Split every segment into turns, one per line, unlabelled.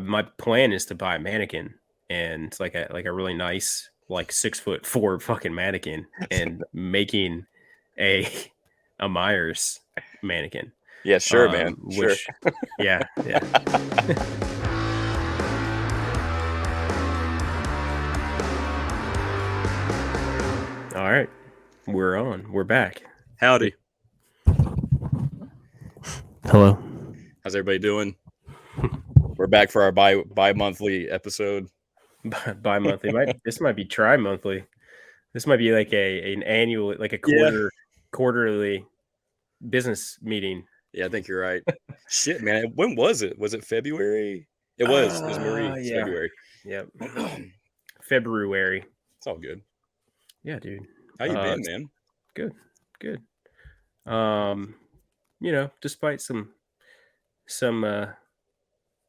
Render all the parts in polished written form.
my plan is to buy a mannequin, and it's like a really nice like 6'4" fucking mannequin, and making a Myers mannequin.
Yeah, sure, man. Sure.
Which, yeah. All right, we're on. We're back.
Howdy.
Hello.
How's everybody doing? We're back for our bi-monthly episode.
Bi-monthly. This might be tri-monthly. This might be like an annual, like a quarterly business meeting.
Yeah, I think you're right. Shit, man. When was it? Was it February? It was. It was Marie. It's
Yeah.
February.
Yep. February.
It's all good.
Yeah, dude.
How you been, man?
Good. Despite some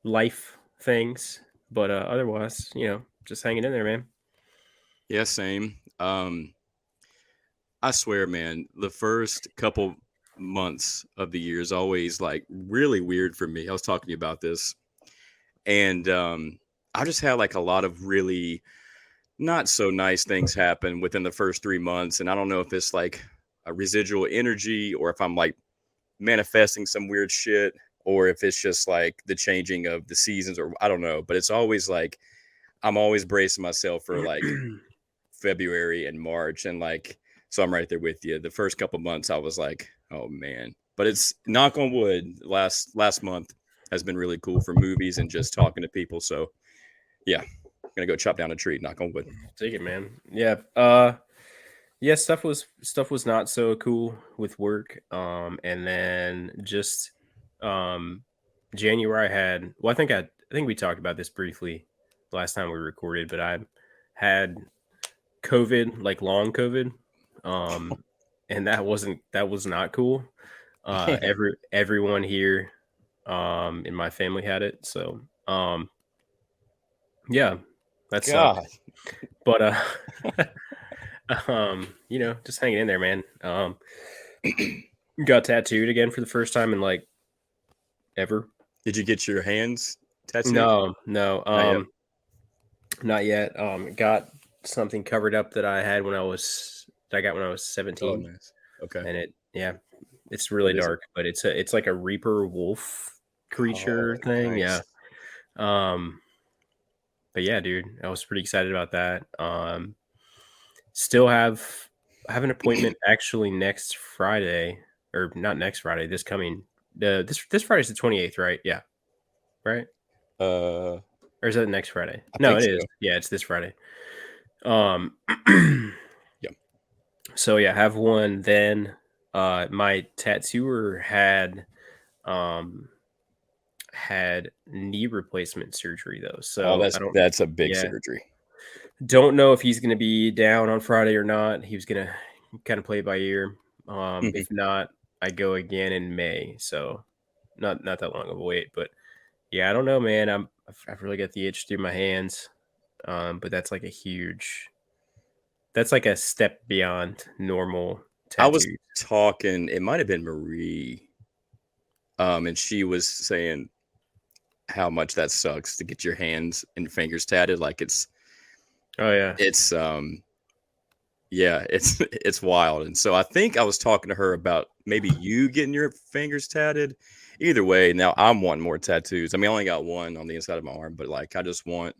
life things, but otherwise, just hanging in there, man.
Yeah, same. I swear, man, the first couple months of the year is always like really weird for me. I was talking to you about this, and I just had like a lot of really not so nice things happen within the first 3 months, and I don't know if it's like a residual energy or if I'm like manifesting some weird shit or if it's just like the changing of the seasons, or I don't know, but it's always like I'm always bracing myself for like February and March, and like so I'm right there with you. The first couple months I was like, oh man, but it's knock on wood. Last month has been really cool for movies and just talking to people. So yeah, I'm gonna go chop down a tree. Knock on wood.
Take it, man. Yeah. Yeah. Stuff was not so cool with work. And then just January I had. Well, I think we talked about this briefly last time we recorded, but I had COVID, like long COVID. And that was not cool. Everyone here in my family had it, so yeah, that sucked. But just hanging in there, man. Got tattooed again for the first time in like ever.
Did you get your hands tattooed?
No, not yet. Got something covered up that I got when I was 17.
Oh, nice. Okay.
And it's really dark, but it's like a Reaper wolf creature thing.
Nice.
Yeah. But yeah, dude, I was pretty excited about that. Still have an appointment actually next Friday, or not next Friday, this coming this Friday's the 28th, right? Yeah. Right? Or is that next Friday? No, it is. Yeah, it's this Friday.
Yeah.
So yeah, have one then. My tattooer had knee replacement surgery though. So
that's a big surgery.
Don't know if he's going to be down on Friday or not. He was going to kind of play it by ear. If not, I go again in May. So not that long of a wait, but yeah, I don't know, man. I've really got the itch through my hands. But that's like that's like a step beyond normal tattoos.
I was talking, it might have been Marie. And she was saying how much that sucks to get your hands and fingers tatted. Like it's wild. And so I think I was talking to her about maybe you getting your fingers tatted. Either way, now I'm wanting more tattoos. I mean, I only got one on the inside of my arm, but like I just want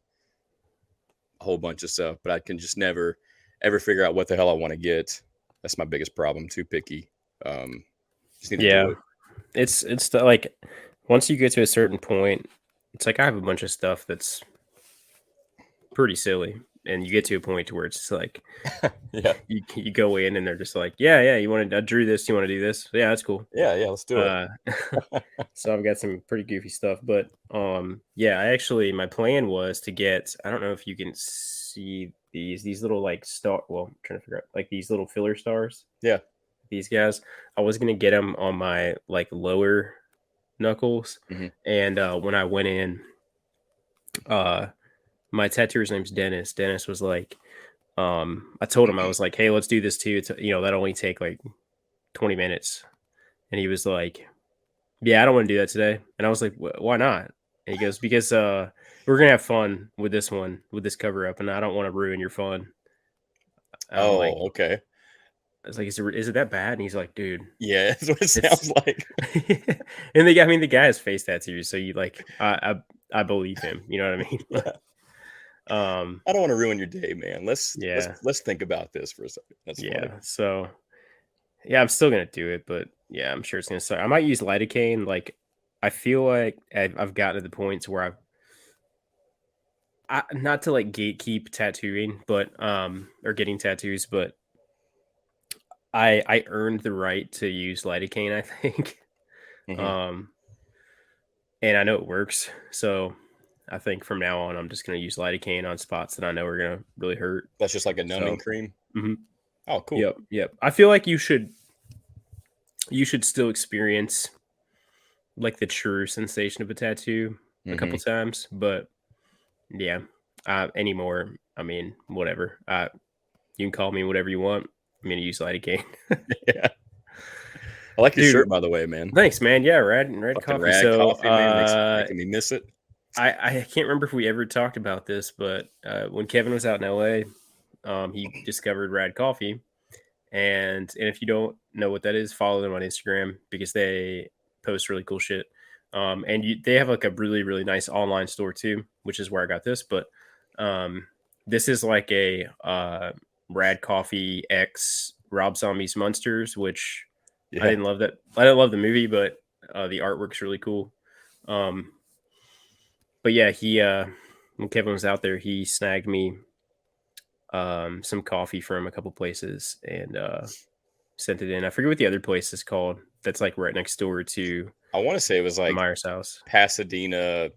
a whole bunch of stuff, but I can just never ever figure out what the hell I want to get. That's my biggest problem. Too picky. Just need to do it.
It's like once you get to a certain point, it's like I have a bunch of stuff that's pretty silly, and you get to a point to where it's just like, you go in and they're just like, yeah, I drew this, you want to do this? Yeah, that's cool.
Yeah, let's do it.
So I've got some pretty goofy stuff, but my plan was to get, I don't know if you can see these little like star. Well, I'm trying to figure out like these little filler stars.
Yeah,
these guys. I was gonna get them on my like lower knuckles, and when I went in, my tattooer's name's Dennis. Dennis was like, I told him, I was like, hey, let's do this too. That only take like 20 minutes, and he was like, yeah, I don't want to do that today. And I was like, why not? And he goes, because we're gonna have fun with this one, with this cover up, and I don't want to ruin your fun. And I'm like,
Oh, okay.
I was like, is it that bad? And he's like, dude,
Yeah, that's what it sounds
it's
like.
and I mean the guy has face tattoos, so you like I believe him, you know what I mean?
Yeah.
um
I don't want to ruin your day, man. Let's let's
yeah,
let's think about this for a second. That's funny.
yeah. So yeah, I'm still gonna do it, but yeah, I'm sure it's gonna suck. I might use lidocaine. Like I feel like I've gotten to the points where not to like gatekeep tattooing, but or getting tattoos, but I earned the right to use lidocaine, I think.
Hmm.
um and I know it works. So I think from now on I'm just gonna use lidocaine on spots that I know are gonna really hurt.
That's just like a numbing
So
cream.
mhm.
Oh, cool.
Yep. I feel like you should still experience like the true sensation of a tattoo a
Hmm.
couple times, but yeah, anymore. I mean, whatever. You can call me whatever you want. I'm gonna use lidocaine.
Yeah. I like your
Dude,
shirt, by the way, man.
thanks, man. Yeah, red
Fucking
coffee.
rad
So,
coffee, man. Making me miss it.
I can't remember if we ever talked about this, but when Kevin was out in LA, he discovered Rad Coffee, and if you don't know what that is, follow them on Instagram because they post really cool shit. And they have like a really really nice online store too, which is where I got this. But um, this is like a Rad Coffee X Rob Zombie's Monsters, which I
Yeah.
didn't love that. I didn't love the movie, but the artwork's really cool. Um, but yeah, he when Kevin was out there, he snagged me some coffee from a couple places and sent it in. I forget what the other place is called. That's like right next door to
I want to say it was like
Meyer's house.
Pasadena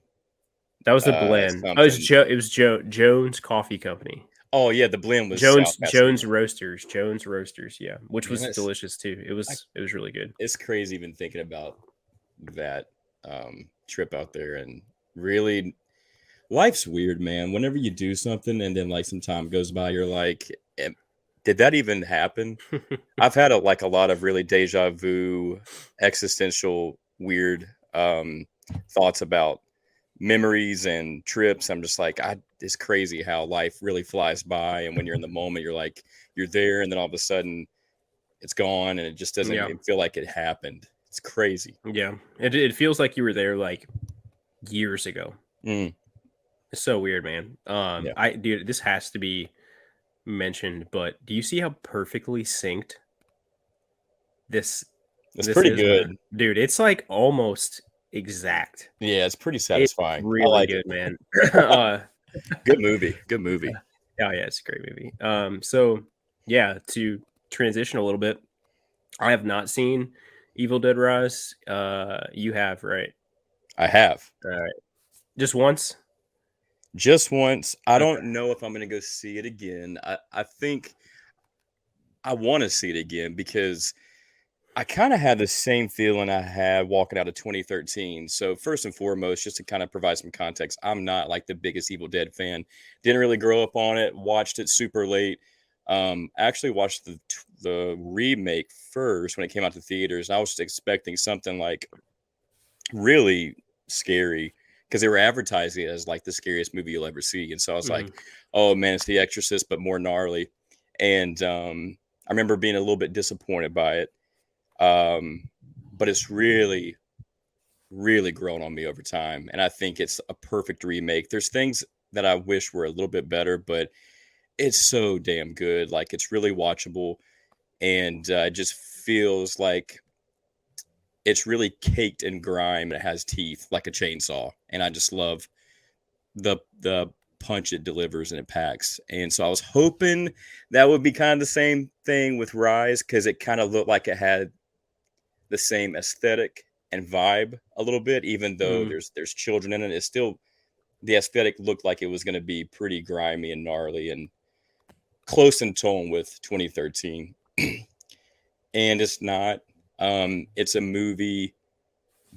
That was the blend. Oh,
something.
It was Jones Coffee Company.
Oh yeah, the blend was South
Jones
Pasadena.
Roasters. Jones Roasters. Yeah, which
Man,
was
that's
delicious too.
I,
It was really good.
it's crazy even thinking about that trip out there. And really, life's weird, man. Whenever you do something and then like some time goes by, you're like, did that even happen? I've had a lot of really deja vu, existential, weird thoughts about memories and trips. I'm just like, it's crazy how life really flies by, and when you're in the moment, you're like, you're there, and then all of a sudden, it's gone, and it just doesn't
Yeah,
even feel like it happened. It's crazy.
yeah. It feels like you were there like years ago.
Mm,
It's so weird, man.
yeah,
Dude, this has to be mentioned, but do you see how perfectly synced this
it's
this
pretty
is?
good.
Dude, it's like almost exact.
Yeah, it's pretty
It's
satisfying. I
really
like it.
good, man. uh,
Good movie. Good movie.
oh yeah, it's a great movie. So yeah, to transition a little bit, I have not seen Evil Dead Rise. You have, right?
I have.
All right, just once.
Just once. I
Okay.
don't know if I'm gonna go see it again. I think I want to see it again because I kind of had the same feeling I had walking out of 2013. So first and foremost, just to kind of provide some context, I'm not like the biggest Evil Dead fan. Didn't really grow up on it. Watched it super late. Actually watched the remake first when it came out to theaters. And I was just expecting something like really scary because they were advertising it as like the scariest movie you'll ever see. And so I was like,
Mhm.
oh man, it's The Exorcist, but more gnarly. And I remember being a little bit disappointed by it. Um, but it's really, really grown on me over time. And I think it's a perfect remake. There's things that I wish were a little bit better, but it's so damn good. Like it's really watchable, and it just feels like it's really caked in grime and it has teeth like a chainsaw. And I just love the punch it delivers and it packs. And so I was hoping that would be kind of the same thing with Rise because it kind of looked like it had the same aesthetic and vibe a little bit, even though
Mhm.
there's children in it. It's still the aesthetic looked like it was going to be pretty grimy and gnarly and close in tone with 2013, and it's not. It's a movie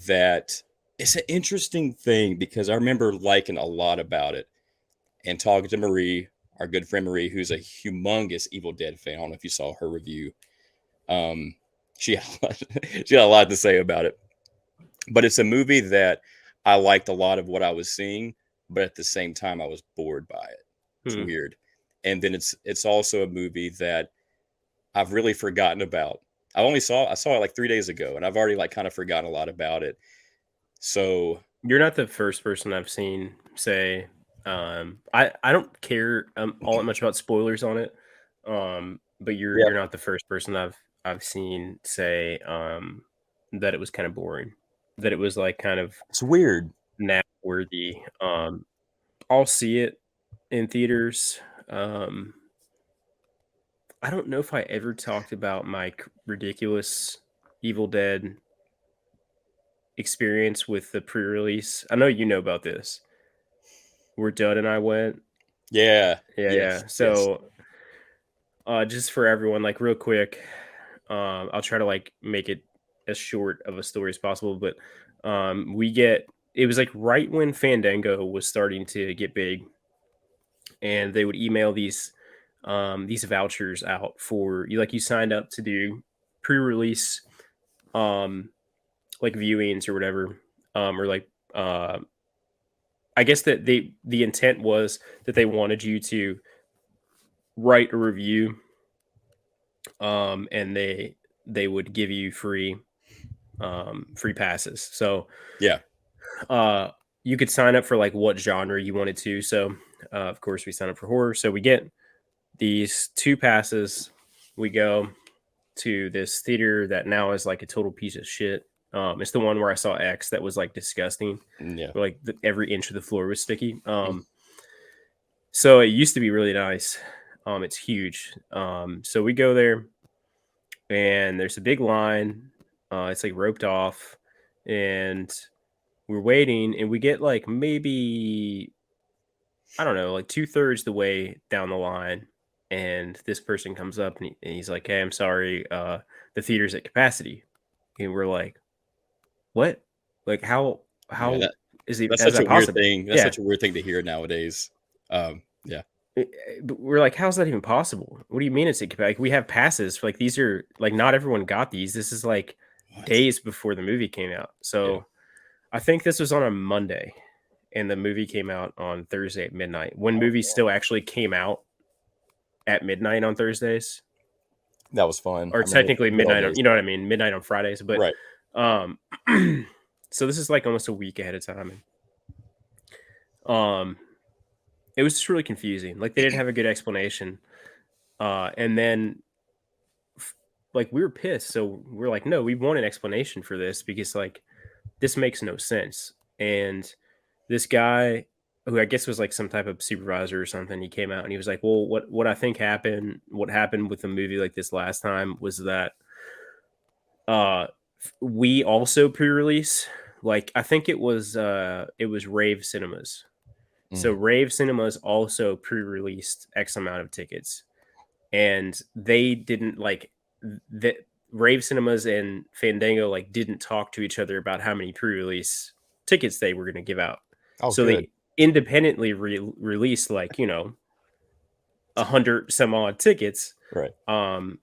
that it's an interesting thing because I remember liking a lot about it and talking to Marie, our good friend Marie, who's a humongous Evil Dead fan. I don't know if you saw her review. Um, she had a lot, she had a lot to say about it. But it's a movie that I liked a lot of what I was seeing, but at the same time, I was bored by it. It's
Hmm.
weird. And then it's also a movie that I've really forgotten about. I saw it like 3 days ago, and I've already like kind of forgotten a lot about it. So
You're not the first person I've seen say. I don't care all that much about spoilers on it. But
yeah,
you're not the first person I've seen say that it was kind of boring, that it was like kind of
it's weird.
nap worthy. I'll see it in theaters. Um, I don't know if I ever talked about my ridiculous Evil Dead experience with the pre-release. I know you know about this. Where Judd and I went.
Yeah.
Yeah,
Yes.
yeah.
Yes.
So, just for everyone, like real quick, I'll try to like make it as short of a story as possible. But we get it was like right when Fandango was starting to get big, and they would email these vouchers out for you. Like you signed up to do pre-release, um, like viewings or whatever, or like I guess that the intent was that they wanted you to write a review, and they would give you free passes. So
Yeah.
uh, you could sign up for like what genre you wanted to. So of course we sign up for horror. So we get these two passes. We go to this theater that now is like a total piece of shit. It's the one where I saw X that was like disgusting.
Yeah.
Where, like every inch of the floor was sticky.
Mm.
So it used to be really nice. It's huge. So we go there, and there's a big line. It's like roped off, and we're waiting, and we get like maybe I don't know, like 2/3 the way down the line, and this person comes up and he's like, "Hey, I'm sorry, the theater's at capacity," and we're like, "What? Like
Yeah.
how
That's
is
such a
that
weird
possible?"
thing. That's
Yeah.
such a weird thing to hear nowadays. Yeah.
But we're like, how's that even possible? What do you mean it's like we have passes for like these are like not everyone got these. This is like
What?
days before the movie came out.
Yeah.
So I think this was on a Monday, and the movie came out on Thursday at midnight. When
Oh,
movies
man.
still actually came out at midnight on Thursdays,
That was fun.
or
I remember
technically
the good old
midnight on,
days.
you know what I mean, midnight on Fridays. But
Right.
um, so this is like almost a week ahead of time. Um, it was just really confusing. Like they didn't have a good explanation. And then like we were pissed. So we're like, no, we want an explanation for this because like this makes no sense. And this guy who I guess was like some type of supervisor or something, he came out and he was like, well, what I think happened, what happened with a movie like this last time was that uh we also pre-release, like I think it was Rave Cinemas. So
Mm.
Rave Cinemas also pre-released X amount of tickets, and they didn't like that. Rave Cinemas and Fandango like didn't talk to each other about how many pre-release tickets they were going to give out.
Oh,
So
good.
they independently released like 100 some odd tickets.
Right.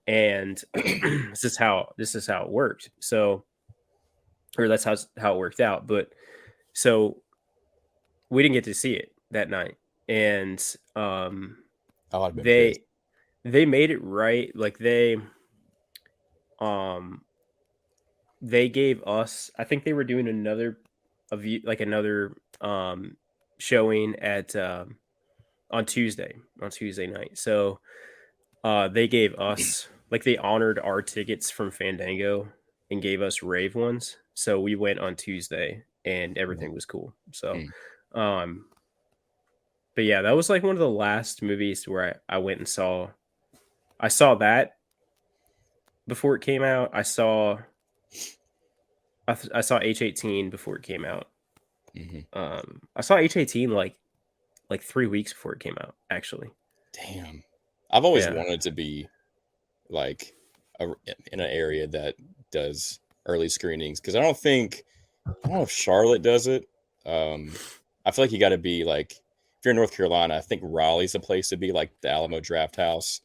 And this is how it worked. So, or that's how it worked out. But so we didn't get to see it that night, and
Oh, I'd been pissed.
they they made it right. Like um they gave us, I think they were doing another like another showing at on Tuesday night. So they gave us like they honored our tickets from Fandango and gave us rave ones. So we went on Tuesday and
Mm.
everything was cool. So
Mm.
um but yeah, that was like one of the last movies where I went and saw. I saw that before it came out. I saw H18 before it came out.
Mhm.
I saw H18 like 3 weeks before it came out, actually.
Damn. I've always
Yeah.
wanted to be like in an area that does early screenings because I don't know if Charlotte does it. I feel like you got to be like if you're in North Carolina, I think Raleigh's a place to be, like the Alamo Draft House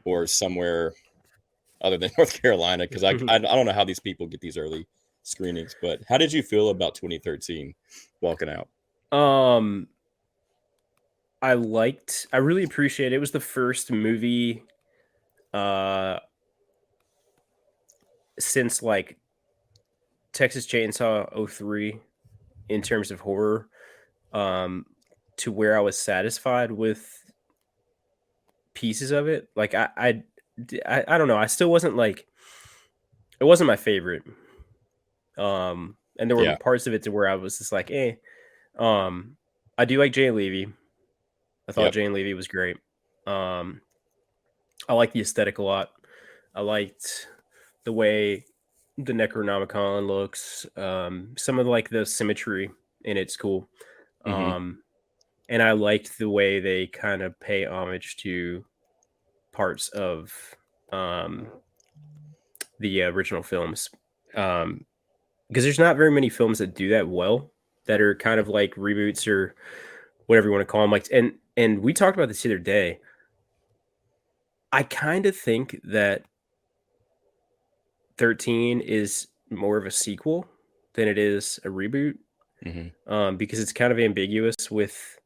or somewhere other than North Carolina because I don't know how these people get these early screenings. But how did you feel about 2013 walking out?
Um, I really appreciate it. It was the first movie uh since like Texas Chainsaw '03 in terms of horror, um, to where I was satisfied with pieces of it. Like I don't know. I still wasn't like it wasn't my favorite. And there were
Yeah.
parts of it to where I was just like, eh. Um, I do like Jane Levy. I thought
Yep.
Jane Levy was great. Um, I like the aesthetic a lot. I liked the way the Necronomicon looks. Some of like the symmetry in it's cool.
Hmm.
Um, and I liked the way they kind of pay homage to parts of um, the original films. Because there's not very many films that do that well, that are kind of like reboots or whatever you want to call them. Like, and we talked about this the other day. I kind of think that 13 is more of a sequel than it is a reboot,
Hmm.
because it's kind of ambiguous with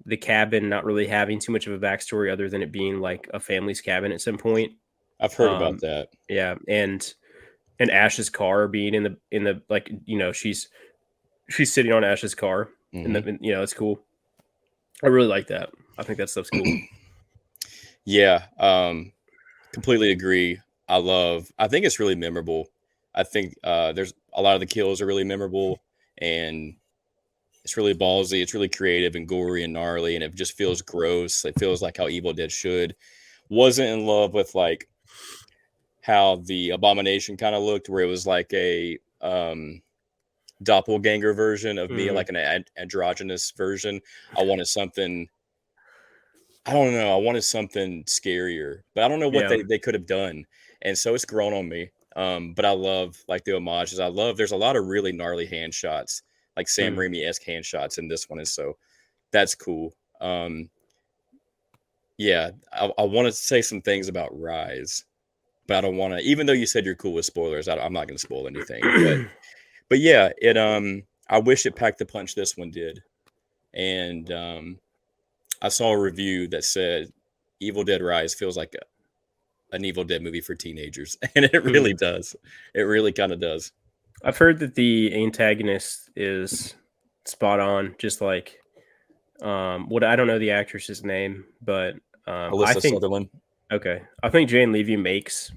the cabin not really having too much of a backstory other than it being like a family's cabin at some point.
I've heard about
Um,
that.
yeah, and Ash's car being in the like she's sitting on Ash's car and
Hmm.
the it's cool. I really like that. I think that stuff's cool.
Yeah. Completely agree. I think it's really memorable. I think there's a lot of the kills are really memorable, and it's really ballsy. It's really creative and gory and gnarly, and it just feels gross. It feels like how Evil Dead should. Wasn't in love with like how the Abomination kind of looked, where it was like a doppelganger version of me,
Hmm.
like an androgynous version. I wanted something. I don't know. I wanted something scarier, but I don't know what
Yeah.
they could have done, and so it's grown on me. But I love like the homages. I love. There's a lot of really gnarly hand shots, like Sam
Mm.
Raimi-esque hand shots in this one, and so that's cool. Yeah, I want to say some things about Rise, but I don't want to. Even though you said you're cool with spoilers, I'm not going to spoil anything. But yeah, it I wish it packed the punch this one did, and I saw a review that said Evil Dead Rise feels like an Evil Dead movie for teenagers, and it really
Mm.
does. It really kind of does.
I've heard that the antagonist is spot on, just like what I don't know the actress's name, but I
Alyssa
think
Sutherland.
okay. I think Jane Levy makes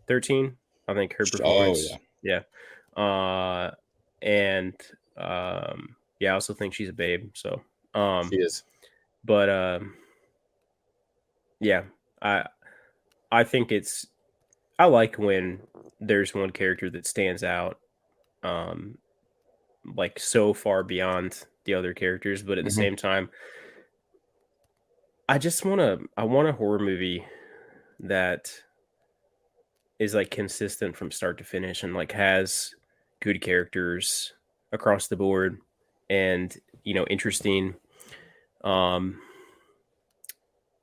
13. I think her
Oh
performance,
yeah,
yeah. Uh and yeah, I also think she's a babe, so
she
um
is.
but yeah, I I think it's I like when there's one character that stands out um like so far beyond the other characters, but at the
Hmm.
same time, I want a horror movie that is like consistent from start to finish and like has good characters across the board and interesting um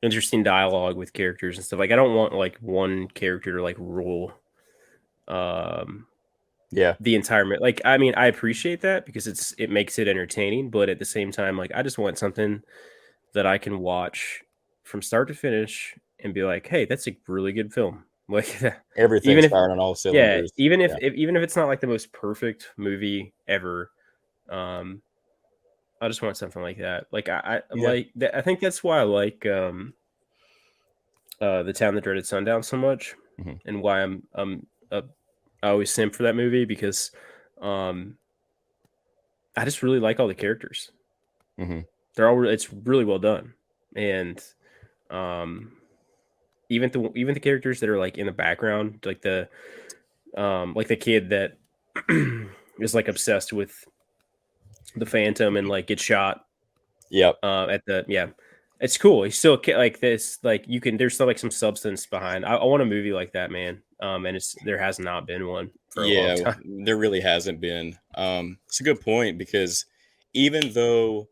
interesting dialogue with characters and stuff. Like I don't want like one character to like rule um
Yeah.
the entire like I mean I appreciate that because it makes it entertaining, but at the same time like I just want something that I can watch from start to finish and be like, "Hey, that's a really good film." Like even
Everything's
if
firing on all
yeah,
cylinders. Yeah.
even if it's not like the most perfect movie ever, um I just want something like that. Like I
Yeah.
like that, I think that's why I like The Town That Dreaded Sundown so much
Hmm.
and why I always simp for that movie because um I just really like all the characters.
Hmm.
It's really well done. And um even the characters that are like in the background, like the kid that is like obsessed with the Phantom and like gets shot
Yep.
at the yeah. It's cool. He's still like this. Like you can. There's still like some substance behind. I want a movie like that, man. And there has not been one for a long
Yeah,
time.
there really hasn't been. It's a good point because even though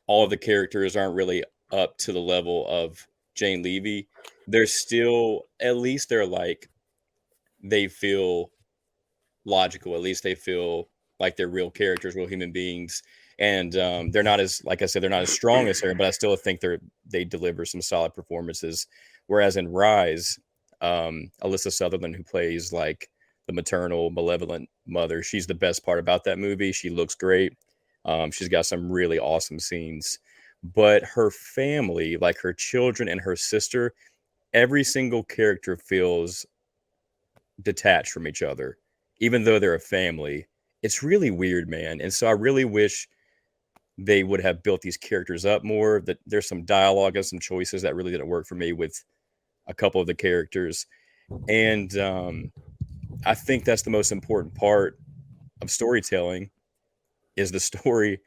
all of the characters aren't really up to the level of Jane Levy, they're still at least they're like they feel logical. At least they feel like they're real characters, real human beings. And they're not as, like I said, they're not as strong as her, but I still think they deliver some solid performances. Whereas in Rise, Alyssa Sutherland, who plays like the maternal, malevolent mother, she's the best part about that movie. She looks great. She's got some really awesome scenes. But her family, like her children and her sister, every single character feels detached from each other, even though they're a family. It's really weird, man. And so I really wish they would have built these characters up more. That there's some dialogue and some choices that really didn't work for me with a couple of the characters. And I think that's the most important part of storytelling is the story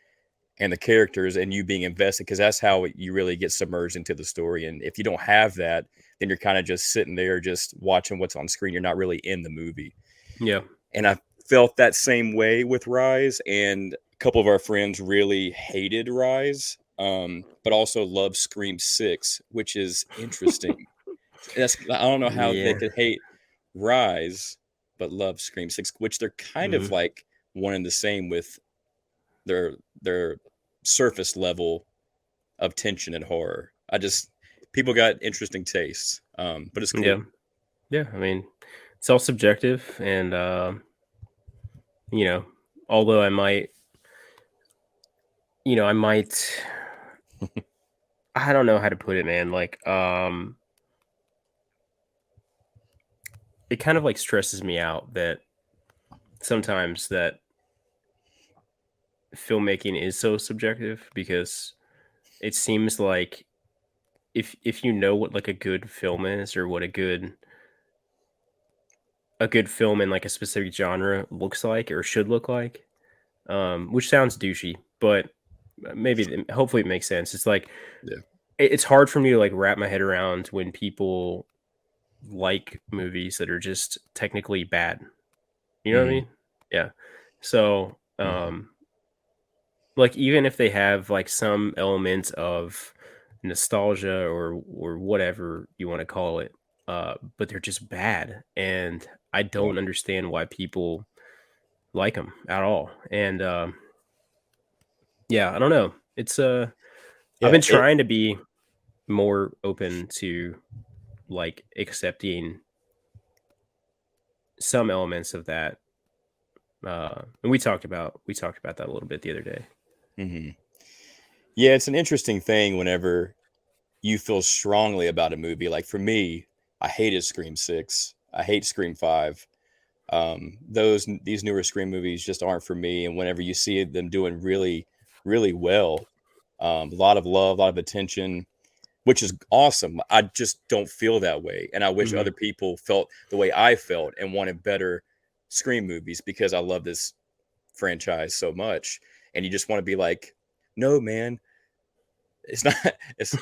and the characters and you being invested, because that's how you really get submerged into the story. And if you don't have that, then you're kind of just sitting there just watching what's on screen. You're not really in the movie.
Yeah.
And I felt that same way with Rise. And a couple of our friends really hated Rise, but also loved Scream 6, which is interesting. I don't know how they
Yeah.
could hate Rise but love Scream 6, which they're kind of
Mhm.
like one and the same with their surface level of tension and horror. I just People got interesting tastes, but it's
Yeah.
cool.
Yeah. I mean, it's all subjective, and you know, although I might, I don't know how to put it, man. Like, it kind of like stresses me out that sometimes that filmmaking is so subjective, because it seems like if you know what like a good film is, or what a good film in like a specific genre looks like or should look like, which sounds douchey, but hopefully it makes sense. It's like
Yeah.
it's hard for me to like wrap my head around when people like movies that are just technically bad. You know what I
Hmm.
mean? Yeah. So,
Hmm.
like even if they have like some element of nostalgia or whatever you want to call it, but they're just bad, and I
Yeah.
don't understand why people like them at all. And yeah, I don't know. I've
Yeah.
been trying to be more open to like accepting some elements of that. And we talked about that a little bit the other day.
Hmm. Yeah, it's an interesting thing whenever you feel strongly about a movie. Like for me, I hated Scream 6. I hate Scream 5. These newer Scream movies just aren't for me. And whenever you see them doing really, really well, a lot of love, a lot of attention, which is awesome. I just don't feel that way. And I wish
Hmm.
other people felt the way I felt and wanted better Scream movies because I love this franchise so much. And you just want to be like, no, man, it's not it's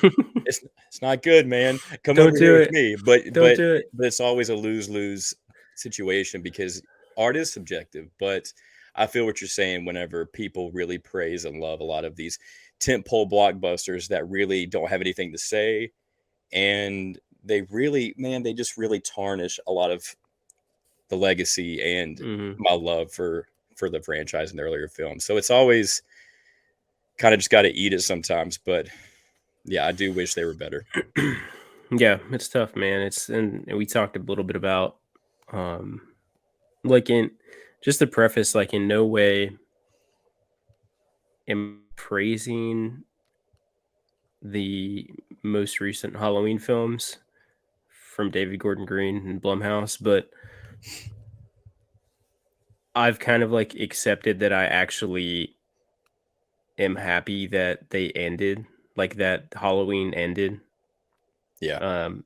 it's not good, man. Come
Don't
over here
do
with
it.
me. But
Don't
but
do it.
but it's always a lose-lose situation because art is subjective. But I feel what you're saying whenever people really praise and love a lot of these tentpole blockbusters that really don't have anything to say, and they just really tarnish a lot of the legacy and
Hmm.
my love for the franchise and the earlier films. So it's always kind of just got to eat it sometimes. But yeah, I do wish they were better.
Yeah, it's tough, man. And we talked a little bit about, um, like in just the preface, like in no way am I praising the most recent Halloween films from David Gordon Green and Blumhouse, but I've kind of like accepted that I actually am happy that they ended, like that Halloween ended,
Yeah.
um,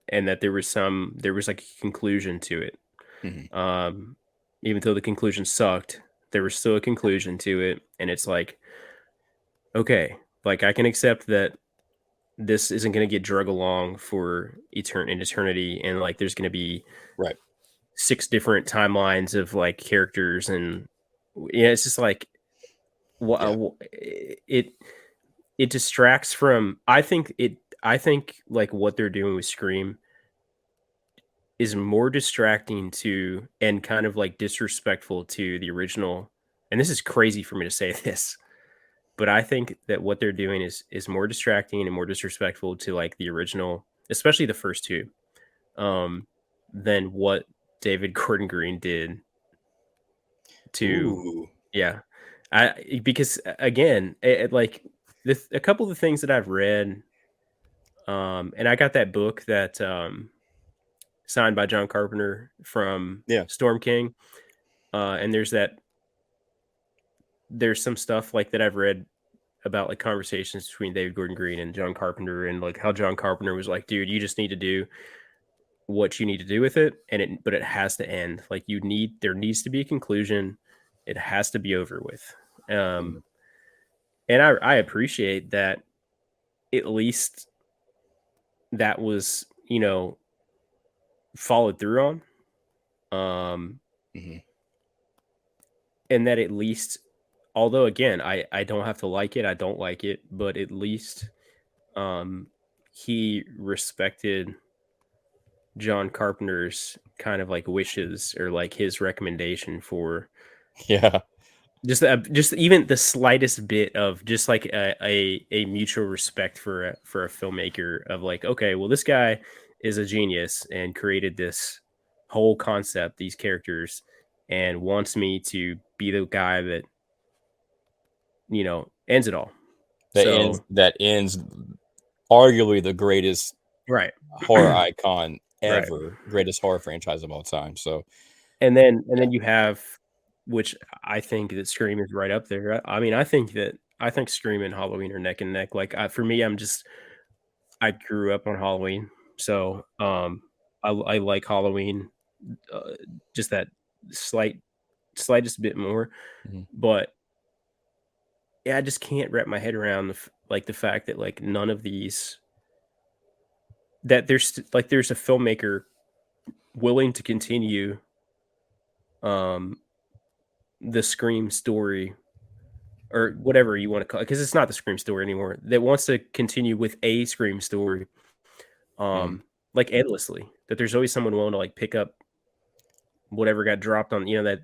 and that there was like a conclusion to it.
Mhm.
Um, Even though the conclusion sucked, there was still a conclusion to it, and it's like, okay, like I can accept that this isn't going to get drug along for eternity, and like there's going to be
Right.
six different timelines of like characters, and yeah, it's just like what
Yeah.
it distracts from. I think like what they're doing with Scream is more distracting to and kind of like disrespectful to the original. And this is crazy for me to say this, but I think that what they're doing is more distracting and more disrespectful to like the original, especially the first two, um, than what David Gordon Green did to,
Ooh.
yeah. Because again, like a couple of the things that I've read, and I got that book that signed by John Carpenter from
Yeah.
Storm King, and there's some stuff like that I've read about like conversations between David Gordon Green and John Carpenter, and like how John Carpenter was like, dude, you just need to do what you need to do with it, but it has to end. Like there needs to be a conclusion. It has to be over with.
Mhm.
Um, and I appreciate that at least that was, followed through on. Um,
Mhm.
and that at least, although again, I don't have to like it, I don't like it, but at least um he respected John Carpenter's kind of like wishes or like his recommendation for
Yeah.
just even the slightest bit of just like a mutual respect for a filmmaker of like, okay, well, this guy is a genius and created this whole concept, these characters, and wants me to be the guy that ends it all. So
That ends arguably the greatest
right.
horror icon
Right.
ever, greatest horror franchise of all time. So
And then
yeah.
you have, which I think that Scream is right up there. I mean, I think Scream and Halloween are neck and neck. Like for me, I grew up on Halloween, so I like Halloween, uh, just that slightest bit more.
Mhm.
But yeah, I just can't wrap my head around like the fact that like none of these that there's a filmmaker willing to continue um the Scream story or whatever you want to call it, because it's not the Scream story anymore. That wants to continue with a Scream story,
Mhm.
like endlessly. That there's always someone willing to like pick up whatever got dropped on, that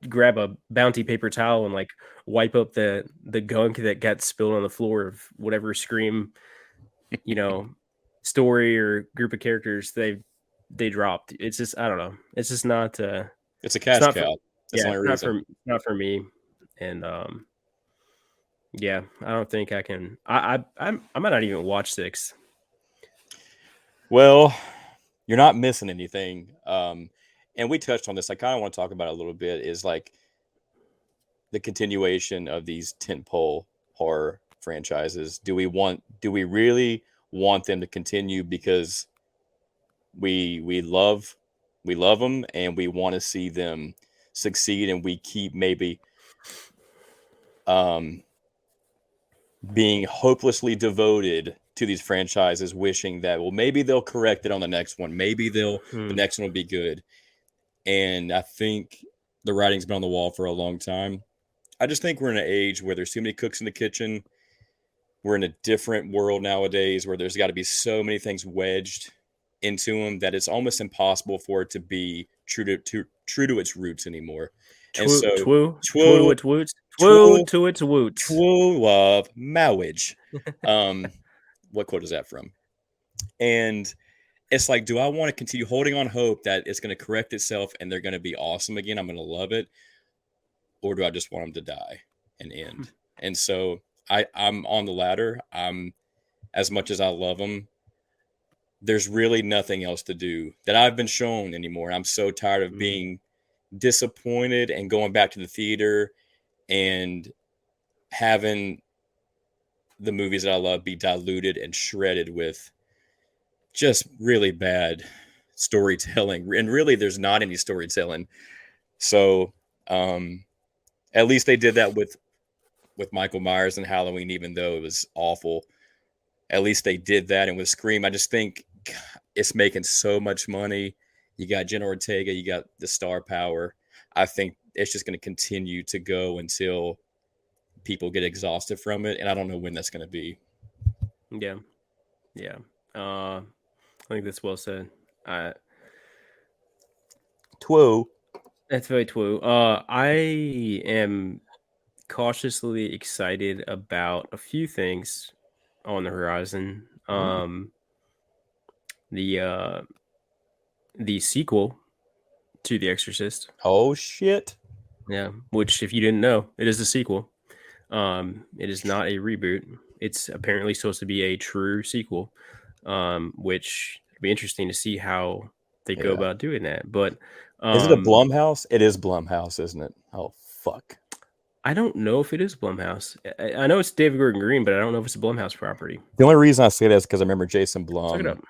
grab a bounty paper towel and like wipe up the gunk that got spilled on the floor of whatever Scream, you know, story or group of characters they dropped. It's just I don't know. It's just not.
It's a
It's
cash
not for.
cow. That's the
Yeah,
only reason.
it's not for me. And yeah, I don't think I can. I might not even watch six.
Well, you're not missing anything. And we touched on this. I kind of want to talk about it a little bit. Is like the continuation of these tentpole horror franchises. Do we really want them to continue because we love them and we want to see them succeed, and we keep maybe um being hopelessly devoted to these franchises, wishing that, well, maybe they'll correct it on the next one, maybe the
Hmm.
next one will be good. And I think the writing's been on the wall for a long time. I just think we're in an age where there's too many cooks in the kitchen. We're in a different world nowadays where there's got to be so many things wedged into them that it's almost impossible for it to be true to its roots anymore. And
Twoo
so,
twoo twoo to
twoo
its woots. Twoo
twoo
to its woots.
twoo love marriage. Um, what quote is that from? And it's like, do I want to continue holding on hope that it's going to correct itself and they're going to be awesome again? I'm going to love it, or do I just want them to die and end? And so I'm on the latter. I'm As much as I love them, there's really nothing else to do that I've been shown anymore. I'm so tired of
Mm,
being disappointed and going back to the theater and having the movies that I love be diluted and shredded with just really bad storytelling. And really, there's not any storytelling. So, um, at least they did that with Michael Myers and Halloween, even though it was awful. At least they did that. And with Scream, I just think it's making so much money. You got Jenna Ortega, you got the star power. I think it's just going to continue to go until people get exhausted from it. And I don't know when that's going to be.
yeah, yeah. I think that's well said. I
Twoo.
That's very true. I am cautiously excited about a few things on the horizon.
Ooh.
The sequel to The Exorcist.
Oh shit.
Yeah, which if you didn't know, it is a sequel. It is not a reboot. It's apparently supposed to be a true sequel, which would be interesting to see how they go
Yeah.
about doing that. But
Is it a
um,
Blumhouse? It is Blumhouse, isn't it? Oh fuck.
I don't know if it is Blumhouse. I know it's David Gordon Green, but I don't know if it's a Blumhouse property.
The only reason I say that is because I remember Jason
Let's look it
Blum
up.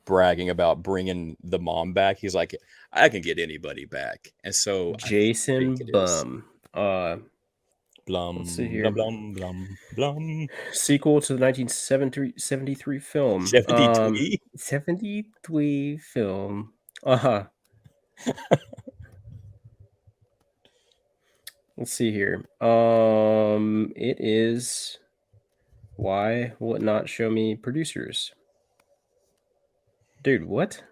bragging about bringing the mom back. He's like, I can get anybody back, and so I think
Jason
it is.
Bum. Let's see
Blum, blum,
here.
blum, blum, blum.
Sequel to the 1973 film.
73?
73 film. Uh-huh. Let's see here. It is. Why will it not show me producers? Dude, what?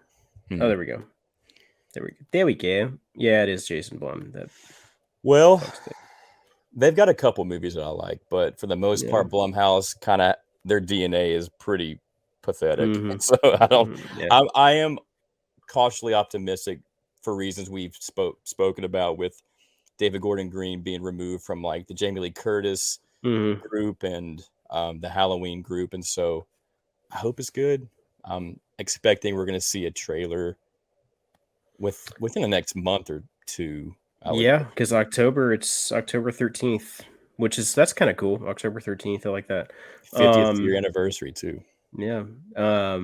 Oh, there we go. There we go. Yeah, it is Jason Blum. That
Well,
fucks it.
they've got a couple movies that I like, but for the most
Yeah.
part, Blumhouse kind of their DNA is pretty pathetic.
Mm-hmm.
So I don't.
Mm-hmm. Yeah.
I am cautiously optimistic for reasons we've spoken about with David Gordon Green being removed from like the Jamie Lee Curtis
Mm-hmm.
group and the Halloween group, and so I hope it's good. I'm expecting we're going to see a trailer within the next month or two. I would
Yeah, because it's October 13th, that's kind of cool. October 13th, I like that.
50th year anniversary too.
Yeah. I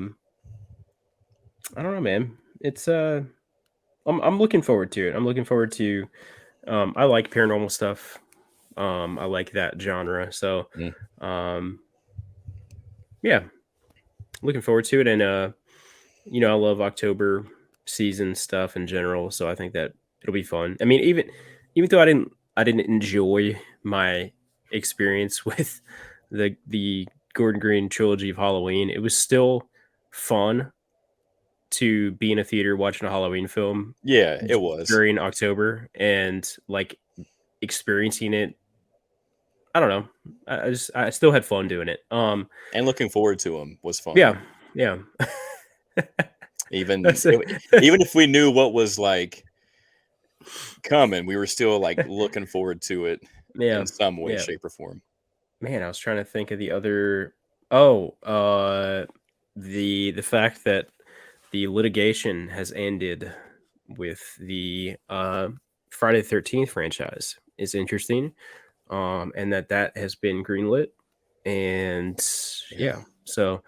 don't know, man. It's I'm looking forward to it. I'm looking forward to I like paranormal stuff. I like that genre. So
Mm.
um yeah, looking forward to it. And I love October season stuff in general, so I think that it'll be fun. I mean, even though I didn't enjoy my experience with the Gordon Green trilogy of Halloween, it was still fun to be in a theater watching a Halloween film
Yeah, it was.
during October and like experiencing it. I don't know. I still had fun doing it.
And looking forward to them was fun.
Yeah, yeah.
Even
That's it.
even if we knew what was like coming, we were still like looking forward to it
Yeah,
in some way,
yeah.
shape, or form.
Man, I was trying to think of the other. Oh, the fact that the litigation has ended with the Friday the 13th franchise is interesting. And that has been greenlit, and
Yeah.
yeah. So,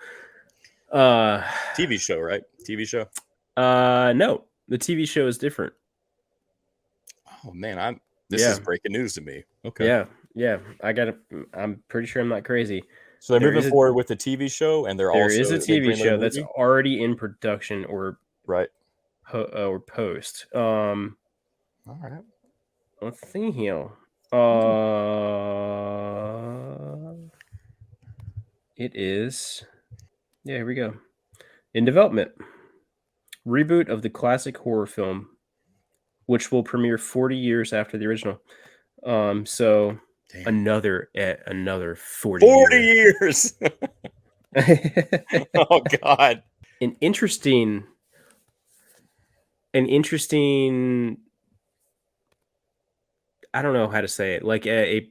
uh,
TV show, right? TV show.
no, the TV show is different.
Oh man, this is
Yeah,
breaking news to me. Okay.
yeah, yeah. I'm pretty sure I'm not crazy.
So they're
There
moving
is a
forward with the TV show, and
there is a
they
TV
greenlit a
show that's
movie,
already in production
right?
or post.
All right.
Let's see here.
Okay.
It is. Yeah, here we go. In development, reboot of the classic horror film, which will premiere 40 years after the original. So
Damn.
another 40
40
year.
years. Oh God.
an interesting an interesting I don't know how to say it, like a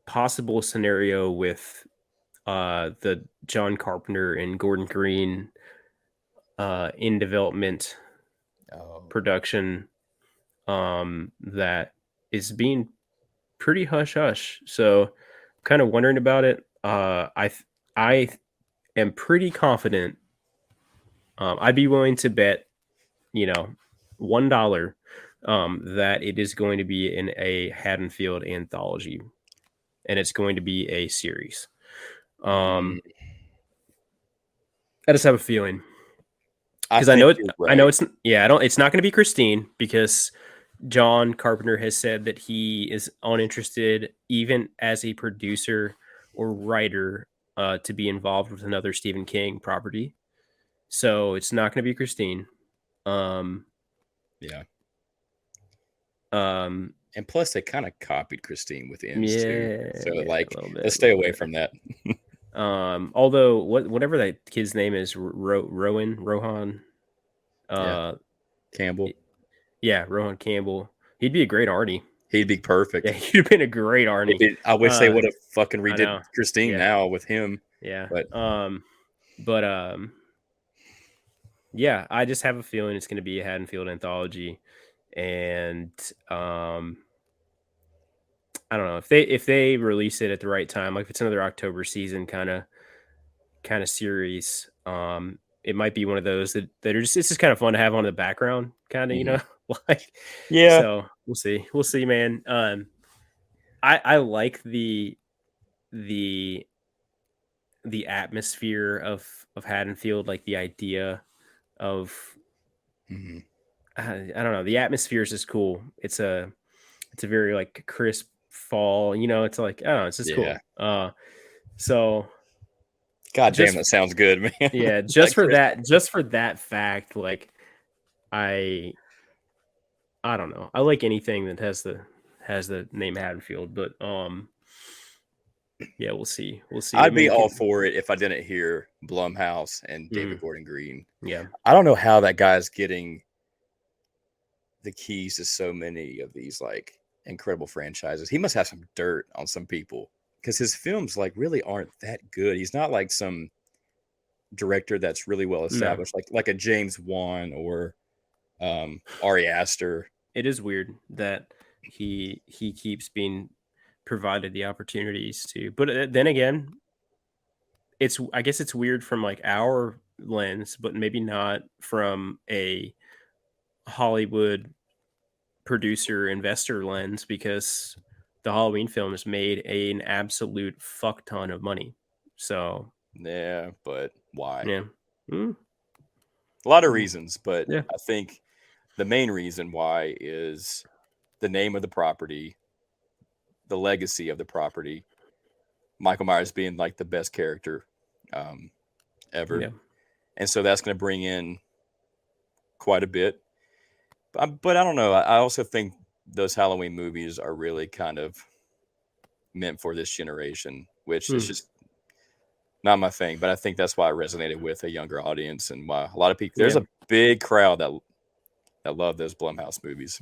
possible scenario with the John Carpenter and Gordon Green in development
Oh.
production that is being pretty hush hush. So kind of wondering about it. I am pretty confident. I'd be willing to bet, $1 that it is going to be in a Haddonfield anthology, and it's going to be a series.
Mm,
I just have a feeling
I
because
think you're
I know
right.
it's not going to be Christine because John Carpenter has said that he is uninterested, even as a producer or writer, to be involved with another Stephen King property. So it's not going to be Christine. Um,
Yeah.
um,
And plus, they kind of copied Christine with ends too. So,
yeah,
like,
a
let's stay
little
away
bit.
from that.
Although whatever that kid's name is, Rohan,
Yeah,
uh,
Campbell.
yeah, Rohan Campbell. He'd be a great Arnie.
He'd be
Yeah,
perfect.
he'd have been a great Arnie.
I wish they
Uh,
would have fucking
I
redid
know.
Christine
Yeah,
now with him.
yeah.
But
But yeah, I just have a feeling it's going to be a Haddonfield anthology, and um, I don't know if they release it at the right time, like if it's another October season kind of series. It might be one of those that are just it's just kind of fun to have on the background, kind of
mhm.
like.
Yeah.
So we'll see, man. I like the the atmosphere of Haddonfield, like the idea of
Mhm.
I don't know, the atmosphere is just cool. It's a very like crisp fall, it's like I don't know, it's just
Yeah.
cool. So
God damn,
just
that sounds good, man.
yeah,
That Chris.
just for that fact, like I I don't know. I like anything that has the name Haddonfield, but yeah, we'll see. We'll see. I
I'd
mean,
be
it
all
can.
for it if I didn't hear Blumhouse and David
Mm,
Gordon Green.
yeah,
I don't know how that guy's getting the keys to so many of these like incredible franchises. He must have some dirt on some people because his films like really aren't that good. He's not like some director that's really well
no,
established, like a James Wan or Ari Aster.
it is weird that he keeps being provided the opportunities to. But then again, it's I guess it's weird from like our lens, but maybe not from a Hollywood producer investor lens because the Halloween films made an absolute fuck ton of money. So
Yeah, but why?
yeah, mm,
A lot of
mm,
reasons, but
yeah,
I think the main reason why is the name of the property, the legacy of the property, Michael Myers being like the best character um, ever.
yeah,
And so that's going to bring in quite a bit. But I don't know. I also think those Halloween movies are really kind of meant for this generation, which is
mm,
just not my thing. But I think that's why it resonated with a younger audience and why a lot of people, there's
yeah,
a big crowd that love those Blumhouse movies.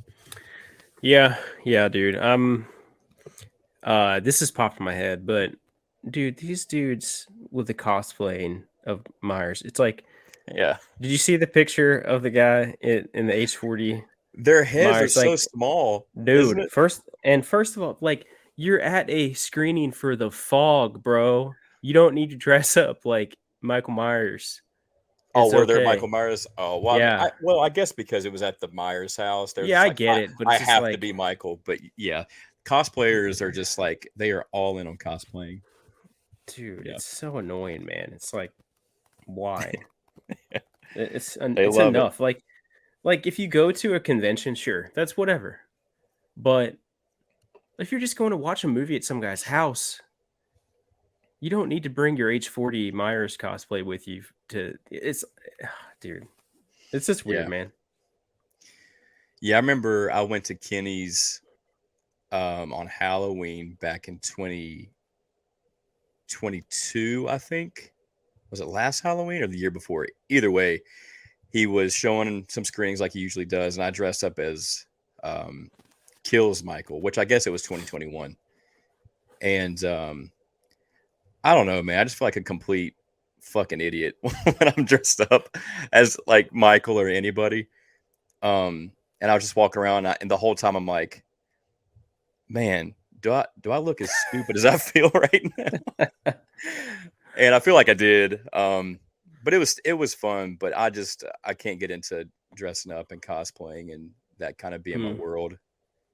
yeah, yeah, dude. This has popped in my head, but dude, these dudes with the cosplaying of Myers, it's like,
Yeah.
did you see the picture of the guy in the H40
Their heads are
Myers?
so
Like,
small, isn't
dude,
it?
first of all, like you're at a screening for The Fog, bro. You don't need to dress up like Michael Myers.
Oh,
It's
were there Michael
okay.
Myers? Oh, well,
Yeah.
I guess because it was at the Myers house, they're
Yeah,
just
I
like,
get it, but
I
it's just
have to
like,
be Michael. But yeah, cosplayers are just like they are all in on cosplaying.
dude,
Yeah,
it's so annoying, man. It's like, why?
they
It's
love it.
enough. Like if you go to a convention, sure, that's whatever. But if you're just going to watch a movie at some guy's house, you don't need to bring your H40 Myers cosplay with you to it's dude. It's just weird,
Yeah,
man.
yeah. I remember I went to Kenny's on Halloween back in 2022. I think was it last Halloween or the year before? Either way, he was showing some screenings like he usually does, and I dressed up as um, Kills Michael, which I guess it was 2021. And I don't know, man. I just feel like a complete fucking idiot when I'm dressed up as like Michael or anybody. And I was just walking around, and the whole time I'm like, man, do I look as stupid as I feel right now? And I feel like I did. But it was fun. But I can't get into dressing up and cosplaying and that kind of being my
Mm,
world.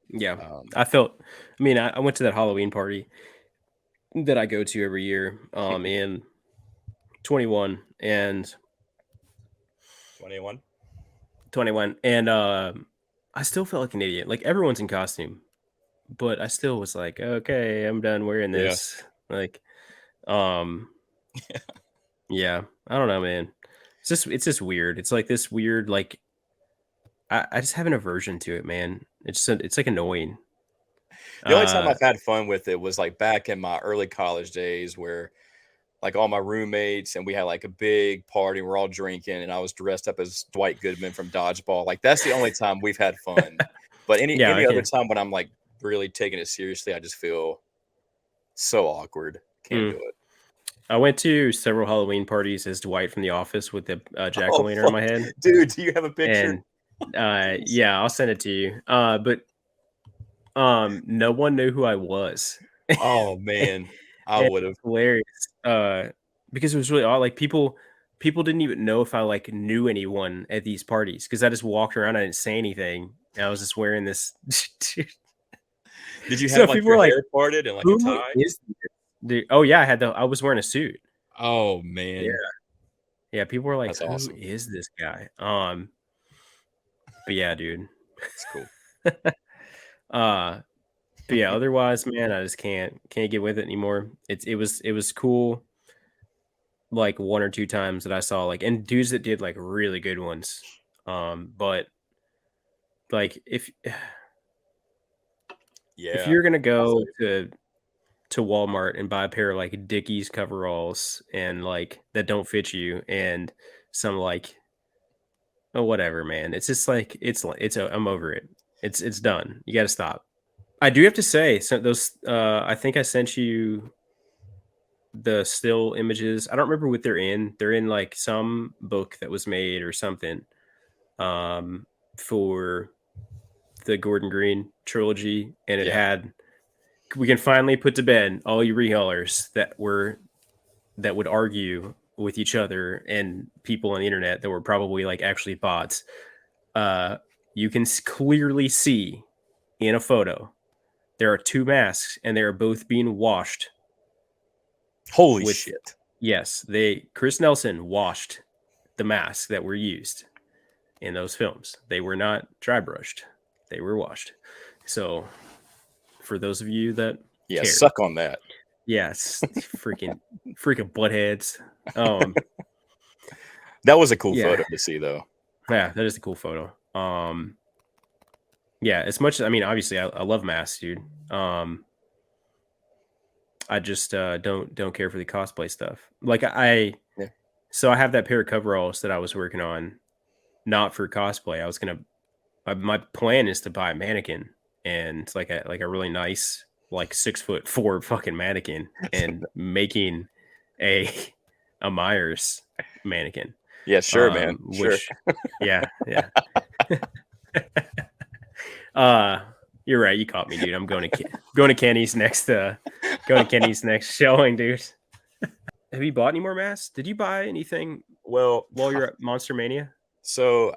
yeah.
Um,
I mean, I went to that Halloween party that I go to every year in 21 and
21.
21 and I still felt like an idiot. Like everyone's in costume, but I still was like, okay, I'm done wearing
Yeah.
this. Like um yeah, I don't know, man. It's just weird. It's like this weird like I just have an aversion to it, man. It's like annoying.
The only time
Uh,
I've had fun with it was like back in my early college days where like all my roommates and we had like a big party. We're all drinking, and I was dressed up as Dwight Goodman from Dodgeball. Like that's the only time we've had fun. But any
yeah,
any
I
other
can.
time when I'm like really taking it seriously, I just feel so awkward. Can't do
Mm.
it.
I went to several Halloween parties as Dwight from The Office with the jack o'
Oh
lantern on
fuck,
my head,
dude! Do you have a picture?
and
Please.
yeah, I'll send it to you. But no one knew who I was.
Oh man, I
And
would have.
it's hilarious. Because it was really odd. Like people didn't even know if I like knew anyone at these parties because I just walked around. I didn't say anything. And I was just wearing this.
Did you have
So
like
people
your
were like,
hair parted and like a
"Who
tie?
is this dude?" Oh yeah, I was wearing a suit.
Oh
Yeah,
man,
yeah. People were like,
that's
"Who
awesome.
is this guy?" But yeah, dude.
That's cool.
uh, but yeah. Otherwise, man, I just can't get with it anymore. It was cool like one or two times that I saw like and dudes that did like really good ones. But like if
Yeah,
you're gonna
I feel
go
you.
to Walmart and buy a pair of like Dickies coveralls and like that don't fit you and some like oh whatever, man. It's just like I'm over it. It's done. You got to stop. I do have to say, so those I think I sent you the still images. I don't remember what they're in. They're in like some book that was made or something um for the Gordon Green trilogy and it
Yeah,
had we can finally put to bed all you rehaulers that would argue with each other and people on the internet that were probably like actually bots. Uh you can clearly see in a photo there are two masks and they are both being washed
holy
with
shit.
yes, they Chris Nelson washed the masks that were used in those films. They were not dry brushed. They were washed. So for those of you that
Yeah,
cared.
suck on that.
Yes, freaking buttheads. Um
That was a cool
yeah.
photo to see, though.
Yeah, that is a cool photo. Yeah, as much as I mean obviously I love masks, dude. I just don't care for the cosplay stuff. Like
Yeah,
so I have that pair of coveralls that I was working on not for cosplay. I was going to my plan is to buy a mannequin and it's like a really nice like 6'4" fucking mannequin and making a a Myers mannequin.
yeah, sure, man, sure.
Which yeah, yeah. uh you're right, you caught me, dude. I'm going to Kenny's next going to Kenny's next showing, dude. Have you bought any more masks? Did you buy anything
Well,
while you're at Monster Mania?
so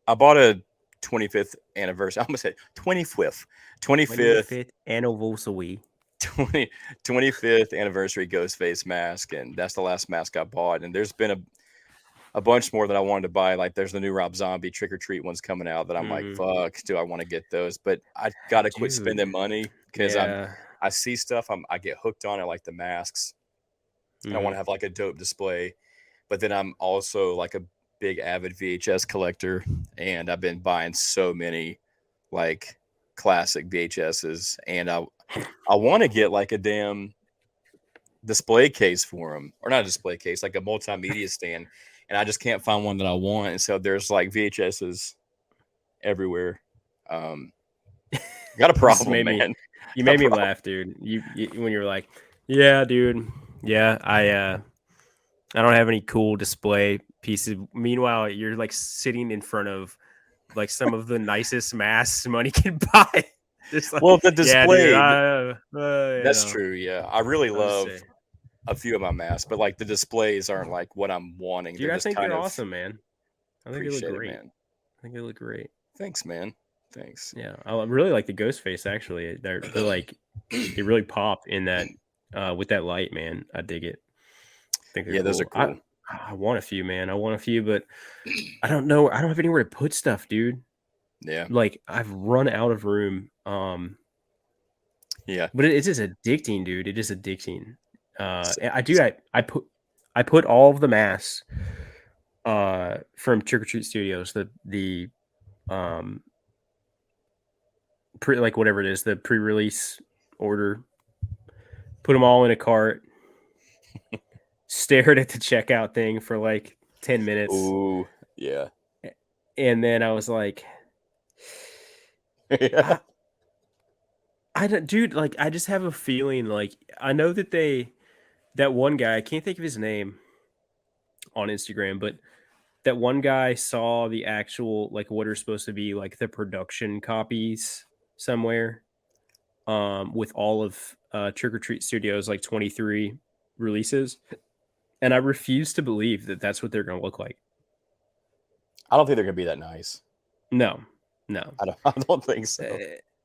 I bought a 25th anniversary. I almost said 25th, 25th,
25th anniversary.
25th anniversary ghost face mask, and that's the last mask I bought. And there's been a bunch more that I wanted to buy. Like there's the new Rob Zombie trick or treat ones coming out that I'm like,
Mm,
fuck, do I want to get those? But I gotta quit
dude.
spending money because
Yeah.
I see stuff, I get hooked on it, like the masks, and I want to
Mhm.
have like a dope display. But then I'm also like a big avid VHS collector, and I've been buying so many like classic VHSs, and I want to get like a damn display case for them, or not a display case, like a multimedia stand, and I just can't find one that I want. And so there's like VHSs everywhere. Um, got a
You just
problem, man.
you
Got a
made me
problem.
laugh, dude. You when you were like, "Yeah, dude. Yeah, I don't have any cool display pieces." Meanwhile, you're like sitting in front of like some of the nicest masks money can buy. Just like,
Well, the
yeah, dude.
display, that's
You know,
true. Yeah, I really
I'm just
love
saying,
a few of my masks, but like the displays aren't like what I'm wanting. They're
dude. I
just
think
kind
they're
of
awesome, man. I think they look
appreciate it,
great.
man.
I think they look great.
Thanks, man. Thanks.
Yeah, I really like the ghost face. Actually, they're like they really pop in that with that light, man. I dig it. I think they're
Yeah, those are
cool.
cool.
I want a few, man. I want a few, but I don't know. I don't have anywhere to put stuff, dude.
Yeah,
Like I've run out of room.
yeah.
But it's just addicting, dude. It is addicting. And I do. I put all of the masks from Trick or Treat Studios, the um like whatever it is, the pre-release order. Put them all in a cart. Stared at the checkout thing for like 10 minutes,
Ooh, yeah.
and then I was like,
Yeah.
I, I don't, dude. Like, I just have a feeling. Like, I know that one guy. I can't think of his name on Instagram, but that one guy saw the actual like what are supposed to be like the production copies somewhere, with all of Trick or Treat Studios like 23 releases, and I refuse to believe that that's what they're going to look like.
I don't think they're gonna be that nice.
No, no.
I don't think so.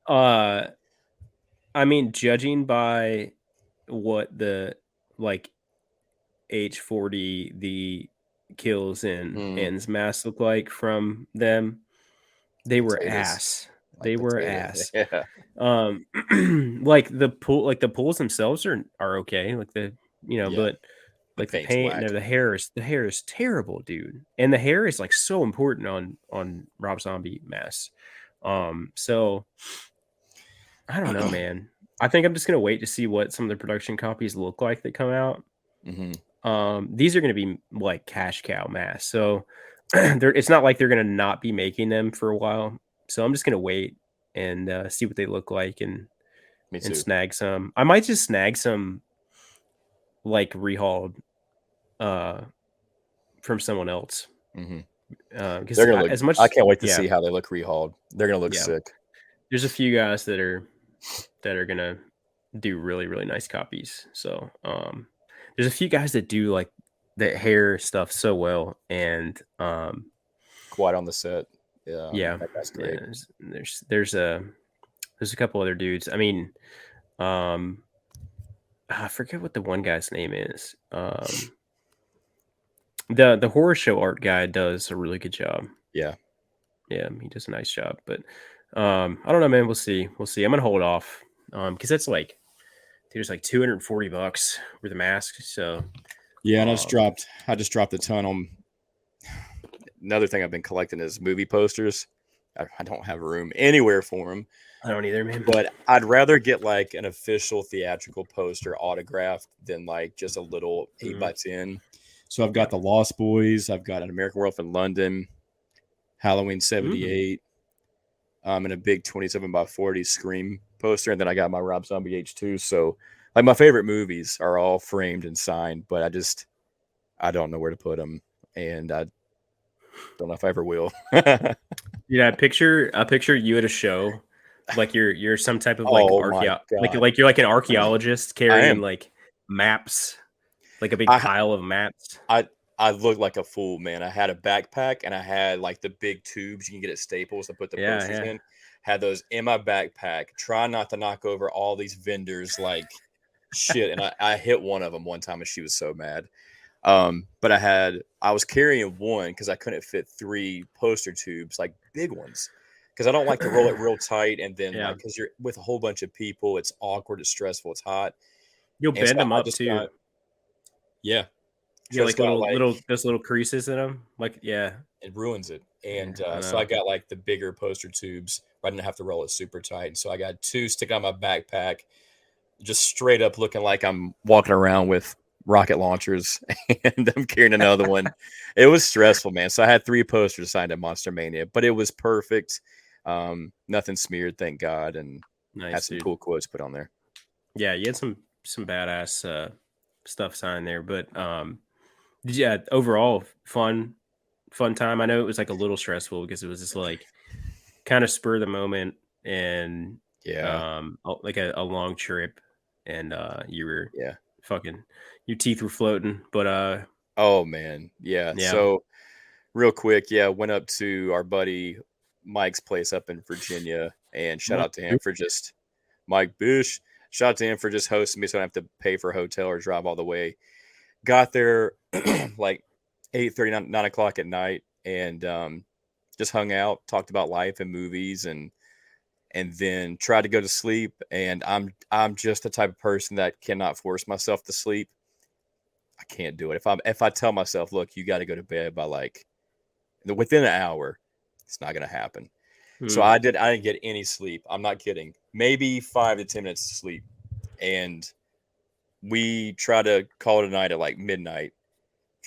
Uh, I mean, judging by what the like H40, the kills and
Mm,
ends mask look like from them, they were
potatoes,
ass.
like
They were
potatoes.
ass.
Yeah,
Um, like the pools themselves are okay. Like
yeah.
but
The
like the
paint's
paint, no,
whack.
the hair is terrible, dude. And the hair is like so important on Rob Zombie masks. So I don't know, man. I think I'm just gonna wait to see what some of the production copies look like that come out.
Hmm.
These are gonna be like cash cow masks, so it's not like they're gonna not be making them for a while. So I'm just gonna wait and see what they look like
Me
and
too.
snag some. I might just snag some like rehauled uh from someone else.
Hmm.
Because
They're gonna look.
as much
I can't wait to
yeah,
see how they look rehauled. They're gonna look
yeah,
sick.
there's a few guys that are gonna do really really nice copies. So there's a few guys that do like the hair stuff so well, and
Quiet on the set.
yeah,
That guy's
yeah,
great.
there's a couple other dudes. I mean, um I forget what the one guy's name is. The horror show art guy does a really good job.
Yeah.
Yeah, he does a nice job. But I don't know, man. We'll see. We'll see. I'm gonna hold off. Because that's like there's like $240 with a mask. So
Yeah, and
um
I just dropped a ton on another thing I've been collecting is movie posters. I don't have room anywhere for them,
I don't either, man.
but I'd rather get like an official theatrical poster autographed than like just a little 8
Mhm.
by 10. So I've got
Yeah.
the Lost Boys, I've got an American Werewolf in London, Halloween
Mm.
78, and a big 27 by 40 Scream poster, and then I got my Rob Zombie H2. So like my favorite movies are all framed and signed, but I don't know where to put them, and I don't know if I ever will.
Yeah, I picture you at a show, like you're some type of like
Oh my god.
like you're like an archaeologist
I
carrying
am.
like maps, like a big
I
pile of maps.
I I looked like a fool, man. I had a backpack and I had like the big tubes you can get at Staples to put the
Yeah,
posters
yeah.
in. Had those in my backpack, trying not to knock over all these vendors like shit. And I hit one of them one time and she was so mad. But I was carrying one because I couldn't fit three poster tubes, like big ones. Because I don't like to roll it real tight and then
Yeah.
like because you're with a whole bunch of people, it's awkward, it's stressful, it's hot.
You'll
And so
bend them
I
up
just got
too.
yeah.
Yeah,
Just
like
got like
little those little creases in them. Like yeah,
it ruins it.
yeah.
And
I
so I
know.
got like the bigger poster tubes. I didn't have to roll it super tight. And so I got two stick on my backpack, just straight up looking like I'm walking around with rocket launchers, and I'm carrying another one. It was stressful, man. So I had three posters signed at Monster Mania, but it was perfect. Nothing smeared, thank God, and had
Nice,
some
dude.
cool quotes put on there.
Yeah, you had some badass stuff signed there, but yeah, overall fun time. I know it was like a little stressful because it was just like kind of spur of the moment and
Yeah,
like a long trip, and you were
yeah.
fucking your teeth were floating, but
Oh man, yeah.
yeah.
So real quick, yeah, went up to our buddy Mike's place up in Virginia, and shout out to him for just Mike Bush. Shout out to him for just hosting me, so I don't have to pay for a hotel or drive all the way. Got there like 8:30, 9 o'clock at night, and just hung out, talked about life and movies, and then tried to go to sleep. And I'm just the type of person that cannot force myself to sleep. I can't do it. If I tell myself, look, you got to go to bed by like within an hour, it's not gonna happen. So
Mm.
I didn't get any sleep. I'm not kidding. Maybe 5 to 10 minutes of sleep. And we tried to call it a night at like midnight.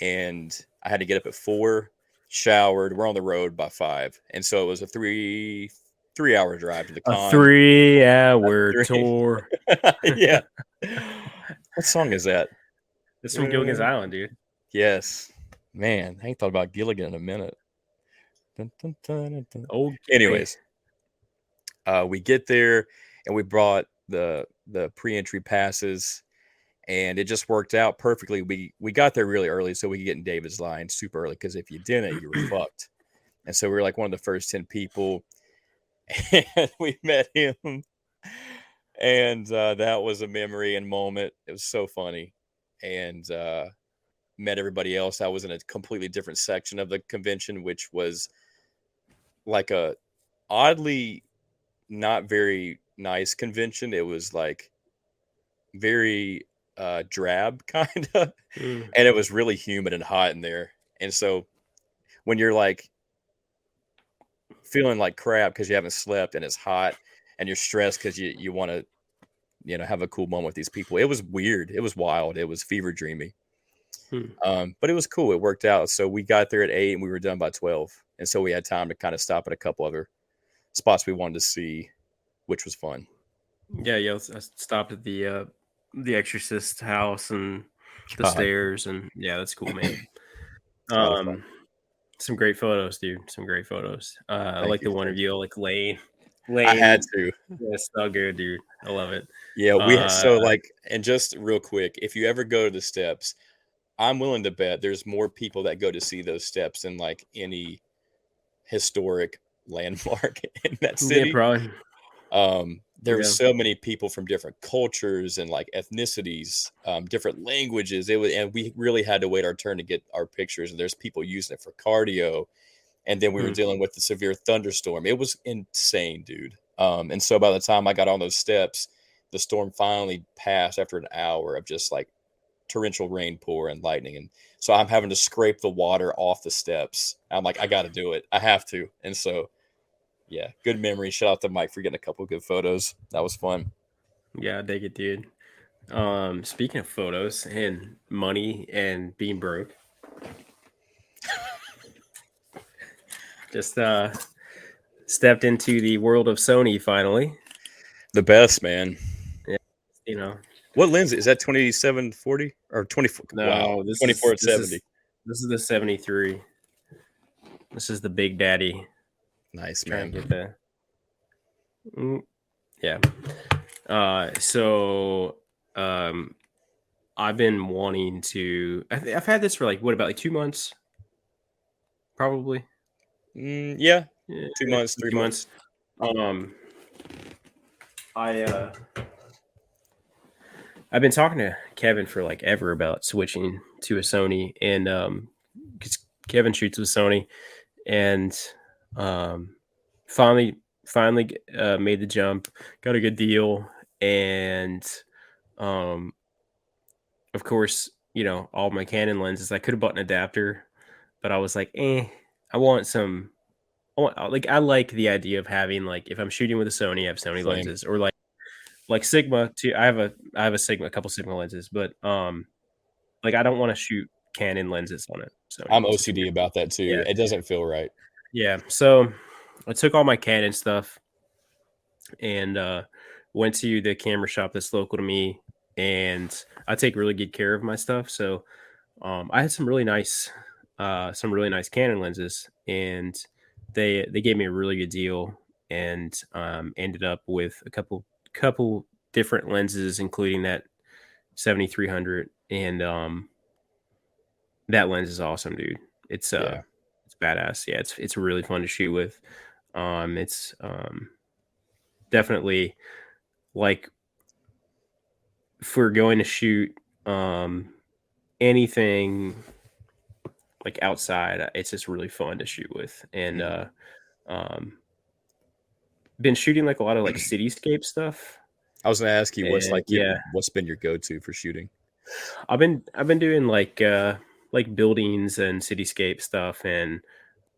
And I had to get up at 4, showered. We're on the road by 5. And so it was a 3 hour drive to the
A
con.
3-hour
Three.
tour.
Yeah. What song is that?
It's from Gilligan's Island, dude.
Yes. Man, I ain't thought about Gilligan in a minute. Dun, dun, dun, dun, dun.
Old Gilly.
Anyways, we get there and we brought the pre-entry passes, and it just worked out perfectly. We got there really early so we could get in David's line super early, because if you didn't, you were fucked. And so we were like one of the first 10 people, and we met him, and that was a memory and moment. It was so funny. And met everybody else. I was in a completely different section of the convention, which was like a oddly not very nice convention. It was like very drab kind of,
Mm.
and it was really humid and hot in there. And so when you're like feeling like crap because you haven't slept and it's hot and you're stressed because you want to have a cool moment with these people, it was weird, it was wild, it was fever dreamy.
Mm.
But it was cool, it worked out. So we got there at 8 and we were done by 12, and so we had time to kind of stop at a couple other spots we wanted to see, which was fun.
Yeah, I stopped at the Exorcist house and the
God,
stairs, and yeah, that's cool, man.
a lot of fun.
Some great photos, dude. Some great photos. I
Thank
like
you,
the one
thank
of
you.
you, like Lane.
I had
Lane,
to.
that's so good, dude. I love it.
Yeah,
Uh,
so like, and just real quick, if you ever go to the steps, I'm willing to bet there's more people that go to see those steps than like any historic landmark in that
yeah,
city.
probably.
There was
Yeah.
so many people from different cultures and like ethnicities, different languages. It was, and we really had to wait our turn to get our pictures. And there's people using it for cardio, and then we were
Hmm.
dealing with the severe thunderstorm. It was insane, dude. And so by the time I got on those steps, the storm finally passed after an hour of just like torrential rain pour and lightning. And so I'm having to scrape the water off the steps. I'm like, I got to do it. I have to. And so, yeah, good memory. Shout out to Mike for getting a couple good photos. That was fun.
Yeah, I dig it, dude. Speaking of photos and money and being broke, just stepped into the world of Sony finally.
The best, man.
Yeah, you know.
What lens is that? 2740 or 24? Wow,
No,
24 at 70.
this is the 73. This is the Big Daddy.
Nice,
Trying
man.
to get the yeah. So I've been wanting to. I've had this for like what about like 2 months, probably.
Yeah,
Yeah,
2 months, 3 months.
2 months. Um, I I've been talking to Kevin for like ever about switching to a Sony, and because Kevin shoots with Sony, and um, finally made the jump, got a good deal, and um, of course, all my Canon lenses. I could have bought an adapter, but I was like, I want some. I like the idea of having like if I'm shooting with a Sony, I have Sony
Same.
lenses, or like Sigma too. I have a Sigma, a couple Sigma lenses, but like I don't want to shoot Canon lenses on it. Sony.
I'm
It's just
OCD
weird.
about that too.
Yeah,
It doesn't feel right.
yeah. So I took all my Canon stuff and went to the camera shop that's local to me, and I take really good care of my stuff. So I had some really nice Canon lenses, and they gave me a really good deal, and ended up with a couple different lenses, including that 7300, and that lens is awesome, dude.
Yeah.
It's badass. Yeah, it's really fun to shoot with. It's definitely like if we're going to shoot anything like outside, it's just really fun to shoot with. And um been shooting like a lot of like cityscape stuff.
I was gonna ask you
And yeah,
what's been your go-to for shooting?
I've been doing like buildings and cityscape stuff and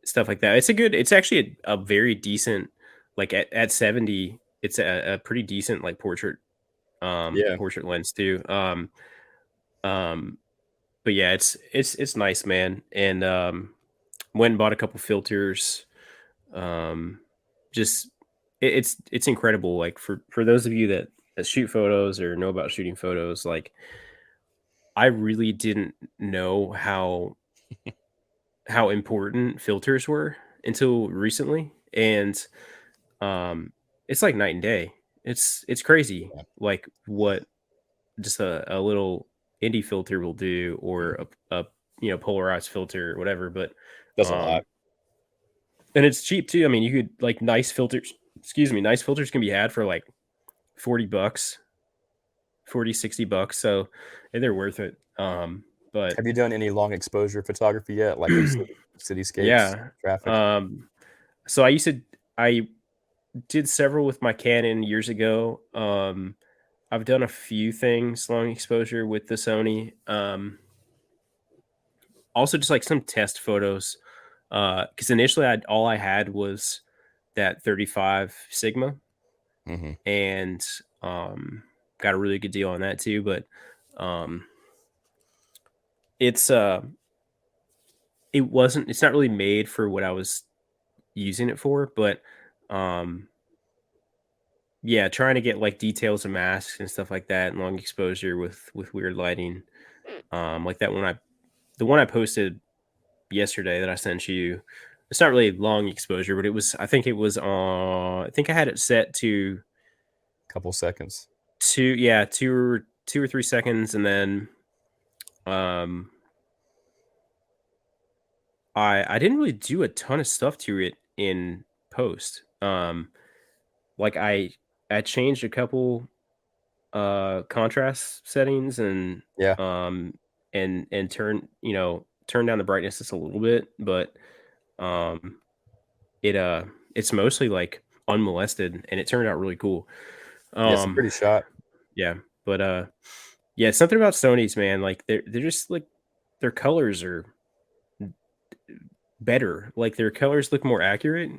stuff like that. It's actually a very decent, like at 70, it's a pretty decent like
Yeah.
portrait lens too. Um but yeah, it's nice, man. And went and bought a couple filters. Um just it's incredible. Like for those of you that shoot photos or know about shooting photos, like I really didn't know how important filters were until recently. And it's like night and day. It's crazy
Yeah.
like what just a little indie filter will do, or a polarized filter or whatever. But
Does a lot.
um and it's cheap too. I mean, you could like nice filters, excuse me, nice filters can be had for like 40 bucks, 40 60 bucks. So they're worth it. But
Have you done any long exposure photography yet, like of cityscapes,
yeah.
traffic?
Um so I did several with my Canon years ago. I've done a few things long exposure with the Sony. Also just like some test photos. Because initially all I had was that 35 Sigma,
Hmm.
and got a really good deal on that too. But um, it's it's not really made for what I was using it for. But um, yeah, trying to get like details of masks and stuff like that, and long exposure with weird lighting, like the one I posted yesterday that I sent you. It's not really long exposure, but I think I had it set to
Couple seconds.
two or 3 seconds, and then um I didn't really do a ton of stuff to it in post. Like I changed a couple contrast settings,
Yeah.
um and turn down the brightness just a little bit. But um it's mostly like unmolested, and it turned out really cool.
Yeah, it's a
um
pretty shot.
yeah. But yeah, something about Sony's, man, like they're just like their colors are better. Like their colors look more accurate.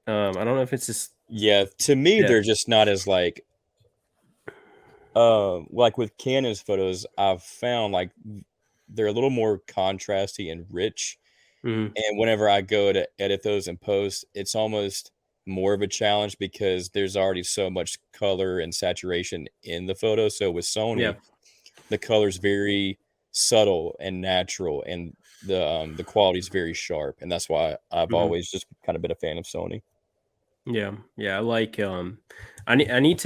I don't know if it's just
Yeah, to me,
yeah.
they're just not as like with Canon's photos, I've found like they're a little more contrasty and rich.
Mhm.
And whenever I go to edit those and post, it's almost more of a challenge because there's already so much color and saturation in the photo. So with
Yeah.
Sony, the color's very subtle and natural, and the quality is very sharp, and that's why I've
Mhm.
always just kind of been a fan of Sony.
Yeah. Yeah, I like I need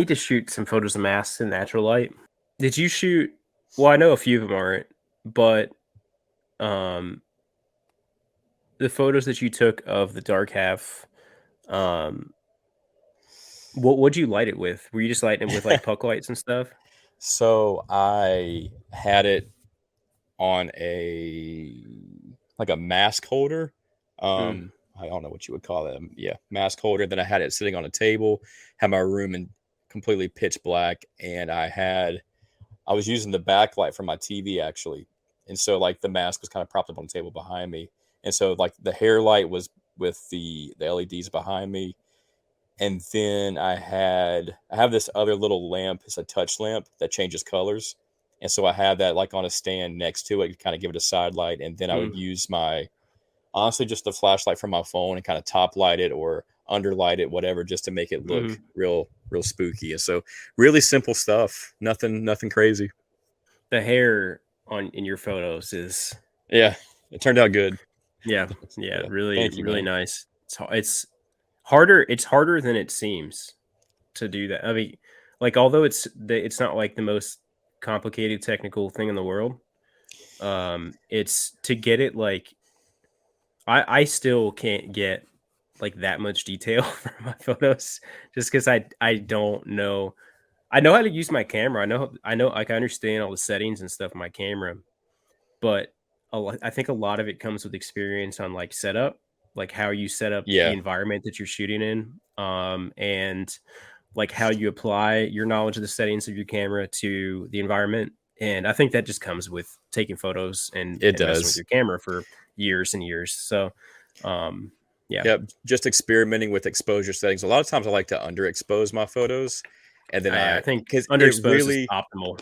to shoot some photos of masks in natural light. Did you shoot Well, I know a few of them aren't, but um the photos that you took of the dark half, um what would you light it with? Were you just lighting it with like puck lights and stuff?
So I had it on a mask holder.
Mm,
I don't know what you would call it. Yeah, mask holder. Then I had it sitting on a table, had my room in completely pitch black, and I was using the backlight from my TV actually, and so like the mask was kind of propped up on the table behind me, and so like the hair light was with the LEDs behind me, and then I have this other little lamp. It's a touch lamp that changes colors, and so I have that like on a stand next to it to kind of give it a side light, and then I would
mm,
use my honestly just the flashlight from my phone and kind of top light it or underlight it, whatever, just to make it look
mhm.
real spooky. And so really simple stuff, nothing crazy.
The hair on in your photos is
Yeah, it turned out good.
yeah, yeah,
Yeah,
really,
thank you,
really
man.
nice. It's harder. It's harder than it seems to do that. I mean, like although it's not like the most complicated technical thing in the world. It's to get it like I still can't get like that much detail from my photos just because I don't know. I know how to use my camera. I know like I understand all the settings and stuff in my camera, but I think a lot of it comes with experience on like setup, like how you set up the
Yeah,
environment that you're shooting in, and like how you apply your knowledge of the settings of your camera to the environment. And I think that just comes with taking photos
It
and messing with
does.
your camera for years and years. So, um, yeah,
Yep, just experimenting with exposure settings. A lot of times I like to underexpose my photos, and then
I think
because
underexposed is optimal.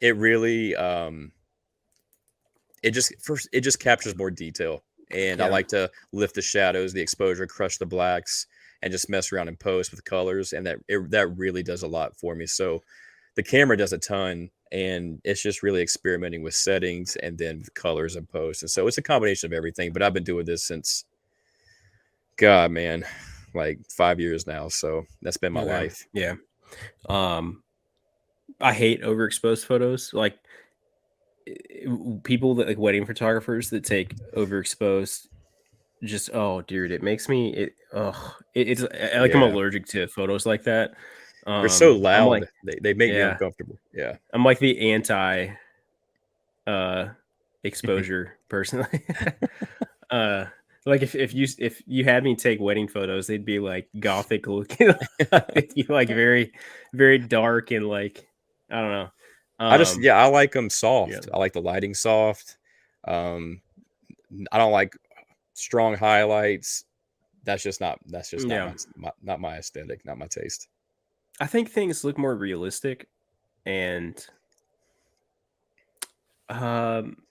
it really, it just captures more detail, and I
Yeah,
like to lift the shadows, the exposure, crush the blacks, and just mess around in post with colors, and that really does a lot for me. So the camera does a ton, and it's just really experimenting with settings and then with colors and post, and so it's a combination of everything. But I've been doing this since God, man, like 5 years now. So that's been my
okay,
life.
yeah. Um, I hate overexposed photos. Like people that like wedding photographers that take overexposed. Just oh, dude, it makes me it's like I'm
Yeah,
allergic to photos like that.
they're so
I'm like,
loud. They make me
yeah,
uncomfortable. Yeah.
I'm like the anti uh exposure personally. uh like if you had me take wedding photos, they'd be like gothic looking. They'd be like very, very dark and like I don't know.
Yeah, I like them
Yeah.
soft. I like the lighting soft. Um, I don't like strong highlights. That's just not
Yeah.
not my aesthetic, not my taste.
I think things look more realistic and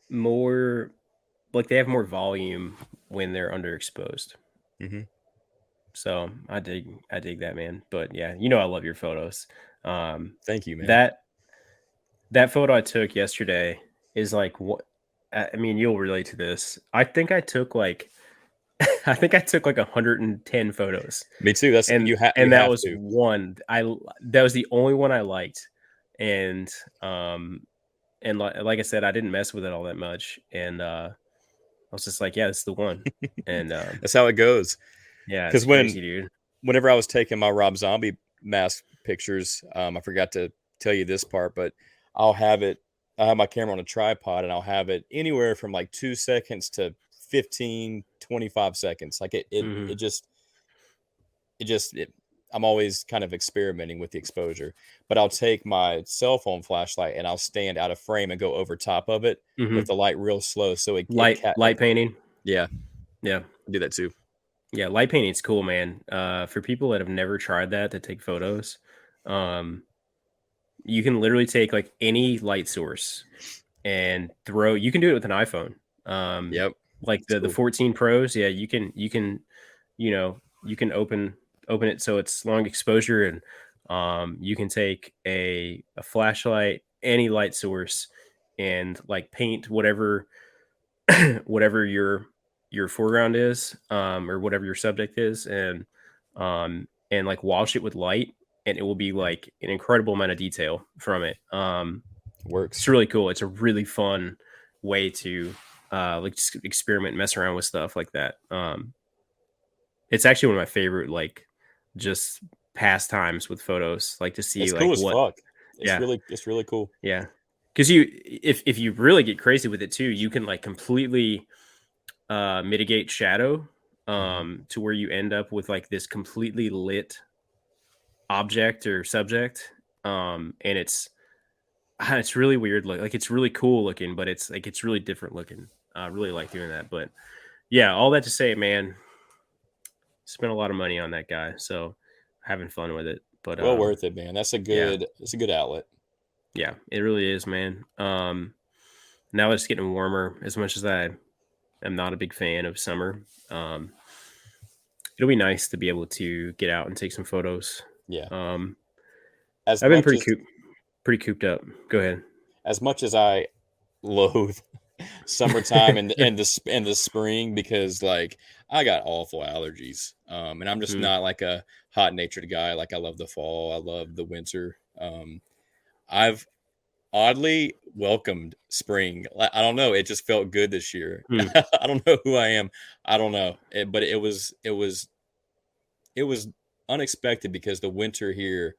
more like they have more volume when they're underexposed.
Hmm.
So I dig that, man. But yeah, I love your photos. Um,
Thank you, man.
that that photo I took yesterday is like what I mean, you'll relate to this. I think I took like I think I took like 110 photos.
Me too. That's you
And that
have
was
to.
one that was the only one I liked. And um like I said, I didn't mess with it all that much. And I was just like, yeah, this is the one. And
That's how it goes.
yeah,
Because
it's crazy, dude.
whenever I was taking my Rob Zombie mask pictures, I forgot to tell you this part, but I'll have it. I have my camera on a tripod, and I'll have it anywhere from like 2 seconds to 15, 25 seconds. Like
Hmm.
it just, it, I'm always kind of experimenting with the exposure. But I'll take my cell phone flashlight and I'll stand out of frame and go over top of it with
Hmm.
the light real slow, so it
Light painting.
yeah,
Yeah.
I do that too.
Yeah, light painting's cool, man. For people that have never tried that to take photos, um, you can literally take like any light source and throw. You can do it with an iPhone.
Yep,
Like
it's
the
cool.
14 Pros. Yeah, you can open it so it's long exposure, and you can take a flashlight, any light source, and like paint whatever whatever your foreground is, or whatever your subject is, and like wash it with light, and it will be
Yeah,
like an incredible amount of detail from it.
it
It's
works.
really cool. It's a really fun way to like just experiment, and mess around with stuff like that. It's actually one of my favorite like just pastimes with photos, like to see
It's cool
like
as
what.
fuck.
Yeah,
It's really cool.
yeah. Because if you really get crazy with it too, you can like completely mitigate shadow,
Mhm.
to where you end up with like this completely lit object or subject, and it's really weird like it's really cool looking, but it's like it's really different looking. I really like doing that. But yeah, all that to say, man, spent a lot of money on that guy, so having fun with it. But
Well worth it, man.
yeah,
It's a good outlet.
yeah, it really is, man. Now it's getting warmer. As much as I am not a big fan of summer, um it'll be nice to be able to get out and take some photos.
Yeah.
um
As
I've been
much as
pretty cooped up. Go ahead.
as much as I loathe summertime and the spring, because like I got awful allergies. And I'm just
Mm,
not like a hot natured guy. Like I love the fall, I love the winter. I've oddly welcomed spring. I don't know, it just felt good this year.
mm,
I don't know who I am. I don't know. But it was unexpected because the winter here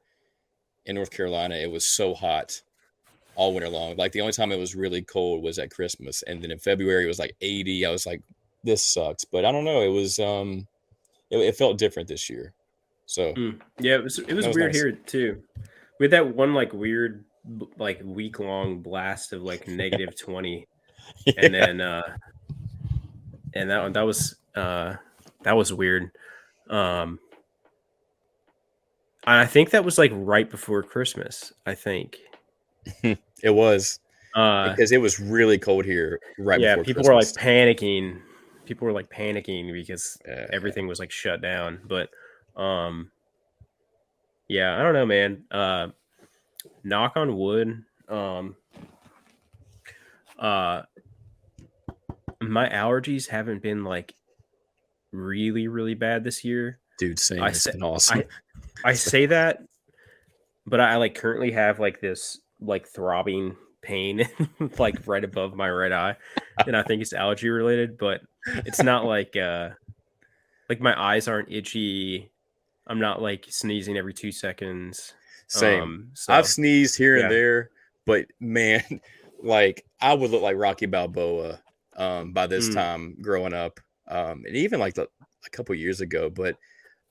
in North Carolina, it was so hot all winter long. Like the only time it was really cold was at Christmas, and then in February it was like 80. I was like, this sucks. But I don't know. It was it felt different this year, so
mm. Yeah, it
that
was
was
weird
nice.
here too. We had that one like weird like week long blast of like -20, and
Yeah.
then and that was weird. Um, and I think that was like right before Christmas. I think.
It was
Uh,
because it was really cold here right
yeah,
before
people were like
Christmas.
panicking. People were like panicking because
Yeah.
everything was like shut down. But um, yeah, I don't know, man. Knock on wood. Uh, my allergies haven't been like really, really bad this year.
Dude,
I
same. It's
say
been awesome.
I I say that, but I like currently have like this like throbbing pain like right above my right eye, and I think it's allergy related, but it's not like my eyes aren't itchy. I'm not like sneezing every 2 seconds.
Same. I've
So
sneezed here and
yeah.
there, but man, like I would look like Rocky Balboa by this
Mm,
time growing up, and even like a couple years ago. But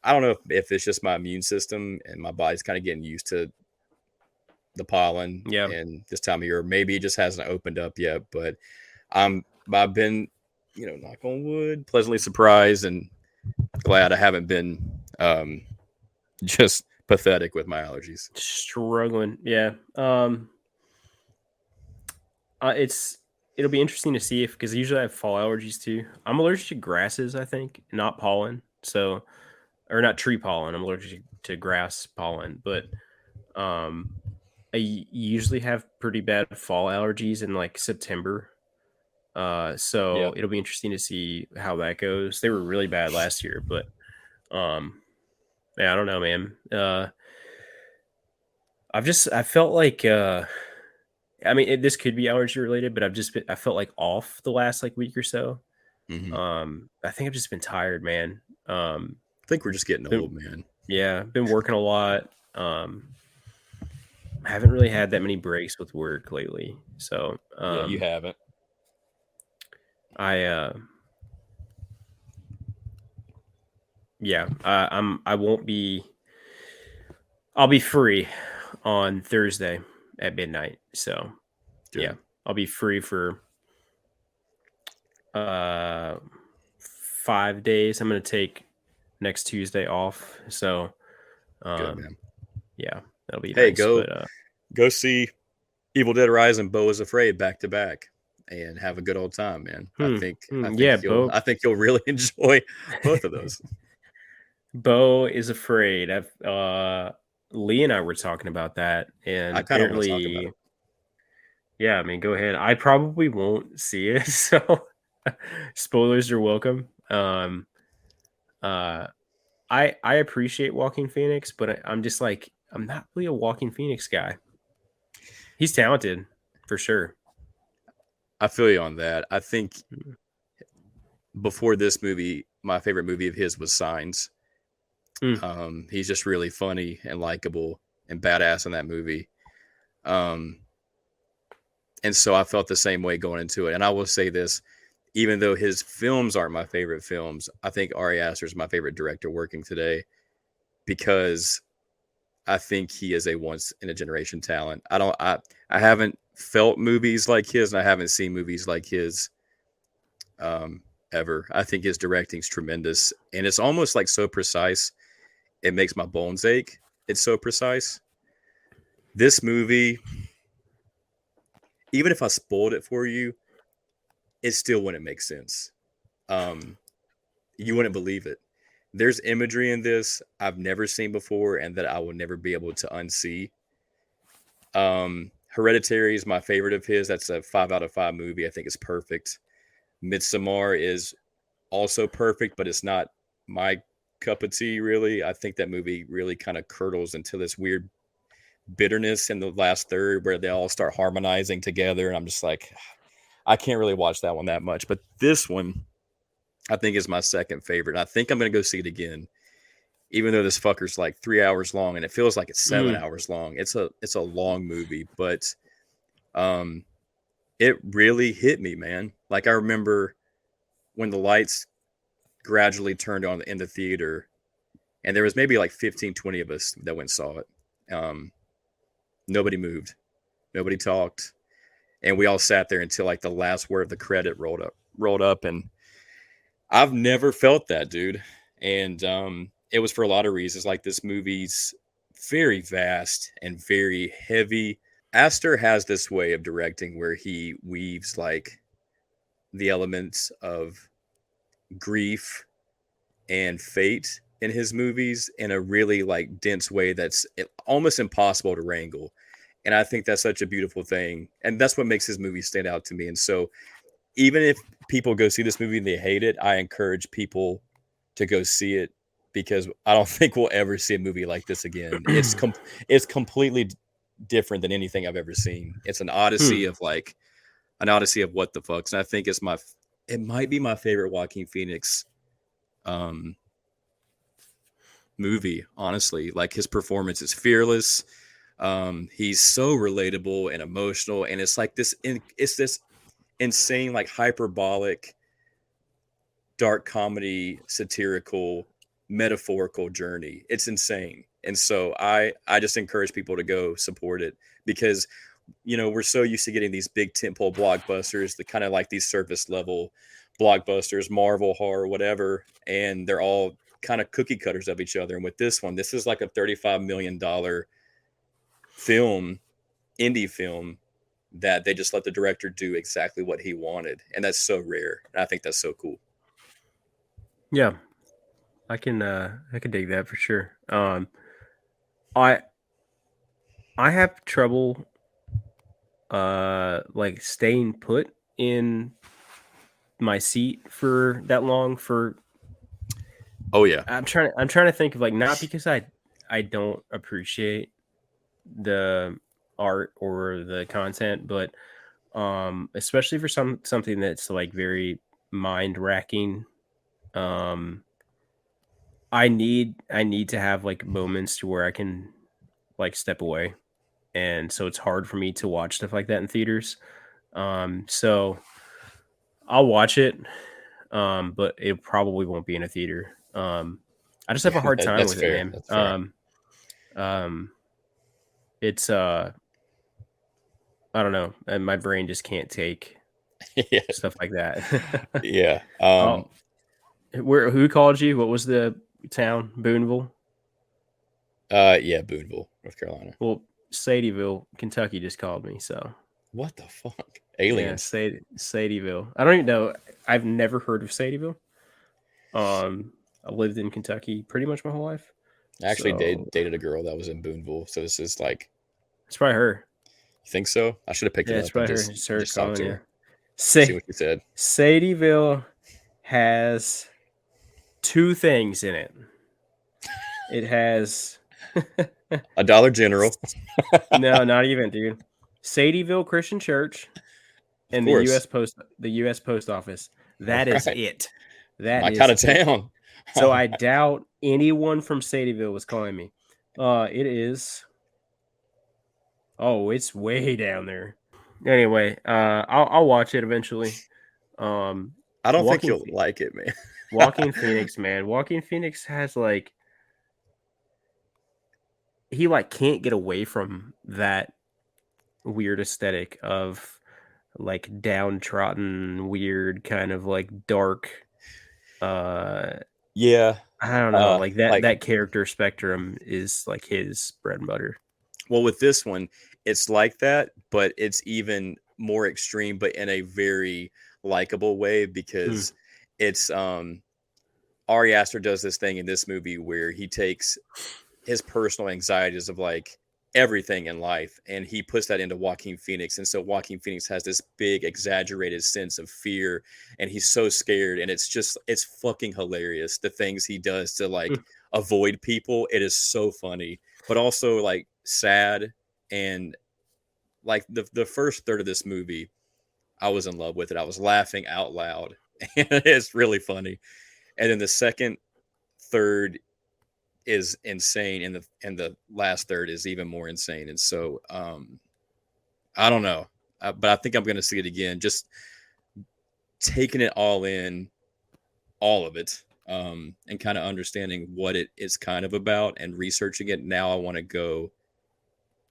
I don't know if it's just my immune system and my body's kind of getting used to the pollen
yeah.
and this time of year. Maybe it just hasn't opened up yet, but I've been, knock on wood, pleasantly surprised and glad I haven't been just pathetic with my allergies.
Struggling. Yeah. It's it'll be interesting to see if because usually I have fall allergies too. I'm allergic to grasses, I think, not pollen. So or not tree pollen. I'm allergic to grass pollen, but um, usually have pretty bad fall allergies in like September.
Yeah.
So it'll be interesting to see how that goes. They were really bad last year, but um, yeah, I don't know, man. I felt like I mean, this could be allergy related, but I felt like off the last like week or so.
Hmm.
I think I've just been tired, man.
I think we're just getting
Been,
old, man.
yeah, been working a lot. Haven't really had that many breaks with work lately. So,
Yeah, you haven't.
I, yeah, I won't be, I'll be free on Thursday at midnight. So, yeah,
Good.
I'll be free for, uh, 5 days. I'm going to take next Tuesday off. So,
Good,
um,
man.
yeah, that'll be
Hey,
nice.
go
But,
go see Evil Dead Rise and Beau is Afraid back to back and have a good old time, man. I think
yeah,
you'll really enjoy both of those.
Beau is afraid. Lee and I were talking about that, and
I kind of want to talk about
apparently,
it.
yeah. I mean, go ahead. I probably won't see it, so spoilers are welcome. Uh, I appreciate Walking Phoenix, but I'm just like I'm not really a Walking Phoenix guy. He's talented for sure.
I feel you on that. I think
Mm.
before this movie, my favorite movie of his was Signs.
Mm.
He's just really funny and likable and badass in that movie. Um, and so I felt the same way going into it. And I will say this, even though his films aren't my favorite films, I think Ari Aster is my favorite director working today because I think he is a once in a generation talent. I haven't felt movies like his and I haven't seen movies like his ever. I think his directing's tremendous and it's almost like so precise. It makes my bones ache. It's so precise. This movie, even if I spoiled it for you, it still wouldn't make sense. Um, you wouldn't believe it. There's imagery in this I've never seen before and that I will never be able to unsee. Hereditary is my favorite of his. That's a 5 out of 5 movie. I think it's perfect. Midsommar is also perfect, but it's not my cup of tea, really. I think that movie really kind of curdles into this weird bitterness in the last third where they all start harmonizing together. And I'm just like, I can't really watch that one that much. But this one, I think, is my second favorite. And I think I'm going to go see it again, even though this fucker's like 3 hours long and it feels like it's seven
Mm.
hours long. It's a long movie, but um, it really hit me, man. Like I remember when the lights gradually turned on in the theater and there was maybe like 15, 20 of us that went and saw it. Nobody moved. Nobody talked, and we all sat there until like the last word of the credit rolled up, and I've never felt that, dude. And it was for a lot of reasons. Like this movie's very vast and very heavy. Aster has this way of directing where he weaves like the elements of grief and fate in his movies in a really like dense way that's almost impossible to wrangle. And I think that's such a beautiful thing. And that's what makes his movies stand out to me. And so even if people go see this movie and they hate it, I encourage people to go see it because I don't think we'll ever see a movie like this again. It's completely different than anything I've ever seen. It's an odyssey
Hmm.
of like an odyssey of what the fucks. And I think it might be my favorite Joaquin Phoenix um movie, honestly. Like his performance is fearless. He's so relatable and emotional, and it's like it's this insane, like hyperbolic, dark comedy, satirical, metaphorical journey. It's insane. And so I just encourage people to go support it because we're so used to getting these big tentpole blockbusters, the kind of like these surface level blockbusters, Marvel, horror, whatever, and they're all kind of cookie cutters of each other. And with this one, this is like a $35 million film, indie film that they just let the director do exactly what he wanted, and that's so rare. And I think that's so cool.
Yeah, I can dig that for sure. I I have trouble like staying put in my seat for that long for
Oh yeah,
I'm trying to think of like not because I don't appreciate the art or the content, but especially for something that's like very mind racking. Um I need to have like moments to where I can like step away. And so it's hard for me to watch stuff like that in theaters. So I'll watch it, but it probably won't be in a theater. I just have a hard time
that's
with it,
fair.
man.
That's fair.
Um, it's I don't know, and my brain just can't take
Yeah,
stuff like that.
yeah.
Oh, where who called you? What was the town? Boonville.
Yeah, Boonville, North Carolina.
Well, Sadieville, Kentucky just called me. So
What the fuck?
yeah,
Aliens.
Sadieville. I don't even know. I've never heard of Sadieville. I lived in Kentucky pretty much my whole life,
I actually
so
dated a girl that was in Boonville, so this is like,
it's probably her.
you think so? I should have picked
Yeah,
it
it's
up and
probably her. It's her
just talked
calling
to
you.
her, see
Say
what she said.
Sadieville has two things in it. It has
A Dollar General,
no, not even, dude. Sadieville Christian Church
of
and
course.
The U.S. Post Office.
All
That is
right,
it. That
my kind
is
of
it.
town.
So I doubt anyone from Sadieville was calling me. It is. Oh, it's way down there. Anyway, I'll watch it eventually. Um,
I don't think
Walking
you'll like it, man.
Walking Phoenix, man. Walking Phoenix has like he like can't get away from that weird aesthetic of like downtrodden, weird kind of like dark. Uh,
Yeah,
I don't know, like
like,
that character spectrum is like his bread and butter.
well, with this one, it's like that, but it's even more extreme, but in a very likable way
Hmm.
because it's Ari Aster does this thing in this movie where he takes his personal anxieties of like everything in life and he puts that into Joaquin Phoenix. And so Joaquin Phoenix has this big exaggerated sense of fear and he's so scared and it's fucking hilarious the things he does to like avoid people. It is so funny, but also like sad. And like the first third of this movie, I was in love with it. I was laughing out loud. And it's really funny. And then the second third is insane, and the last third is even more insane. And so I don't know, but I think I'm going to see it again, just taking it all in, all of it, and kind of understanding what it is kind of about and researching it. Now I want to go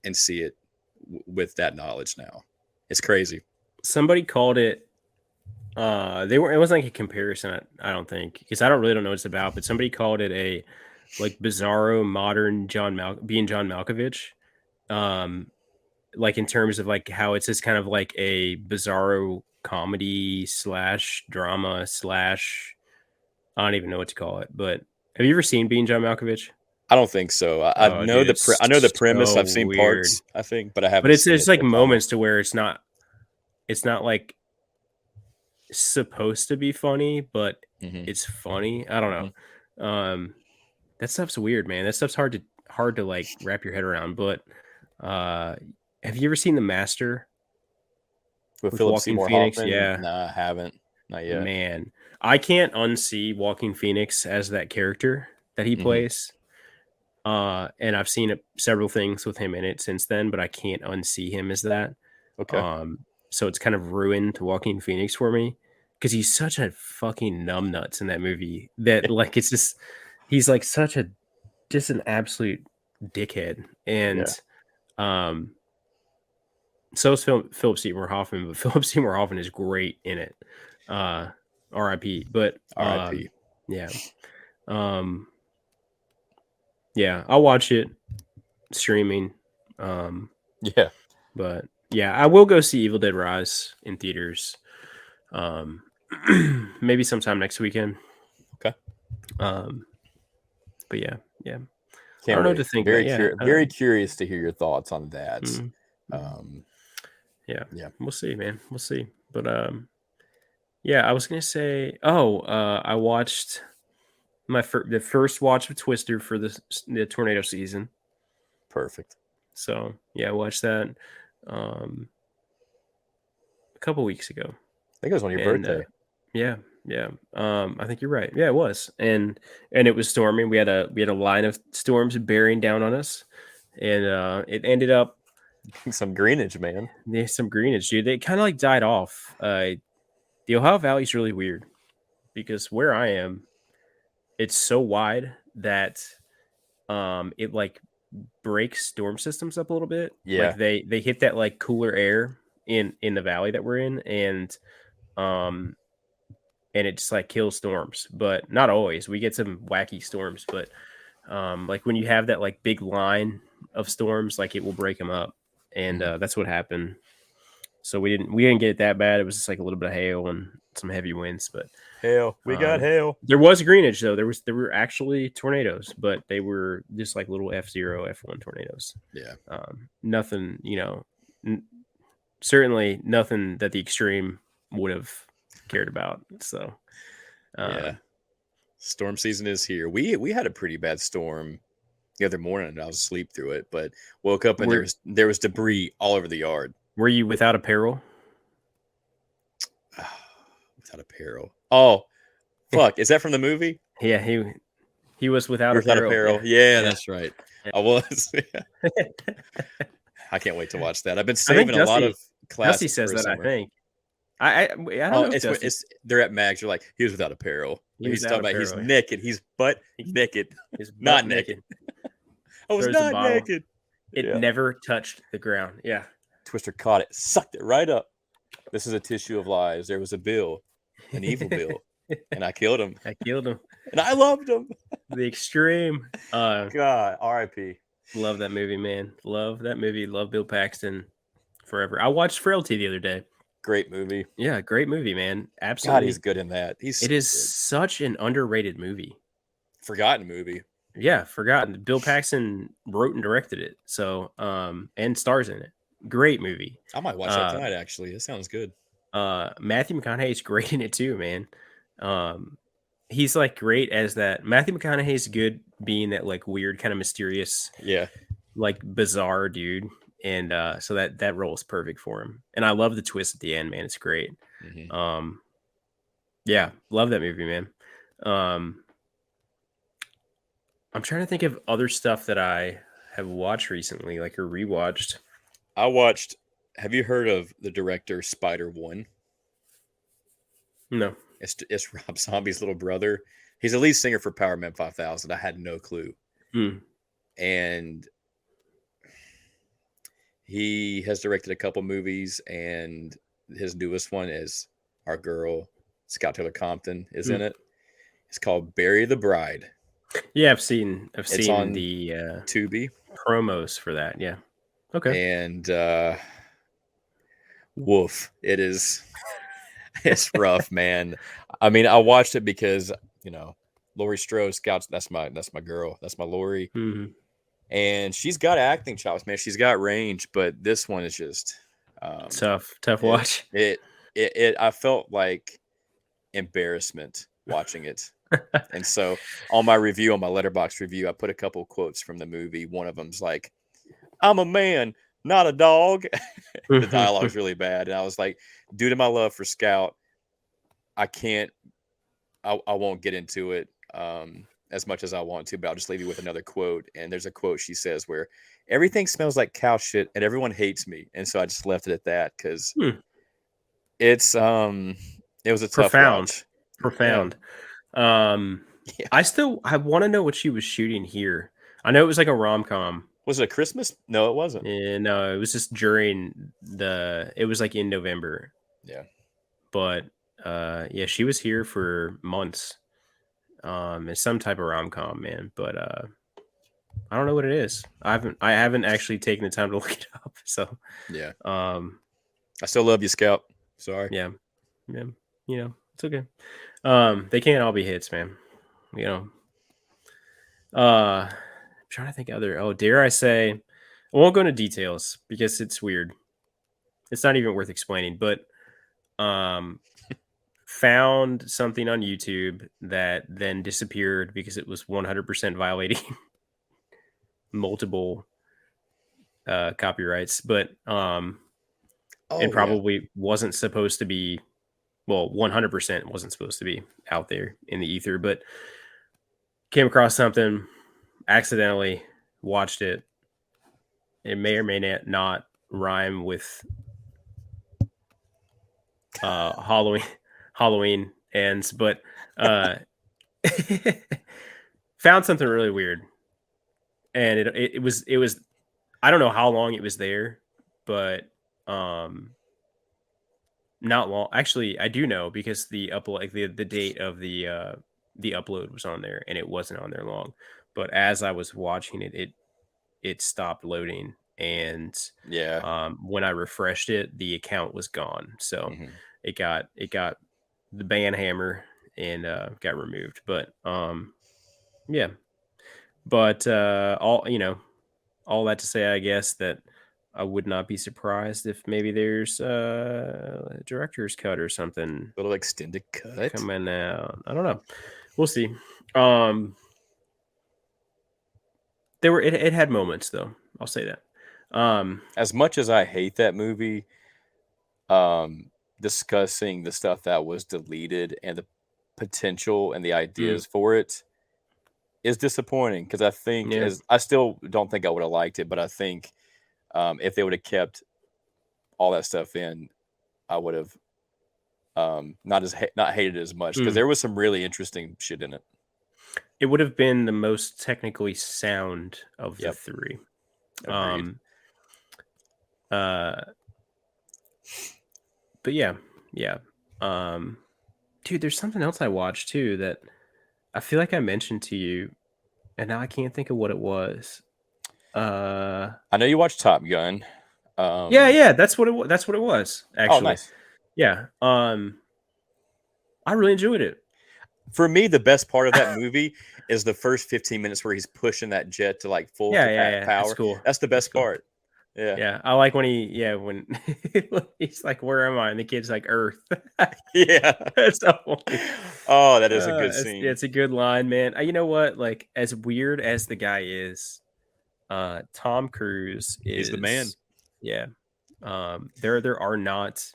and see it with that knowledge now. It's crazy.
Somebody called it. They were. It wasn't like a comparison. I don't think, because I don't really know what it's about. But somebody called it a like bizarro modern being John Malkovich. Like in terms of like how it's just kind of like a bizarro comedy slash drama slash. I don't even know what to call it. But have you ever seen Being John Malkovich?
I don't think so. I
Oh,
know
dude, it's
I know the premise.
so
I've seen
weird.
parts, I think, but I
But
haven't
it's
seen
there's
it
like
entirely.
moments to where it's not like supposed to be funny, but
Mm-hmm.
it's funny. I don't
Mm-hmm.
know. That stuff's weird, man. That stuff's hard to like wrap your head around. But uh, have you ever seen The Master
With
with
Philip
Joaquin
Seymour
Phoenix?
Hoffman,
Yeah,
no, I haven't. Not yet.
man, I can't unsee Joaquin Phoenix as that character that he
Mm-hmm.
plays. And I've seen several things with him in it since then, but I can't unsee him as that.
Okay.
So it's kind of ruined Joaquin Phoenix for me because he's such a fucking numbnuts in that movie that like it's just he's like such a just an absolute dickhead. And
Yeah.
um so is Philip Seymour Hoffman, but Philip Seymour Hoffman is great in it. Uh RIP. But
R.I.P.
yeah. Um yeah, I'll watch it streaming.
Yeah.
But yeah, I will go see Evil Dead Rise in theaters. Um, maybe sometime next weekend.
Okay.
But yeah, yeah. I
Can't
don't know what to
wait.
think, but yeah,
Very curious to hear your thoughts on that.
mm,
Um,
yeah,
yeah.
we'll see, man. We'll see. But yeah, I was gonna say, I watched the first watch of Twister for the tornado season.
Perfect.
So yeah, I watched that a couple weeks ago.
I think it was on your
And
birthday.
yeah, yeah. I think you're right. Yeah, it was. And it was storming. We had a line of storms bearing down on us. And it ended up
Some greenage, man.
there's some greenage, dude. They kind of like died off. The Ohio Valley is really weird because where I am, it's so wide that it like breaks storm systems up a little bit.
Yeah.
Like they hit that like cooler air in the valley that we're in, um and it just like kills storms, but not always. We get some wacky storms, but like when you have that like big line of storms, like it will break them up, and that's what happened. So we didn't get it that bad. It was just like a little bit of hail and some heavy winds, but
Hail. We got hail.
there was greenage though. There were actually tornadoes, but they were just like little F0, F1 tornadoes.
Yeah.
Nothing, certainly nothing that the extreme would have cared about. So
Yeah. Storm season is here. We had a pretty bad storm the other morning, and I was asleep through it, but woke up and there was debris all over the yard.
Were you without apparel?
Without apparel. Oh, fuck! Is that from the movie?
Yeah, he was without
Without
apparel.
apparel. Yeah, that's right. I was. I can't wait to watch that. I've been saving a lot of classes.
Dusty says
for
that.
summer.
I think. I don't know.
It's they're at Max. You're like, he was without apparel. He's talking about he's naked. He's butt naked.
He's
not naked. I was not naked.
It never touched the ground. Yeah.
Twister caught it, sucked it right up. This is a tissue of lies. There was a Bill, an evil Bill, and I killed him. And I loved him.
The extreme.
God, R.I.P.
Love that movie, man. Love that movie. Love Bill Paxton forever. I watched Frailty the other day.
Great movie.
Yeah, great movie, man. Absolutely.
God, he's good in that.
It is such an underrated movie.
Forgotten movie.
Yeah, forgotten. Bill Paxton wrote and directed it. So, and stars in it. Great movie.
I might watch that tonight, actually. That sounds good.
Matthew McConaughey is great in it too, man. He's like great as that. Matthew McConaughey is good being that like weird, kind of mysterious, like bizarre dude. And so that role is perfect for him. And I love the twist at the end, man. It's great.
Mm-hmm.
Yeah, love that movie, man. I'm trying to think of other stuff that I have watched recently, like or rewatched.
Have you heard of the director Spider One?
No.
It's Rob Zombie's little brother. He's the lead singer for Power Man 5000. I had no clue. And He has directed a couple movies, and his newest one is our girl Scout Taylor Compton is in
Mm.
it. It's called Bury the Bride.
Yeah, I've
It's
seen
on
the
Tubi,
promos for that. Yeah. Okay.
and woof, it is. It's rough, man. I mean, I watched it because Laurie Strode Scouts. That's my girl. That's my Laurie,
Hmm.
and she's got acting chops, man. She's got range, but this one is just um,
Tough
it
watch.
it I felt like embarrassment watching it. And so on my review, on my letterbox review, I put a couple quotes from the movie. One of them's like, "I'm a man, not a dog." The dialogue's really bad. And I was like, due to my love for Scout, I can't, I won't get into it as much as I want to, but I'll just leave you with another quote. And there's a quote she says where everything smells like cow shit and everyone hates me. And so I just left it at that because
Hmm.
it's, it was a tough
Profound.
watch. Yeah.
Profound. Um,
Yeah.
I want to know what she was shooting here. I know it was like a rom com.
Was it a Christmas? No, it wasn't.
And no, it was just during it was like in November.
Yeah.
But yeah, she was here for months. It's some type of rom com, man. But I don't know what it is. I haven't actually taken the time to look it up. So
Yeah.
um
I still love you, Scout. Sorry.
yeah. Yeah. It's okay. They can't all be hits, man. You know. I'm trying to think other dare I say I won't go into details because it's weird. It's not even worth explaining, but um found something on YouTube that then disappeared because it was 100% violating multiple copyrights, but and
Oh, yeah.
probably wasn't supposed to be 100% wasn't supposed to be out there in the ether, but came across something accidentally, watched it. It may or may not rhyme with Halloween Halloween ends, but uh found something really weird. And it was I don't know how long it was there, but um not long. Actually, I do know because the upload like the date of the upload was on there and it wasn't on there long. But as I was watching it stopped loading and
Yeah.
when I refreshed it, the account was gone. So
Hmm.
it got the ban hammer and got removed. But yeah. But all that to say, I guess that I would not be surprised if maybe there's a director's cut or something
Little extended cut.
coming out. I don't know. We'll see. Um, it had moments though. I'll say that.
As much as I hate that movie, um, discussing the stuff that was deleted and the potential and the
mm,
ideas for it is disappointing because I think
yeah.
as I still don't think I would have liked it, but I think if they would have kept all that stuff in, I would have not hated it as much because
Mm.
there was some really interesting shit in it.
It would have been the most technically sound of the
Yep,
three.
agreed.
Um, uh, but yeah, yeah. Um, dude, there's something else I watched too that I feel like I mentioned to you, and now I can't think of what it was. Uh,
I know you watched Top Gun.
yeah,
Um,
yeah, that's what it was. That's what it was
oh,
actually.
nice.
Yeah. I really enjoyed it.
For me, the best part of that movie is the first 15 minutes where he's pushing that jet to like full
Yeah, yeah, yeah. It's
power.
cool.
That's the
It's
best
cool.
part. Yeah.
Yeah, I like when when he's like, "Where am I?" and the kid's like, "Earth."
Yeah.
That's so funny.
Oh, that is a good scene.
It's a good line, man. You know what? Like, as weird as the guy is, Tom Cruise
He's the man.
is, yeah. There are not,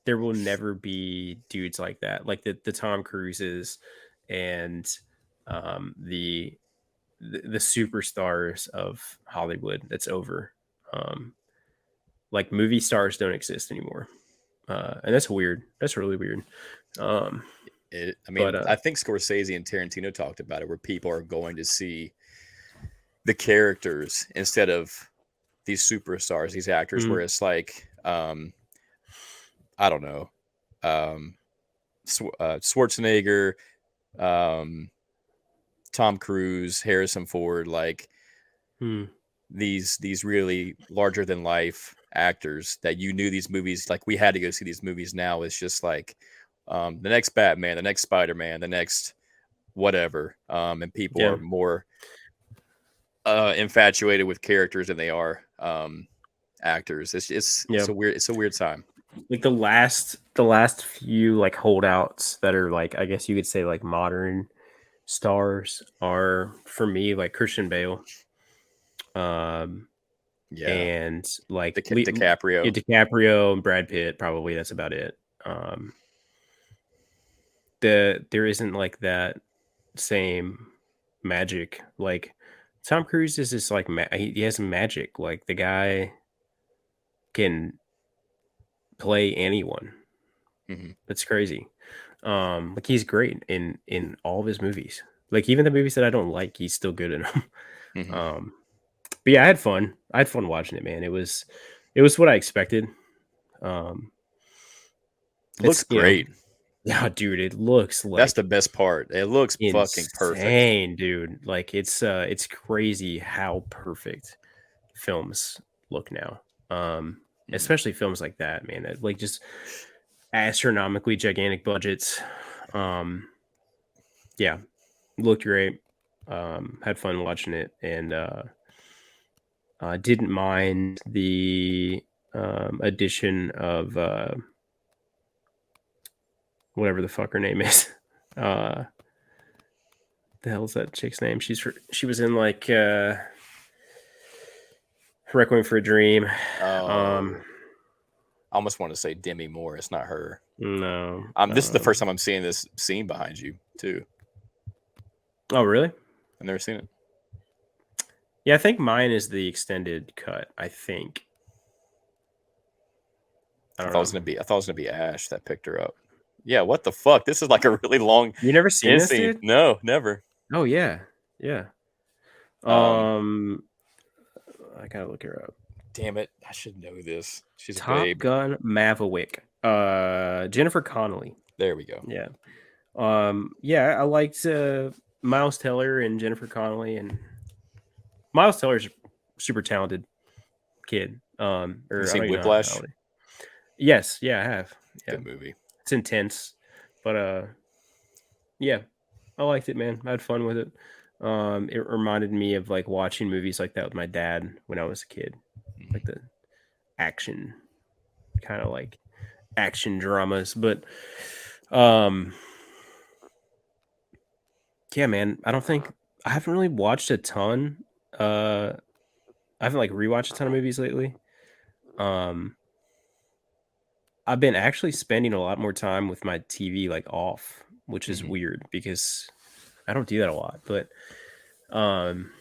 there will never be dudes like that, like the Tom Cruises and the the superstars of Hollywood. That's over. Um, like movie stars don't exist anymore, and that's weird. That's really weird. Um,
I
but
mean, I think Scorsese and Tarantino talked about it, where people are going to see the characters instead of these superstars, these actors,
Mm,
where it's like, I don't know, Schwarzenegger, um, Tom Cruise, Harrison Ford, like
mm,
these really larger than life actors that you knew these movies, like we had to go see these movies. Now it's just like the next Batman, the next Spider-Man, the next whatever, and people
yeah,
are more infatuated with characters than they are actors. It's
yeah.
a weird time.
Like the last few like holdouts that are like, I guess you could say like modern stars are for me like Christian Bale, um,
Yeah,
and like yeah,
DiCaprio.
DiCaprio and Brad Pitt. Probably that's about it. Um, there isn't like that same magic. Like Tom Cruise is just like he has magic. Like the guy can play anyone.
Hmm.
That's crazy. Like he's great in all of his movies. Like even the movies that I don't like, he's still good in them.
Hmm.
Um, but yeah, I had fun. I had fun watching it, man. It was what I expected. Um,
Looks
it's
great.
yeah, dude, it looks
That's
like
the best part. It looks fucking perfect.
insane, dude. Like it's crazy how perfect films look now.
Hmm.
Especially films like that, man. Like just astronomically gigantic budgets. Um, yeah, looked great. Had fun watching it, and didn't mind the addition of whatever the fuck her name is. Uh, the hell's that chick's name? She was in like Requiem for a Dream. Um,
Oh, I almost want to say Demi Moore. It's not her.
no.
This is the first time I'm seeing this scene behind you too.
Oh, really?
I've never seen it.
Yeah, I think mine is the extended cut. I think. I don't know.
I thought it was gonna be Ash that picked her up. Yeah, what the fuck? This is like a really long
You never seen
end
this,
scene.
dude?
No, never.
Oh yeah, yeah.
Um,
Um, I gotta look her up.
damn it, I should know this. She's a
Top
babe.
Gun Maverick. Jennifer Connelly.
There we go.
Yeah. Yeah, I liked Miles Teller and Jennifer Connelly, and Miles Teller's a super talented kid.
Have you
Or I don't
seen
even know how
Whiplash?
talented. Yes, yeah, I have. Yeah,
Good movie.
it's intense, but yeah, I liked it, man. I had fun with it. It reminded me of like watching movies like that with my dad when I was a kid, like
Mhm.
the action kind of like action dramas. But um, yeah, man, I haven't really watched a ton. Uh, I haven't like rewatched a ton of movies lately. Um, I've been actually spending a lot more time with my TV like off, which is
Mhm.
weird because I don't do that a lot. But um,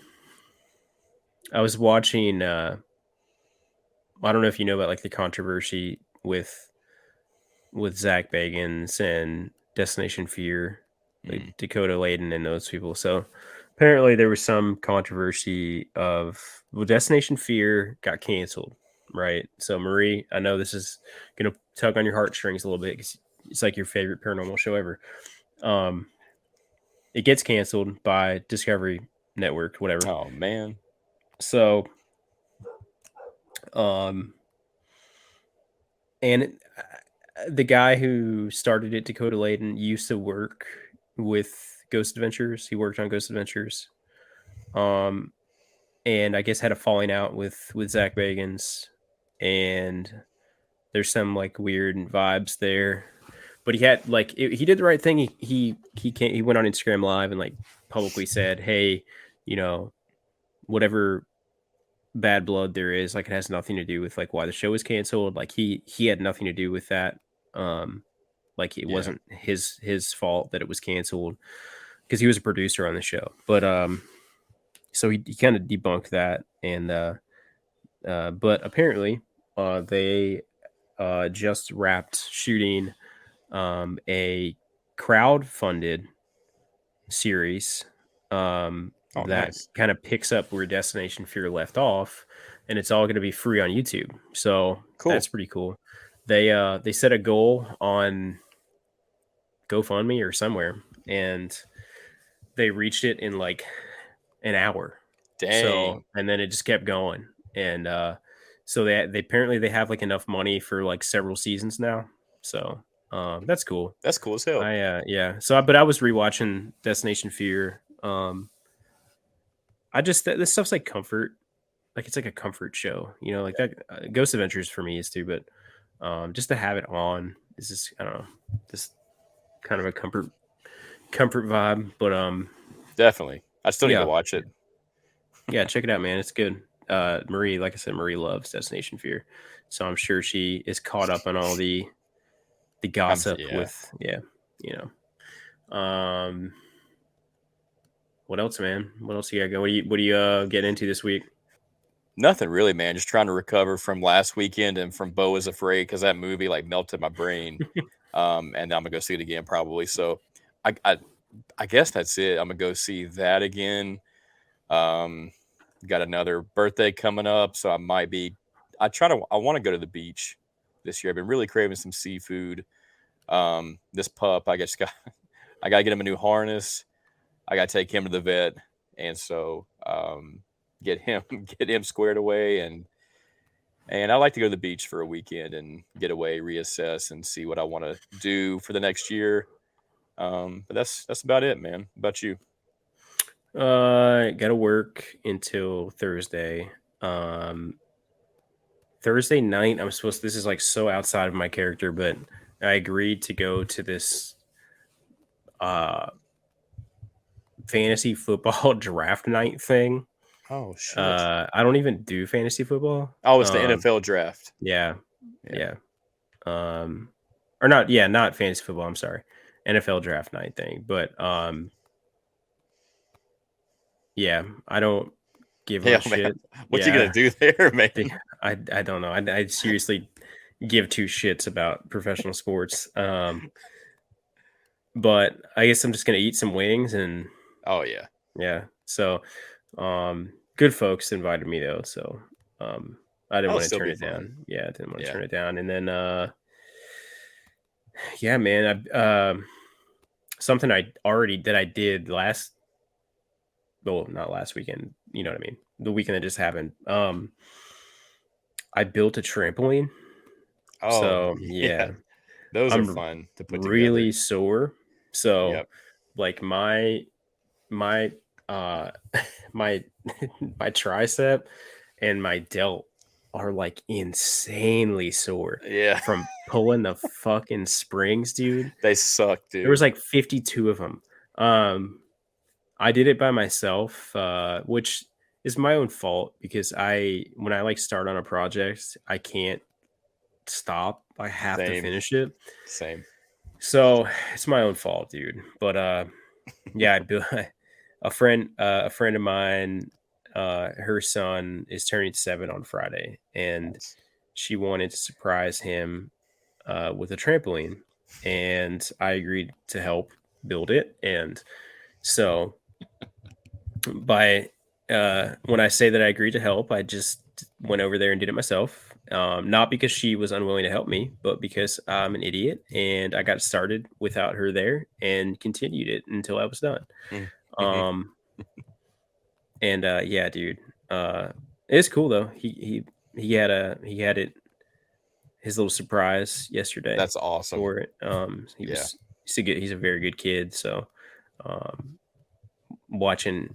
I was watching. I don't know if you know about like the controversy with Zach Bagans and Destination Fear, like
Mhm.
Dakota Layden and those people. So apparently there was some controversy of well, Destination Fear got canceled, right? So Marie, I know this is gonna tug on your heartstrings a little bit because it's like your favorite paranormal show ever. Um, it gets canceled by Discovery Network, whatever.
Oh man.
So, um, and the guy who started it, Dakota Layden, used to work with Ghost Adventures. He worked on Ghost Adventures. Um, and I guess had a falling out with Zach Bagans, and there's some like weird vibes there. But he had like he did the right thing. He went on Instagram Live and like publicly said, "Hey, you know, whatever bad blood there is, like it has nothing to do with like why the show was canceled. Like he had nothing to do with that. Um, like it
Yeah.
wasn't his fault that it was canceled because he was a producer on the show. But so he kind of debunked that, and but apparently they just wrapped shooting a crowd funded series
Oh
that
nice.
kind of picks up where Destination Fear left off. and it's all going to be free on YouTube. So
Cool.
that's pretty cool. They set a goal on GoFundMe or somewhere, and they reached it in like an hour. So,
Dang.
and then it just kept going. And so they apparently they have like enough money for like several seasons now. So that's cool.
That's cool as hell.
Yeah. So but I was rewatching Destination Fear. I just this stuff's like comfort. Like it's like a comfort show, you know, like that Ghost Adventures for me is too, but just to have it on is just I don't know, just kind of a comfort vibe. But
Definitely. I still need to
yeah,
watch it.
yeah, check it out, man. It's good. Marie, like I said, Marie loves Destination Fear, so I'm sure she is caught up on all the gossip
Yeah.
with you know. What else, man? What else you got going? What do you get into this week?
Nothing really, man. Just trying to recover from last weekend and from Beau is Afraid because that movie like melted my brain. And I'm gonna go see it again probably. So I, I I guess that's it. I'm gonna go see that again. Um, got another birthday coming up, so I might be. I want to go to the beach this year. I've been really craving some seafood. This pup, I just got. I gotta get him a new harness. I gotta take him to the vet, and so get him get him squared away, and I like to go to the beach for a weekend and get away, reassess, and see what I want to do for the next year. But that's about it, man. How about you?
Gotta work until Thursday. Um, Thursday night, I'm supposed. This is like so outside of my character, but I agreed to go to this uh fantasy football draft night thing.
Oh shit!
I don't even do fantasy football.
Oh, it's the NFL draft.
Yeah,
Yeah.
yeah. Or not. Yeah, not fantasy football. I'm sorry, NFL draft night thing. But yeah, I don't give a
Yeah, man.
shit.
What you gonna
Yeah,
do there, man?
I don't know. I seriously give two shits about professional sports. But I guess I'm just gonna eat some wings and
Oh yeah.
yeah. So, good folks invited me though, so I didn't
That'll
want to
still
turn
be
it
fun.
down. Yeah, I didn't want to
Yeah.
turn it down. And then, yeah, man, something I did last, well, not last weekend. You know what I mean? The weekend that just happened. I built a trampoline.
Oh
So
yeah.
yeah,
Those are
I'm
fun to put together.
really sore. So
Yep.
like my uh my my tricep and my delt are like insanely sore
Yeah.
from pulling the fucking springs, dude.
They suck,
There was
dude.
like 52 of them. I did it by myself, which is my own fault because when I like start on a project, I can't stop. I have to
Same.
finish it.
Same.
So it's my own fault, dude. But yeah, I built a friend of mine, her son is turning 7 on Friday, and
Nice.
she wanted to surprise him with a trampoline, and I agreed to help build it. And so by when I say that I agreed to help, I just went over there and did it myself. Not because she was unwilling to help me, but because I'm an idiot and I got started without her there and continued it until I was done. Um, and yeah, dude, it's cool though. He had his little surprise yesterday
That's awesome.
for it.
Yeah.
He's a very good kid, so um, watching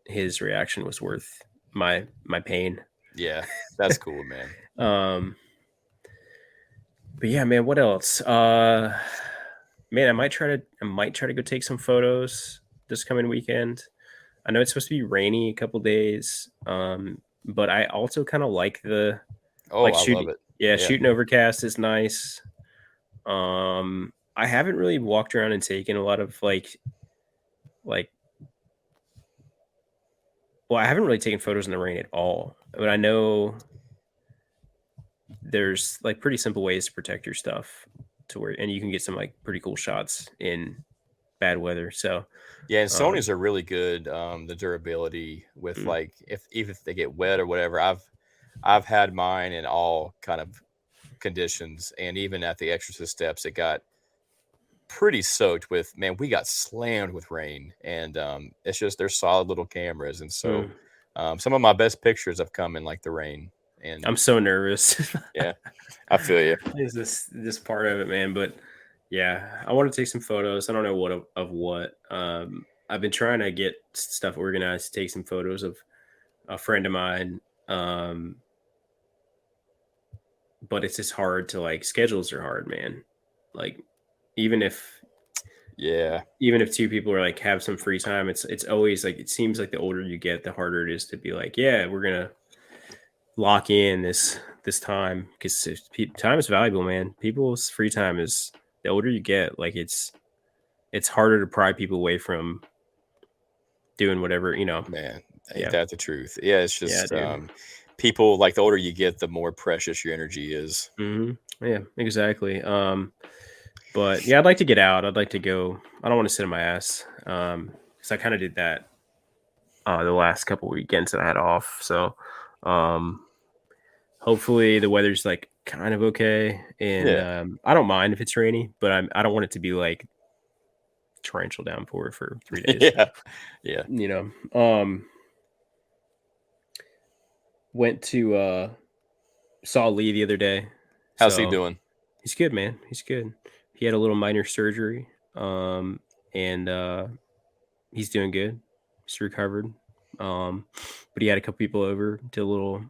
his reaction was worth my pain.
Yeah. That's cool, man.
But yeah, man, what else? Man, I might try to go take some photos this coming weekend. I know it's supposed to be rainy a couple days, but I also kind of like the
Oh,
like
I love
shooting.
it.
Yeah,
Yeah.
shooting overcast is nice. I haven't really walked around and taken a lot of like well, I haven't really taken photos in the rain at all. But I know there's like pretty simple ways to protect your stuff to where and you can get some like pretty cool shots in bad weather. So
Yeah, and
um
Sony's are really good. The durability with
mm,
like if even if they get wet or whatever. I've had mine in all kind of conditions, and even at the Exorcist steps, it got pretty soaked with, man, we got slammed with rain, and it's just they're solid little cameras, and so
Mm.
some of my best pictures have come in like the rain, and
I'm so nervous.
yeah, I feel you.
Is this part of it, man? But yeah, I want to take some photos. I don't know what of what. I've been trying to get stuff organized to take some photos of a friend of mine. But it's just hard to like schedules are hard, man. Like even if
Yeah,
even if two people are like have some free time, it's always like it seems like the older you get, the harder it is to be like, yeah, we're gonna lock in this time because time is valuable, man. People's free time is the older you get, like it's harder to pry people away from doing whatever, you know.
man, ain't
Yeah,
that the truth? Yeah, it's
yeah,
just
dude.
people like the older you get, the more precious your energy is.
Yeah, exactly. But yeah, I'd like to get out. I'd like to go. I don't want to sit on my ass. Because I kind of did that the last couple weekends that I had off. So, um, hopefully the weather's like kind of okay, and
Yeah.
I don't mind if it's rainy, but I don't want it to be like torrential downpour for 3 days.
Yeah. Yeah.
You know. Went to saw Lee the other day,
How's he
so
doing?
he's good, man. He's good. He had a little minor surgery, and he's doing good. He's recovered. But he had a couple people over to a little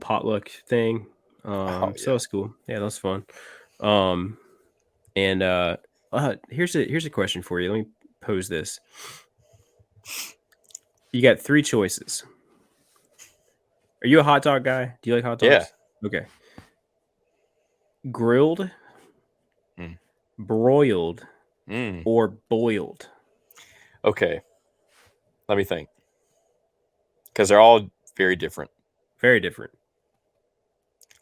potluck thing.
Oh
So
yeah.
that's cool. Yeah, that was fun. Um, and here's a question for you. Let me pose this. You got three choices. Are you a hot dog guy? Do you like hot
Yeah.
dogs? Okay. Grilled,
Mm.
broiled,
Mm.
or boiled?
Okay. Let me think. Because they're all very different.
Very different.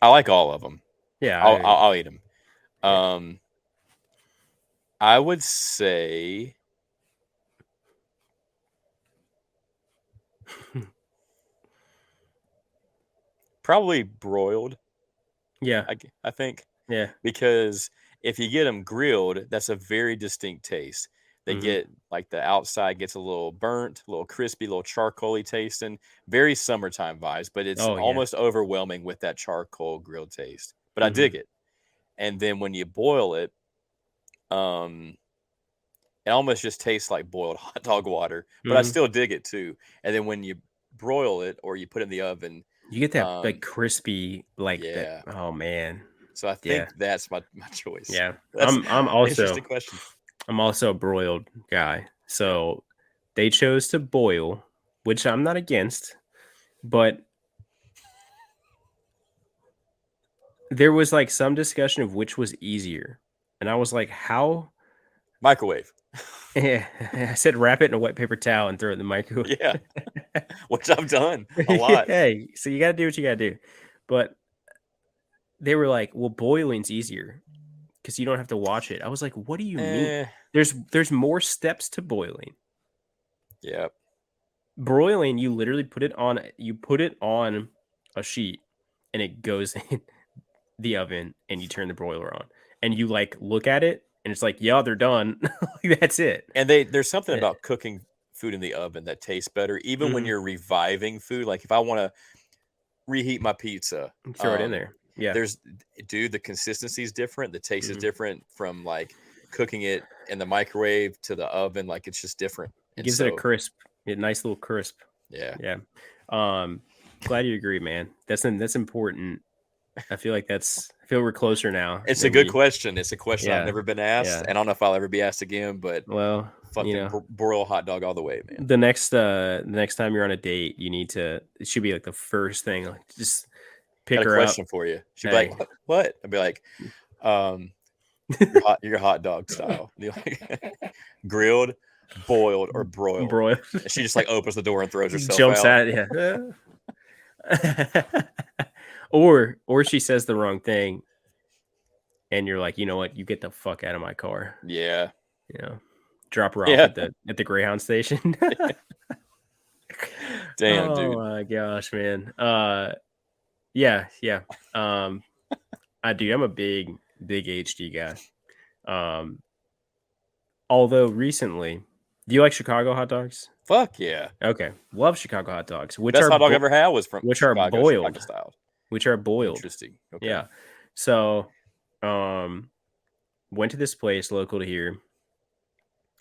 I like all of them.
Yeah,
I'll eat them.
yeah.
I would say probably broiled.
Yeah,
I think
yeah.
because if you get them grilled, that's a very distinct taste. They
Hmm.
get like the outside gets a little burnt, a little crispy, a little charcoaly tasting. Very summertime vibes, but it's
Oh yeah.
almost overwhelming with that charcoal grilled taste. But I dig
Hmm.
it. And then when you boil it, um, it almost just tastes like boiled hot dog water. But I
Hmm.
still dig it too. And then when you broil it or you put it in the oven,
You get that like
um,
crispy, like that.
yeah.
Oh man.
So I
Yeah,
think that's my choice.
yeah.
That's
I'm
interesting
also
question.
I'm also a broiled guy.
Yeah.
So they chose to boil, which I'm not against, but there was like some discussion of which was easier. And I was like, how?
Microwave.
I said wrap it in a wet paper towel and throw it in the microwave.
Yeah. Which I've done a lot.
Hey, so you gotta do what you gotta do. But they were like, well, boiling's easier because you don't have to watch it. I was like, what do you mean?
Eh.
There's more steps to boiling.
Yeah.
Broiling, you put it on a sheet and it goes in the oven and you turn the broiler on. And you like look at it and it's like, yeah, they're done. Like, that's it.
And there's something
Eh,
about cooking food in the oven that tastes better, even when
mhm.
you're reviving food. Like if I want to reheat my pizza,
Throw it in there. Yeah.
there's dude, the consistency is different. The taste is
Mhm.
different from like cooking it in the microwave to the oven. Like it's just different.
It
And
gives it a
so,
crisp, a nice little crisp.
yeah,
Yeah. Um, glad you agree, man. That's important. I feel we're closer now
it's a
than
good
we.
question. It's a question I've
Yeah.
never been asked,
Yeah.
and I don't know if I'll ever be asked again. But
Well,
fucking broil hot dog all the way, man.
the next time you're on a date, you need to it should be like the first thing, like just pick
Got a
her up.
question for you. She'd be like,
Hey.
What?" I'd be like, um, your hot dog style, grilled, boiled, or broiled."
Broil.
And she just like opens the door and throws herself
Jumps
out.
at it, yeah. Or she says the wrong thing and you're like, you know what, you get the fuck out of my car.
Yeah,
You know, drop her off
yeah.
at the Greyhound station.
Damn,
Oh
dude.
my gosh, man. Yeah, yeah. Um, I do. I'm a big HD guy. Um, although recently, do you like Chicago hot dogs?
Fuck yeah.
Okay, love Chicago hot dogs,
Best hot dog I ever had was from
which are
Chicago, Chicago
boiled,
style.
which are boiled.
Interesting. Okay.
Yeah. So, um, went to this place local to here.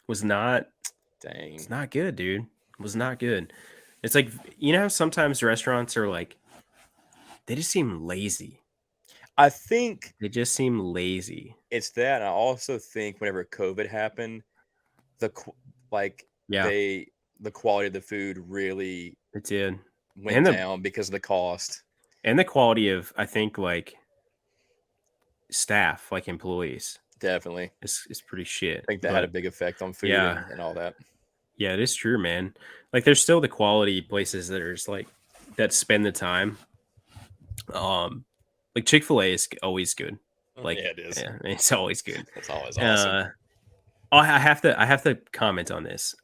Was not. It's
Dang.
not good, dude. Was not good. It's like you know how sometimes restaurants are like they just seem lazy.
I think
They just seem lazy.
it's that. And I also think whenever COVID happened, the qu- like
Yeah,
they the quality of the food really
it did.
went
And
down because of the cost.
the quality of I think like staff, like employees,
Definitely.
is pretty shit.
I think that had a
But
big effect on food
yeah,
and all that.
yeah, it is true, man. Like there's still the quality places that are just like that spend the time. Like Chick-fil-A is always good. Like
Yeah, it is.
yeah, it's always good.
That's always awesome.
Uh I have to comment on this.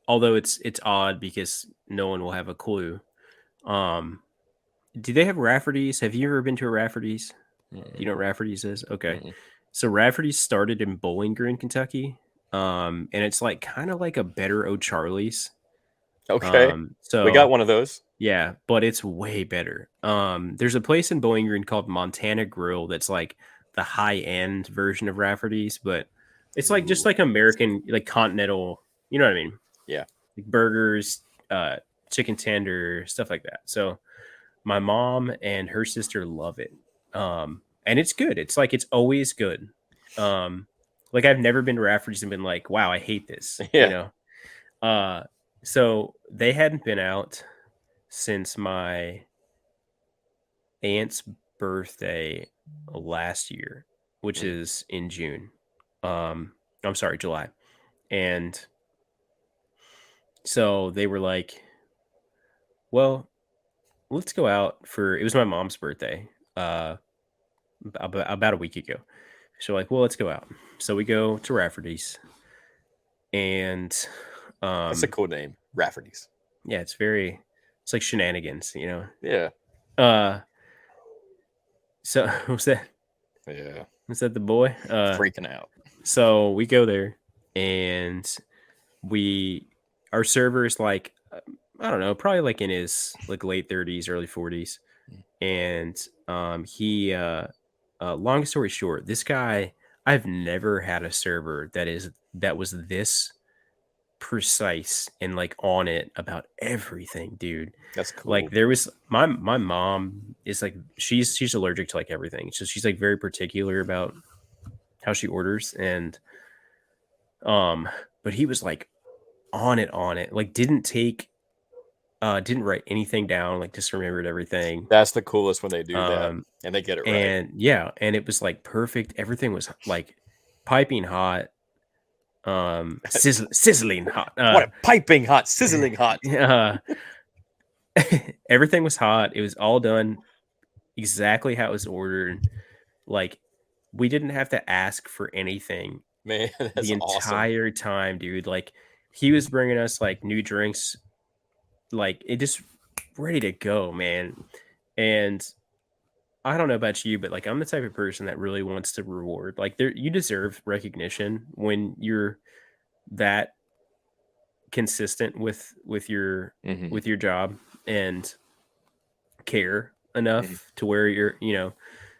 Although it's odd because no one will have a clue. Um do they have Rafferty's? Have you ever been to a Rafferty's? Do you
Mm-mm,
know what Rafferty's is? Okay.
mm-mm.
So Rafferty's started in Bowling Green, Kentucky. And it's like kind of like a better O'Charlie's.
Okay. We got
So
one of those.
yeah, but it's way better. There's a place in Bowling Green called Montana Grill that's like the high end version of Rafferty's, but it's like just
Ooh,
like American, like continental, you know what I mean?
yeah.
Like burgers, chicken tender, stuff like that. So my mom and her sister love it. And it's good. It's like it's always good. Um, like I've never been to Rafferty's and been like, wow, I hate this, you
Yeah.
know. Uh so they hadn't been out since my aunt's birthday last year, which
Mm.
is in June. I'm sorry, July. And so they were like, well, let's go out for it was my mom's birthday. About a week ago. So like, well, let's go out. So we go to Rafferty's, and
That's a
um,
cool name. Rafferty's.
yeah, it's like shenanigans, you know.
Yeah.
Uh, so
Yeah.
was that the boy?
Freaking out.
So we go there, and we our server is like I don't know, probably like in his like late 30s, early 40s, and he long story short, this guy I've never had a server that was this precise and like on it about everything, dude.
That's
Like
cool.
there was my mom is like she's allergic to like everything. So she's like very particular about how she orders and um but he was like on it. Like didn't write anything down, like just remembered everything.
That's the coolest when they do that
Um
and they get it right.
and yeah, and it was like perfect. Everything was like piping hot, sizzling hot.
What a piping hot, sizzling hot.
Uh, everything was hot. It was all done exactly how it was ordered. Like we didn't have to ask for anything
Man,
the
that's awesome.
entire time, dude. Like he was bringing us like new drinks, like it just ready to go, man. And I don't know about you, but like I'm the type of person that really wants to reward. Like there, you deserve recognition when you're that consistent
Hmm.
with your job and care
Hmm.
enough to where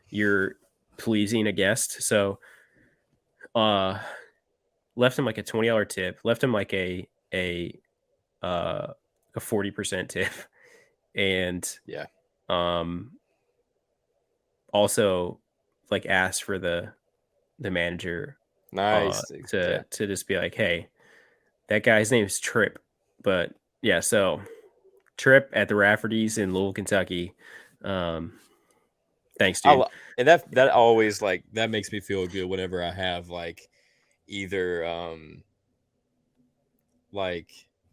you're pleasing a guest. So uh left him like a $20 tip, left him like uh a 40% tip and
Yeah.
um also like asked for the manager
Nice. Yeah.
to just be like, hey, that guy's name is Trip. But yeah, so Trip at the Rafferty's in Louisville, Kentucky. Um, thanks,
I
dude.
and that always like that makes me feel good whenever I have like either like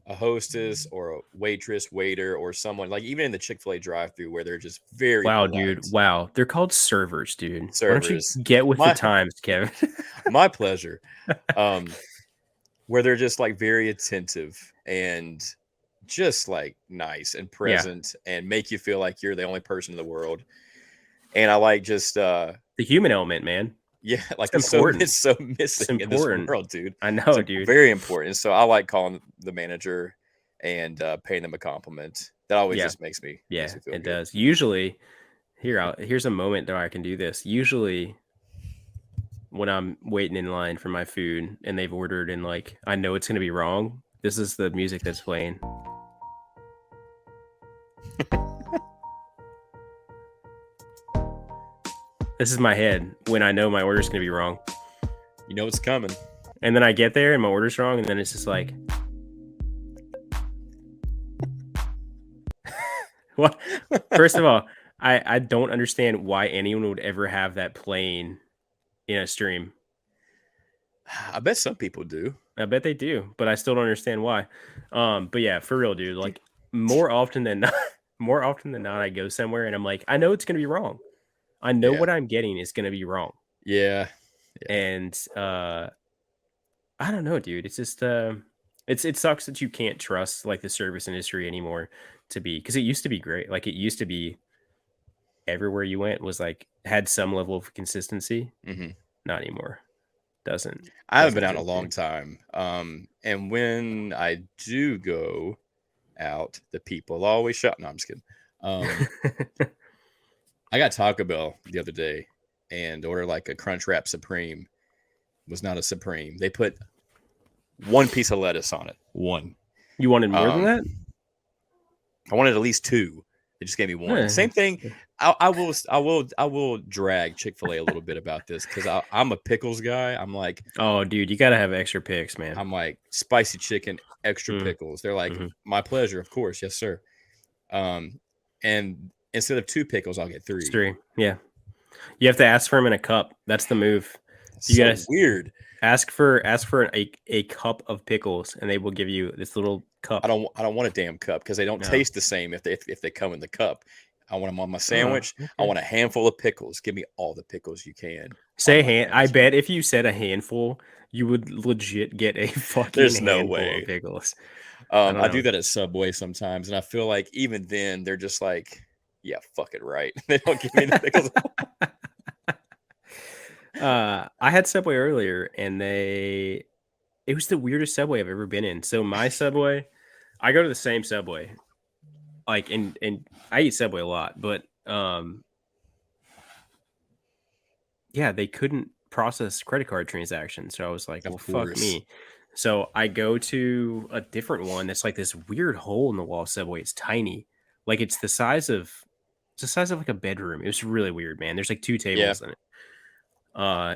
a hostess or a waitress, waiter, or someone like even in the Chick-fil-A drive-through where they're just very
Wow, dude.
polite.
Wow. They're called servers, dude. Why don't you
Servers.
get with the
My
times, Kevin?
my pleasure. Um where they're just like very attentive and just like nice and
Yeah.
present and make you feel like you're the only person in the world. And I like just
The human element, man.
yeah,
It's
like
important.
it's so
It's
missing in this
important.
world, dude.
I
It's
know, dude.
very important. So I like calling the manager and paying them a compliment. That always
Yeah.
just makes me
Yeah,
feel
it
good.
does. Usually, here's a moment that I can do this. Usually, when I'm waiting in line for my food and they've ordered and like I know it's gonna be wrong, this is the music that's playing. This is my head when I know my order's gonna be wrong.
You know it's coming.
And then I get there and my order's wrong, and then it's just like what? First of all, I don't understand why anyone would ever have that playing in a stream.
I bet some people do.
I bet they do, but I still don't understand why. But yeah, for real, dude. Like more often than not, more often than not, I go somewhere and I'm like, I know it's gonna be wrong. I know
Yeah.
what I'm getting is gonna be wrong.
Yeah.
And I don't know, dude. It's just it sucks that you can't trust like the service industry anymore to be because it used to be great. Like it used to be everywhere you went was like had some level of consistency.
Mm-hmm.
Not anymore. Doesn't
I haven't been out in a
exist,
long
dude.
time. And when I do go out, the people always shout. No, I'm just kidding. I got Taco Bell the other day and ordered like a Crunchwrap Supreme. It was not a Supreme. They put one piece of lettuce on it. One.
You wanted more than
Um,
that?
I wanted at least two. They just gave me one.
Eh.
Same thing. I will drag Chick-fil-A a little bit about this because I'm a pickles guy.
Oh, dude, you gotta have extra picks, man.
I'm like spicy chicken, extra
Mm,
pickles. They're like
hmm
my pleasure, of course, yes sir. And instead of two pickles, I'll get
It's
three.
three. Yeah, you have to ask for them in a cup. That's the move.
That's
You
so
gotta
weird.
ask for a cup of pickles, and they will give you this little cup.
I don't want a damn cup because they don't
No.
taste the same if they come in the cup. I want them on my
Oh,
sandwich. I
okay.
want a handful of pickles. Give me all the pickles you can on
Say
my
hand. I
sandwich.
bet if you said a handful, you would legit get a fucking
There's no
handful of
way.
pickles. I don't
I do
know.
that at Subway sometimes, and I feel like even then they're just like, yeah, fuck it, right? They don't give me the pickles.
I had Subway earlier, and it was the weirdest Subway I've ever been in. So my Subway, I go to the same Subway, like, and I eat Subway a lot, but yeah, they couldn't process credit card transactions. So I was like,
Of
well, fuck
course.
me. So I go to a different one that's like this weird hole in the wall Subway. It's tiny. Like it's the size of like a bedroom. It was really weird, man. There's like two
Yeah.
tables in it.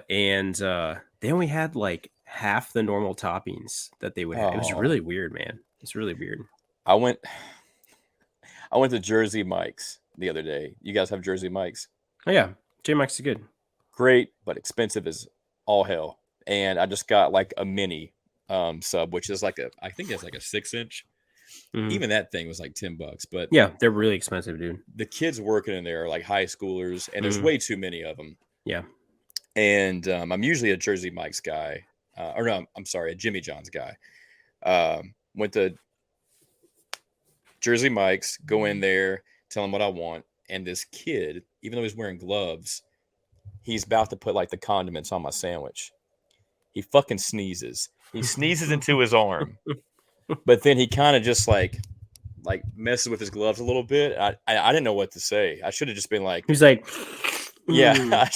And they only had like half the normal toppings that they would have. It was
Oh,
really weird, man. It's really weird.
I went I went to Jersey Mike's the other day. You guys have Jersey Mike's?
Oh yeah, J Max is good.
Great, but expensive as all hell. And I just got like a mini sub, which is like I think it's like a 6-inch.
Mhm.
Even that thing was like $10. But
Yeah, they're really expensive, dude.
the kids working in there are like high schoolers, and there's
Mhm.
way too many of them.
Yeah.
And I'm usually a Jersey Mike's guy, or no, I'm sorry, a Jimmy John's guy. Went to Jersey Mike's, go in there, tell him what I want, and this kid, even though he's wearing gloves, he's about to put like the condiments on my sandwich. He fucking sneezes. He sneezes into his arm, but then he kind of just like messes with his gloves a little bit. I didn't know what to say. I should have just been like,
He's like,
yeah,
"Mm,
I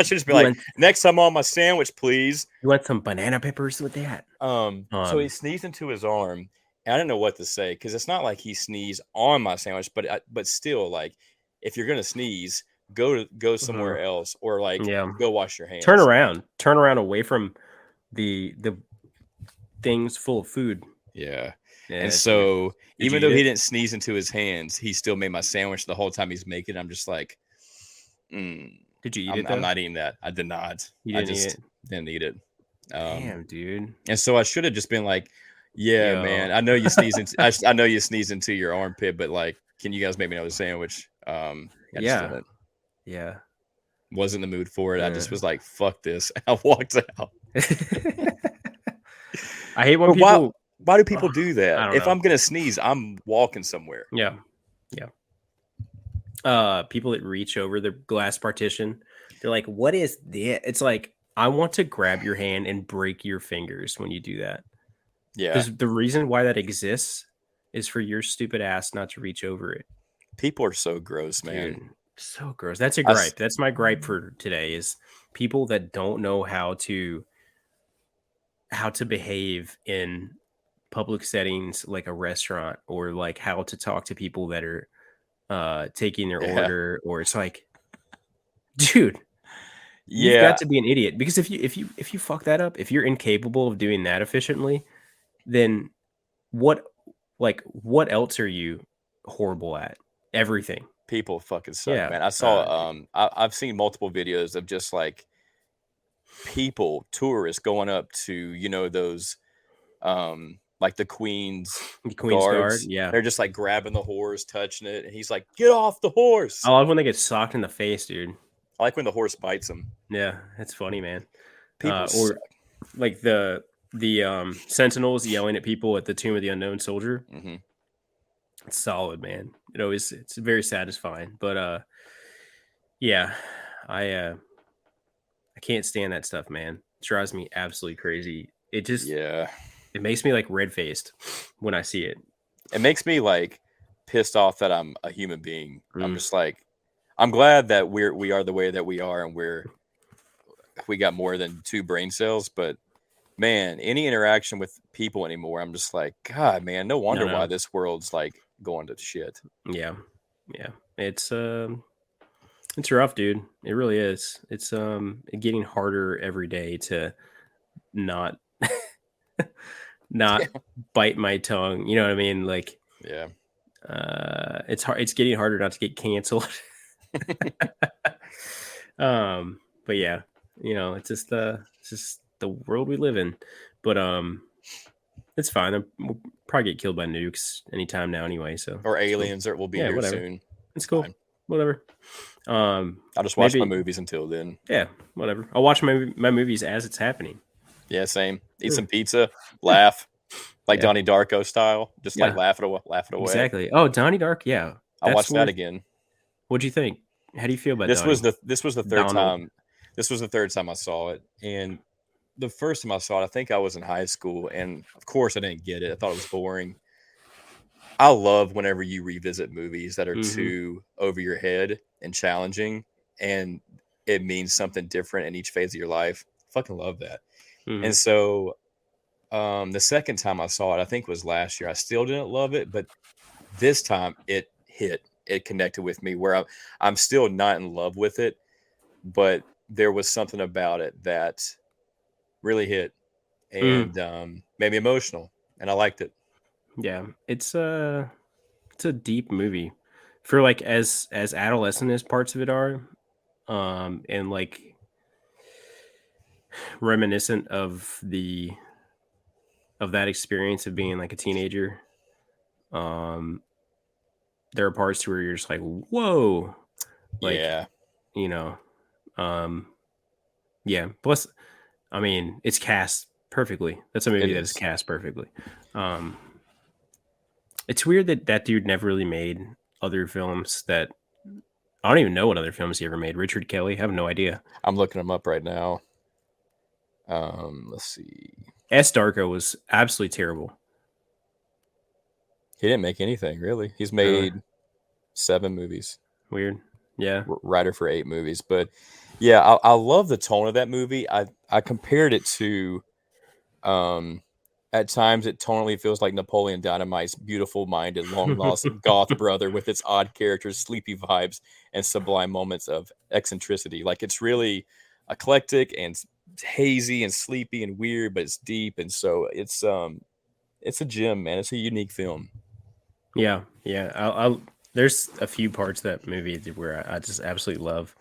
should just be
you
like,
want
next time on my sandwich, please.
you want some banana peppers with that?"
So he
Um,
sneezed into his arm. And I didn't know what to say because it's not like he sneezed on my sandwich, but still, like, if you're gonna sneeze, go
uh,
somewhere else or like
yeah.
go wash your hands.
Turn around away from the things full of food.
Yeah.
Yeah,
And
it's weird.
so
Did you
even
eat
though he
it?
didn't sneeze into his hands, he still made my sandwich the whole time he's making it. I'm just like,
Did you eat it
I'm
though?
not eating that. I did not.
You
I
didn't eat
just
it.
didn't eat it.
Damn, dude.
And so I should have just been like, yeah,
Yo,
man, I know you sneeze into I know you sneeze into your armpit, but like, can you guys make me another sandwich? I just
yeah,
didn't.
yeah.
Wasn't in the mood for it. I just
Uh.
was like, fuck this. I walked out.
I hate when
But why
people.
Why do people do that?
I don't
If
know.
I'm gonna sneeze, I'm walking somewhere.
Yeah. Yeah. People that reach over the glass partition, they're like, "What is this?" It's like, I want to grab your hand and break your fingers when you do that.
Yeah,
Because the reason why that exists is for your stupid ass not to reach over it.
people are so gross, man.
Dude, so gross. That's a
I s-
gripe. That's my gripe for today is people that don't know how to behave in public settings like a restaurant, or like how to talk to people that are taking their
yeah,
order, or it's like, dude, you've
yeah.
got to be an idiot, because if you fuck that up, if you're incapable of doing that efficiently, then what what else are you horrible at? Everything.
People fucking suck,
Yeah.
man. I saw I've seen multiple videos of just like people, tourists going up to, those like the Queen's
Queen's Guard.
guards.
Yeah.
They're just like grabbing the horse, touching it, and he's like, "Get off the horse."
I love when they get socked in the face, dude.
I like when the horse bites him.
Yeah, it's funny, man.
People suck.
Or like the sentinels yelling at people at the Tomb of the Unknown Soldier.
Hmm.
It's solid, man. It's very satisfying. But yeah, I can't stand that stuff, man. It drives me absolutely crazy.
Yeah.
It makes me like red faced when I see it.
It makes me like pissed off that I'm a human being. I'm
Mm.
just like, I'm glad that we are the way that we are, and we got more than two brain cells. But man, any interaction with people anymore, I'm just like, God, man, no
No,
wonder why
no.
this world's like going to shit.
Yeah. Yeah. It's rough, dude. It really is. It's getting harder every day to not not bite my tongue. You know what I mean? Like
Yeah.
it's hard, it's getting harder not to get canceled. But yeah, it's just the world we live in. But it's fine. We'll probably get killed by nukes anytime now anyway, so
Or
it's cool.
aliens that will be
Yeah,
here
whatever.
soon.
It's
It's
cool.
fine.
Whatever.
I'll just watch my
Maybe
movies until then.
yeah, whatever. I'll watch my movies as it's happening.
Yeah, same. Eat
Yeah.
some pizza,
Yeah.
laugh, like
Yeah.
Donnie Darko style. Just like
Yeah.
laugh it away.
Exactly. Oh, Donnie Dark. Yeah.
I'll
That's
watch that
worth.
again.
What'd you think? How do you feel about Donnie?
This was the third
Donald.
time. This was the third time I saw it, and the first time I saw it, I think I was in high school, and of course I didn't get it. I thought it was boring. I love whenever you revisit movies that are
Hmm.
too over your head and challenging, and it means something different in each phase of your life. Fucking love that. And
Hmm.
so, the second time I saw it, I think was last year. I still didn't love it, but this time it hit. It connected with me where I'm still not in love with it, but there was something about it that really hit
Mm.
and made me emotional, and I liked it.
Yeah. It's a deep movie for like as adolescent as parts of it are, and like reminiscent of that experience of being like a teenager. Um, there are parts where you're just like, whoa, like,
Yeah,
you know, um, yeah. Plus, I mean, it's cast perfectly. That's a
it
movie that is
is.
cast perfectly. Um, it's weird that that dude never really made other films that I don't even know what other films he ever made. Richard Kelly, I have no idea.
I'm looking them up right now. Let's see.
S. Darko was absolutely terrible.
He didn't make anything really. He's
Really
made 7 movies.
weird. Yeah.
Writer for 8 movies, but yeah, I love the tone of that movie. I compared it to at times it tonally feels like Napoleon Dynamite's beautiful minded, long lost goth brother with its odd characters, sleepy vibes, and sublime moments of eccentricity. Like it's really eclectic and hazy and sleepy and weird, but it's deep, and so it's a gem, man. It's a unique film.
Yeah. Yeah. I'll there's a few parts of that movie where I just absolutely love.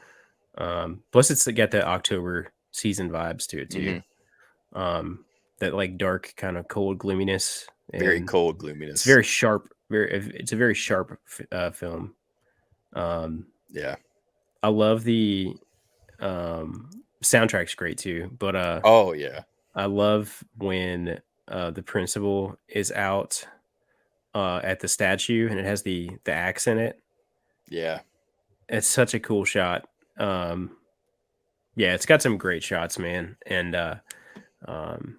Plus, it's got the October season vibes to it too.
Hmm.
Um, that like dark kind of cold gloominess,
Very
and
cold
it's
gloominess.
very sharp. It's a very sharp film. Um,
Yeah.
I love the soundtrack's great too, but
Oh yeah.
I love when the principal is out at the statue, and it has the axe in it.
Yeah.
It's such a cool shot. Um, yeah, it's got some great shots, man, and um,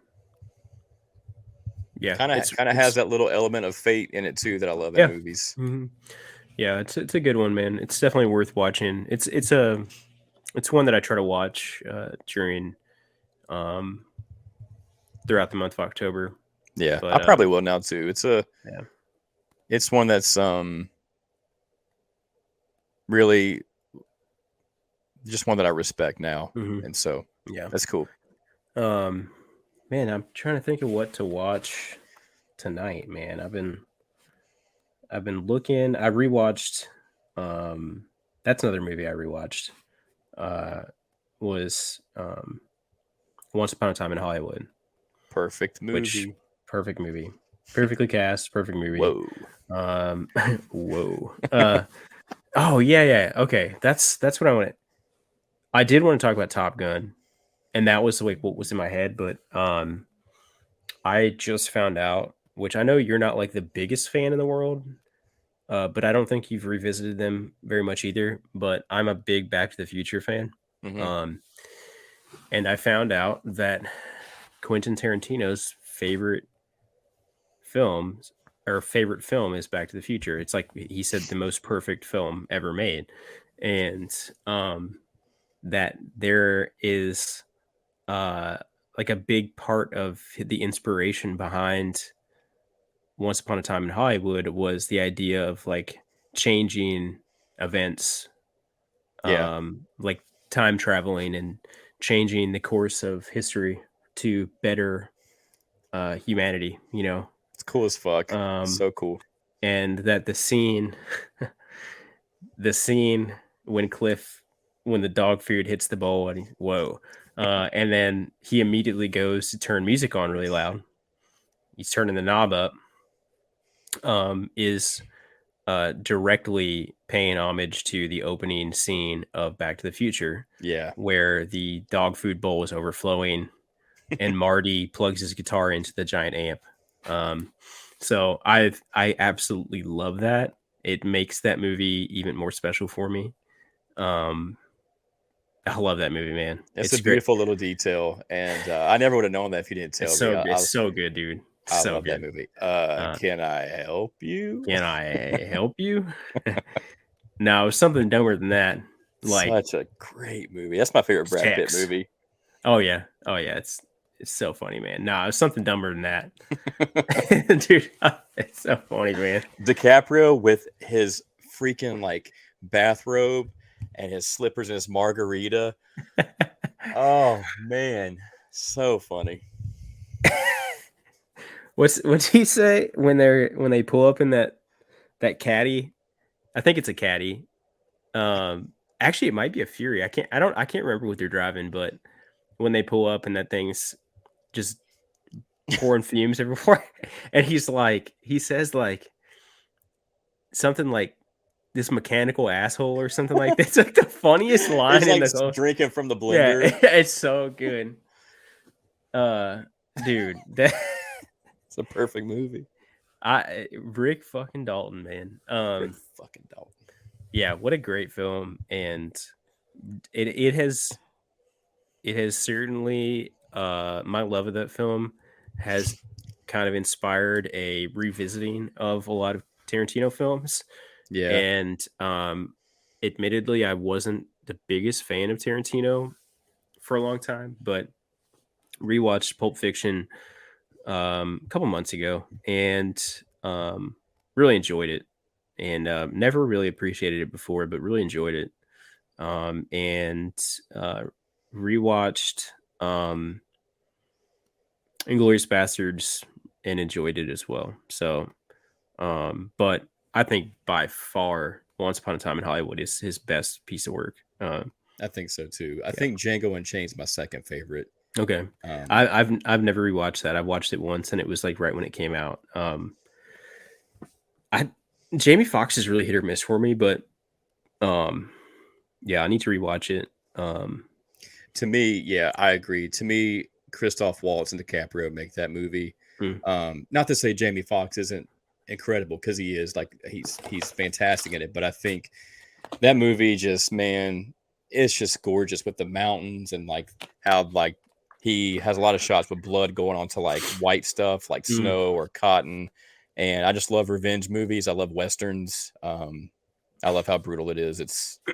yeah,
Kind of has
it's
that little element of fate in it too that I love in
yeah,
movies.
hmm yeah, it's a good one, man. It's definitely worth watching. It's one that I try to watch during um throughout the month of October.
Yeah, I
But
probably will now too.
yeah,
It's one that's really just one that I respect now,
hmm
and so
yeah.
that's cool.
Um, man, I'm trying to think of what to watch tonight. Man, I've been looking. I rewatched. Um, that's another movie I rewatched. Uh, was Once Upon a Time in Hollywood,
Perfect
which
movie.
perfect movie, perfectly cast, perfect movie.
Whoa.
Whoa. Oh yeah, yeah. Okay, that's what I want. I did want to talk about Top Gun, and that was like what was in my head. But I just found out, which I know you're not like the biggest fan in the world, but I don't think you've revisited them very much either. But I'm a big Back to the Future fan,
Hmm.
um, and I found out that Quentin Tarantino's films favorite film is Back to the Future. It's like he said the most perfect film ever made, and that there is uh like a big part of the inspiration behind Once Upon a Time in Hollywood was the idea of like changing events,
Yeah,
like time traveling and changing the course of history to better humanity,
it's cool as fuck.
um,
So cool.
and that the scene when when the dog food hits the bowl, and whoa, and then he immediately goes to turn music on really loud. He's turning the knob up. Is directly paying homage to the opening scene of Back to the Future,
Yeah.
where the dog food bowl is overflowing and Marty plugs his guitar into the giant amp. Um, so I absolutely love that. It makes that movie even more special for me. Um, I love that movie, man.
It's a
It's great.
beautiful little detail, and I never would have known that if you didn't tell me.
It's so good, dude.
I
So
love that
good.
movie.
Uh,
Can I help you?
can I help you? No, something dumber than that. Like
Such a great movie. That's my favorite Brad Pitt
checks.
movie.
Oh yeah. Oh yeah. It's so funny, man. No, it's something dumber than that. Dude, it's so funny, man.
DiCaprio with his freaking like bathrobe and his slippers and his margarita. Oh man, so funny.
What's he say when they pull up in that caddy? I think it's a caddy. Actually it might be a Fury. I can't remember what they're driving, but when they pull up and that thing's just pouring fumes everywhere, and he says like something like this mechanical asshole or something like that. It's like the funniest
He's
line in
like
the whole.
drinking from the
Yeah,
blender.
it's so good. Uh, dude, that
It's a perfect movie.
Rick fucking Dalton, man.
Rick fucking Dalton.
Yeah, what a great film, and it has certainly my love of that film has kind of inspired a revisiting of a lot of Tarantino films.
Yeah.
And admittedly, I wasn't the biggest fan of Tarantino for a long time, but rewatched Pulp Fiction a couple months ago and really enjoyed it. And never really appreciated it before, but really enjoyed it. And rewatched Inglorious Bastards and enjoyed it as well. So, but I think by far, Once Upon a Time in Hollywood is his best piece of work.
I think so too. I
Yeah.
think Django Unchained is my second favorite.
Okay.
Um,
I've never rewatched that. I watched it once, and it was like right when it came out. I Jamie Foxx is really hit or miss for me, but um, yeah, I need to rewatch it.
to me, yeah, I agree. To me, Christoph Waltz and DiCaprio make that movie.
Mm.
Not to say Jamie Foxx isn't incredible, because he is, like, he's fantastic in it, but I think that movie just, man, it's just gorgeous with the mountains, and like how, like, he has a lot of shots with blood going onto like white stuff like
Mm.
snow or cotton. And I just love revenge movies. I love westerns. I love how brutal it is.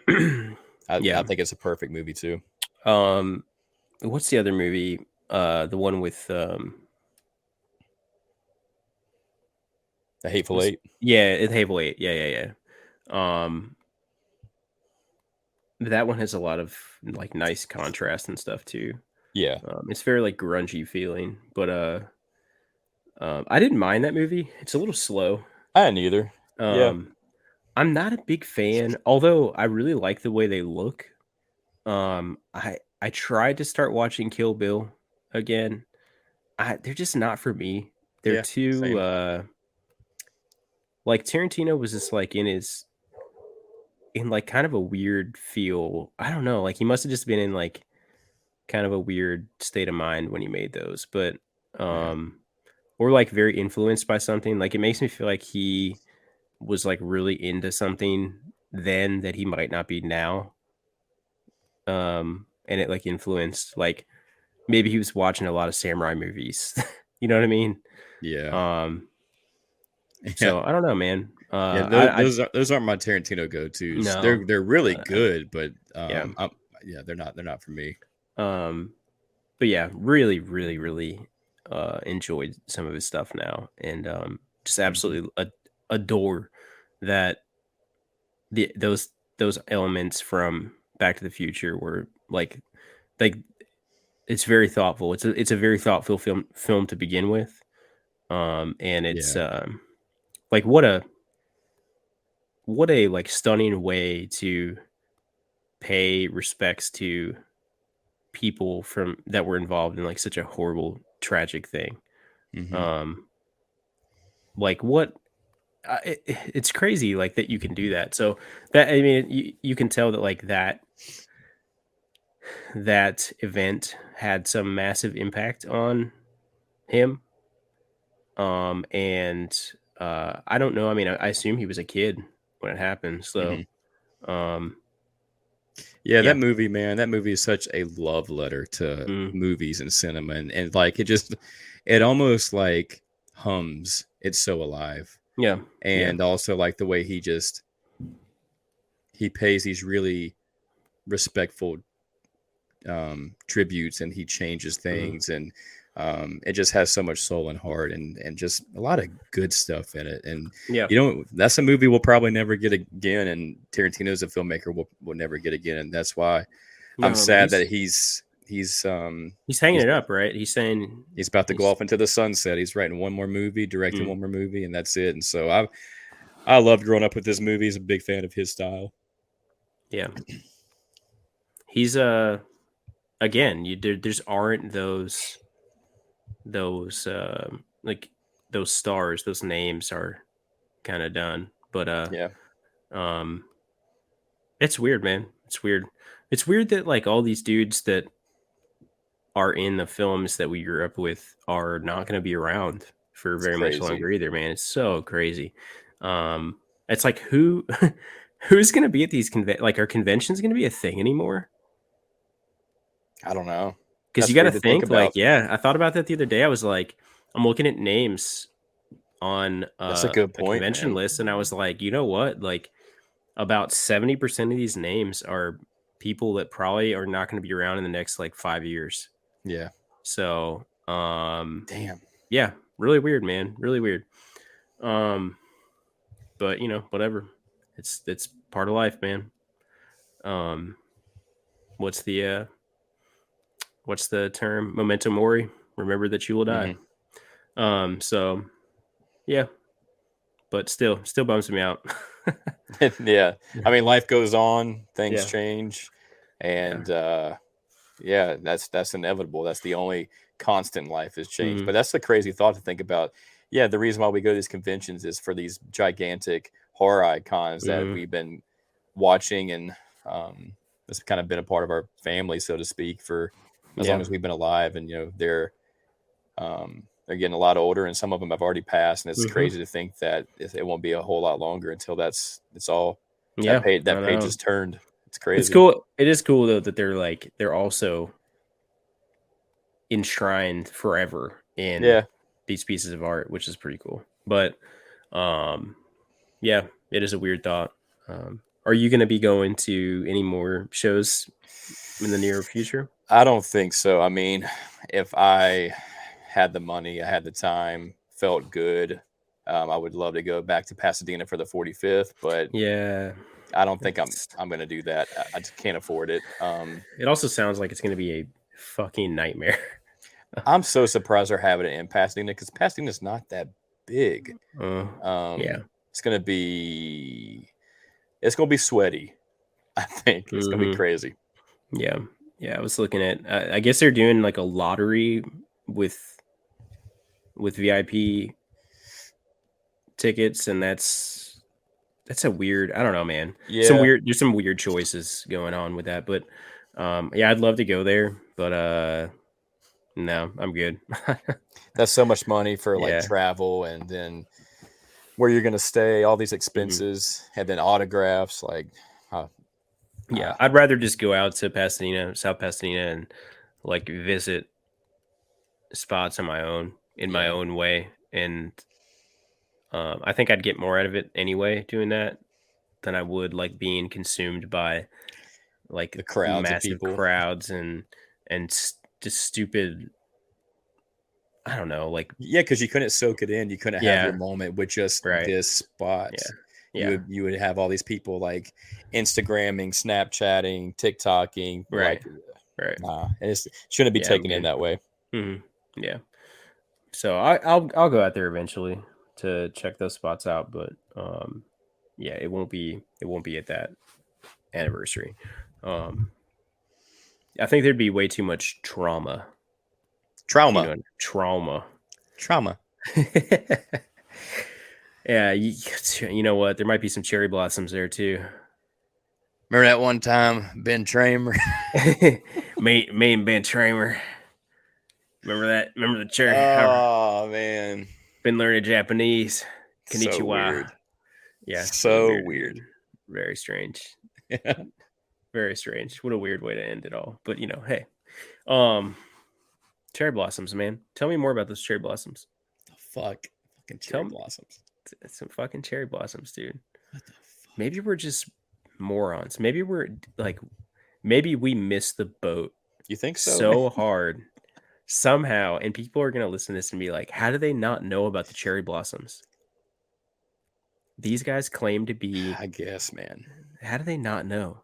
I
Yeah.
think it's a perfect movie too.
Um, what's the other movie? The one with
The Hateful
was
Eight.
yeah, it's Hateful Eight. Yeah, yeah, yeah. That one has a lot of like nice contrast and stuff too.
Yeah,
It's very like grungy feeling, but I didn't mind that movie. It's a little slow.
I didn't either. Yeah,
Um, I'm not a big fan, although I really like the way they look. I tried to start watching Kill Bill again. They're just not for me. They're
yeah,
too
same.
like Tarantino was just like in like kind of a weird feel. I don't know. Like he must have just been in like kind of a weird state of mind when he made those, but
Yeah,
or like very influenced by something. Like it makes me feel like he was like really into something then that he might not be now. And it like influenced like maybe he was watching a lot of samurai movies. You know what I mean?
yeah,
Um,
yeah,
so I don't know, man.
yeah.
I
Those aren't my Tarantino go tos.
no,
They're really
I
good, but
yeah.
yeah, they're not for me.
Um, but yeah, really, really, really enjoyed some of his stuff now, and just
Hmm.
absolutely adore that those elements from Back to the Future were like it's very thoughtful. It's a very thoughtful film to begin with. And it's
Yeah.
like what a like stunning way to pay respects to people from that were involved in like such a horrible tragic thing.
Hmm.
Um, like what it's crazy like that you can do that. So that I mean you can tell that like that event had some massive impact on him. And I don't know. I mean, I assume he was a kid when it happened.
Hmm.
So um,
Yeah, that
yeah.
movie, man, that movie is such a love letter to
Mm,
movies and cinema, and like it almost like hums. It's so alive,
yeah. Yeah.
and also like the way he pays these really respectful tributes, and he changes
Mm,
things, and it just has so much soul and heart, and just a lot of good stuff in it. And
yeah.
that's a movie we'll probably never get again, and Tarantino's a filmmaker we'll never get again, and that's why I'm
No, but
sad that he's
he's hanging
he's
it up, right? He's saying
he's about to go
he's
off into the sunset. He's writing one more movie, directing
mm,
one more movie, and that's it. And so I loved growing up with this movie. He's a big fan of his style.
yeah. He's again, there's aren't those like those stars, those names are kind of done. But
Yeah.
um it's weird, man. It's weird. It's weird that like all these dudes that are in the films that we grew up with are not going to be around for
It's
very much
crazy.
longer either, man. It's so crazy. Um, it's like who's going to be at these like are conventions going to be a thing anymore?
I don't know.
Because you
That's
got to
weird to think
think like,
about.
yeah, I thought about that the other day. I was like, I'm looking at names on
That's a good
a
point,
convention
man.
list, and I was like, you know what? Like about 70% of these names are people that probably are not going to be around in the next like 5 years.
Yeah.
So,
Damn.
yeah, really weird, man. Really weird. Um, but you know, whatever. It's part of life, man. Um, what's the term? Memento mori. Remember that you will die.
Hmm.
So yeah, but still bums me out.
Yeah. I mean, life goes on, things
Yeah,
change,
yeah.
and yeah, that's inevitable. That's the only constant in life is change.
Hmm.
But that's a crazy thought to think about. Yeah, the reason why we go to these conventions is for these gigantic horror icons that
Hmm.
we've been watching, and it's kind of been a part of our family, so to speak, for as long
Yeah.
as we've been alive. And they're they're getting a lot older, and some of them have already passed. And it's
Mhm.
crazy to think that it won't be a whole lot longer until it's all
Yeah, I
that page
know.
is turned. It's
It's
crazy.
cool. It is cool though that they're also enshrined forever in
Yeah,
these pieces of art, which is pretty cool. But um yeah, it is a weird thought. Are you going to be going to any more shows in the near future?
I don't think so. I mean, if I had the money, I had the time, felt good, I would love to go back to Pasadena for the 45th, but
Yeah.
I don't think
It's,
I'm going to do that. I just can't afford it.
it also sounds like it's going to be a fucking nightmare.
I'm so surprised they're having it in Pasadena because Pasadena's not that big.
uh, yeah.
It's gonna be sweaty. I think it's gonna be
Hmm.
crazy.
Yeah. Yeah. I was looking at, I guess they're doing like a lottery with, with VIP tickets. And that's a weird, I don't know, man.
Yeah,
There's some weird choices going on with that, but yeah, I'd love to go there, but no, I'm good.
that's so much money for like
Yeah.
travel and then where you're gonna stay, all these
Mhm.
expenses, and then autographs. Like, uh,
Yeah,
uh,
I'd rather just go out to Pasadena, South Pasadena, and like visit spots on my own in my
yeah,
own way, and I think I'd get more out of it anyway doing that than I would like being consumed by like
the crowds of
massive
people.
crowds and just stupid. I don't know, like
Yeah, because you couldn't soak it in. You couldn't have your
yeah,
moment with just
right,
this spot.
yeah, yeah,
You would have all these people like Instagramming, Snapchatting, TikToking.
right,
Like,
right,
nah, it shouldn't be
yeah, I'm
taken in
good.
that way.
Yeah. So I'll go out there eventually to check those spots out, but yeah, it won't be at that anniversary. Um I think there'd be way too much trauma, if you
Trauma,
know, trauma.
trauma.
Yeah, you know what? There might be some cherry blossoms there too.
Remember that one time Ben Tramer?
Me and Ben Tramer. Remember that? Remember the cherry?
Oh man,
Been learning Japanese.
so
Konnichiwa.
weird,
Yeah, pretty
so
weird,
weird.
dude. Very strange.
Yeah.
Very strange. What a weird way to end it all. But hey, um, cherry blossoms, man. Tell me more about those cherry blossoms.
The fuck, fucking
Tell
cherry
me
blossoms.
some fucking cherry blossoms, dude.
What the fuck?
Maybe we're just morons. Maybe we're like, maybe we missed the boat
You think so, man?
so hard somehow, and people are gonna listen to this and be like, "How do they not know about the cherry blossoms? These guys claim to be.
I guess, man.
How do they not know?"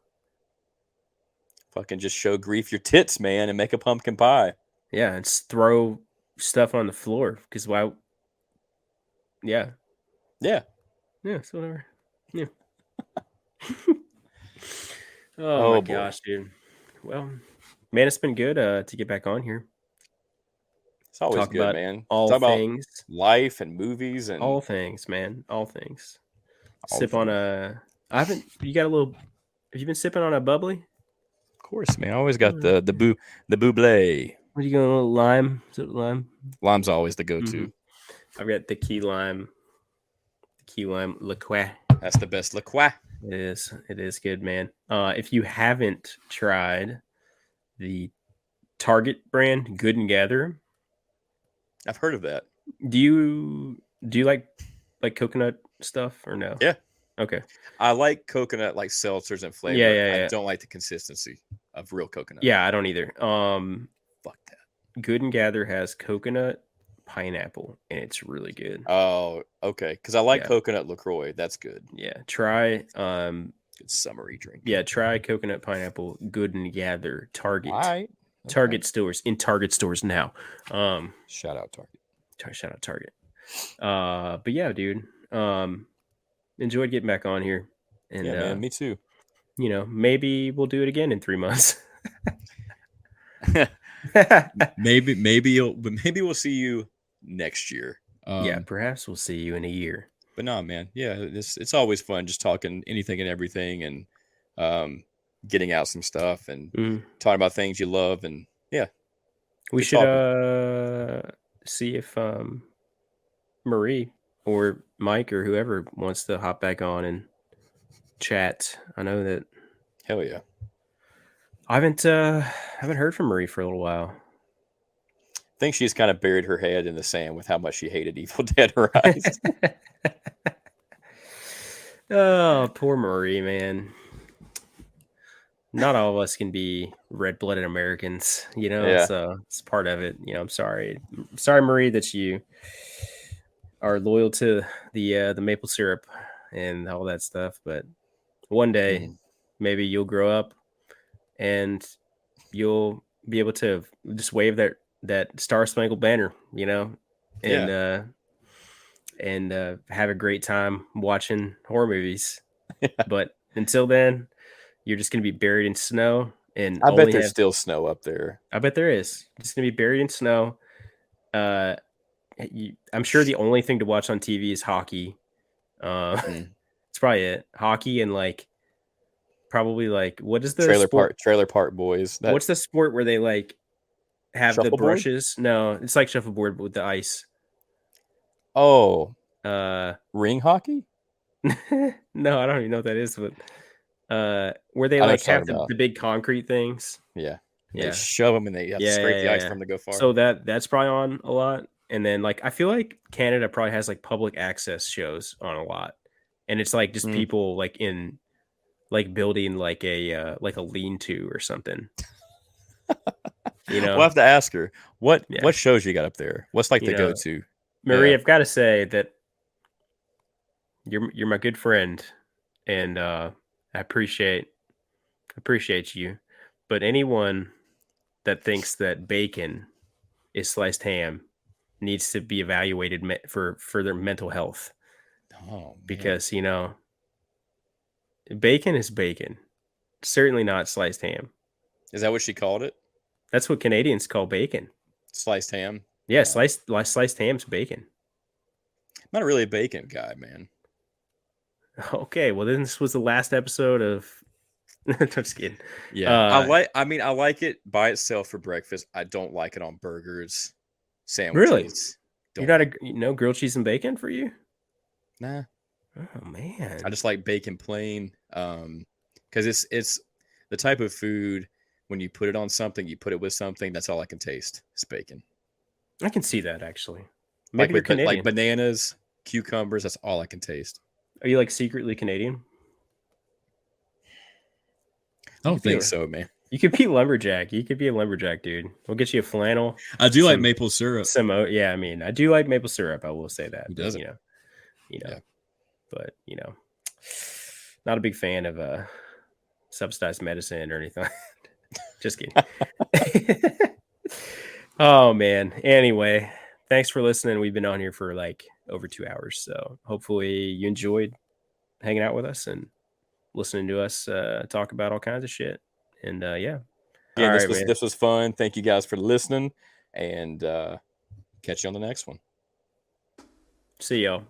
Fucking just show grief your tits, man, and make a pumpkin pie.
Yeah, and throw stuff on the floor because why? Yeah,
Yeah.
yeah, so whatever. Yeah. Oh my
Oh boy,
gosh, dude. Well, man, it's been good to get back on here.
it's always
Talk
good,
about
man.
all
Talk about
things.
life and movies and
All things, man. All things.
all
Sip on
things.
a I haven't you got a little have you been sipping on a bubbly?
Of course, man. I always got
Mm,
the buble.
what are you going, a little lime? Is it lime?
Lime's always the
Hmm.
go-to.
I've got the key lime liqueur.
That's the best liqueur.
It is good, man. If you haven't tried the Target brand Good and Gather,
I've heard of that.
do you like coconut stuff or no?
Yeah,
Okay.
I like coconut like seltzers and
Yeah,
flavor.
yeah,
I
yeah.
don't like the consistency of real coconut.
Yeah, I don't either.
Fuck that.
Good and Gather has coconut, pineapple, and it's really good.
Oh, okay. Because I like
Yeah.
coconut LaCroix. That's good.
Yeah. Try
Good summery drink.
yeah, try coconut pineapple, Good and Gather,
All right. Okay.
Target stores, in Target stores now.
Shout out Target.
Shout out Target. But yeah, dude. Enjoyed getting back on here. And
Yeah, man. Me too.
maybe we'll do it again in 3 months.
maybe we'll see you next year.
Yeah, perhaps we'll see you in a year.
But no, man. Yeah, it's always fun just talking anything and everything and getting out some stuff and
Mm.
talking about things you love and yeah,
We
good
should
talking.
see if Marie or Mike or whoever wants to hop back on and chat. I know that
Hell yeah.
I haven't heard from Marie for a little while.
I think she's kind of buried her head in the sand with how much she hated Evil Dead Rise.
Oh, poor Marie, man. Not all of us can be red-blooded Americans, you know.
Yeah.
It's part of it. You know, I'm sorry. Sorry, Marie, that you are loyal to the maple syrup and all that stuff. But one day,
Mhm.
maybe you'll grow up and you'll be able to just wave that Star Spangled Banner, you know, and
Yeah.
have a great time watching horror movies. But until then, you're just gonna be buried in snow and
I bet
only
there's
have.
still snow up there.
I bet there is. Just gonna be buried in snow. Uh, I'm sure the only thing to watch on TV is hockey. Uh,
Mm.
it's probably it. Hockey and like probably like what is the sport?
Trailer Park Boys. That
What's the sport where they like have the
shuffleboard?
brushes? No, it's like shuffleboard but with the ice.
Oh,
Uh,
ring hockey?
no, I don't even know what that is, but where they
I know
like
what you're
have
talking about.
the big concrete things.
Yeah. And they
Yeah,
shove them and they have to
yeah,
scrape
yeah,
the
yeah,
ice for
yeah.
them to go far.
So that's probably on a lot. And then like I feel like Canada probably has like public access shows on a lot. And it's like just
Mm.
people like in like building like a lean-to or something. You
We'll
know?
have to ask her
Yeah.
what shows you got up there. What's like
You
the
know,
go-to?
Marie,
Yeah.
I've got to say that you're my good friend and I appreciate you. But anyone that thinks that bacon is sliced ham needs to be evaluated for their mental health
Oh man,
because, you know, bacon is bacon. Certainly not sliced ham.
is that what she called it?
That's what Canadians call bacon.
Sliced ham?
Yeah, sliced ham's bacon.
I'm not really a bacon guy, man.
Okay, well then this was the last episode of I'm just kidding.
Yeah,
Uh
I like it by itself for breakfast. I don't like it on burgers,
really?
sandwiches.
You're
Don't
not
like it.
grilled cheese and bacon for you?
Nah,
Oh
I
man.
just like bacon plain. Because it's the type of food when you put it on something, you put it with something. That's all I can taste. It's bacon.
I can see that actually.
Like
Maybe you're
like
Canadian.
bananas, cucumbers. That's all I can taste.
Are you like secretly Canadian?
I
You
don't
could be
think
a
so, man.
you could be lumberjack. You could be a lumberjack, dude. We'll get you a flannel,
I do like
some
maple syrup.
yeah, I mean, I do like maple syrup, I will say that,
Who
but
doesn't?
you know,
Yeah.
but not a big fan of subsidized medicine or anything. Just kidding. Oh man. Anyway, thanks for listening. We've been on here for like over 2 hours, so hopefully you enjoyed hanging out with us and listening to us talk about all kinds of shit. And yeah. All
Again,
right, man.
this was fun. Thank you guys for listening, and catch you on the next one.
See y'all.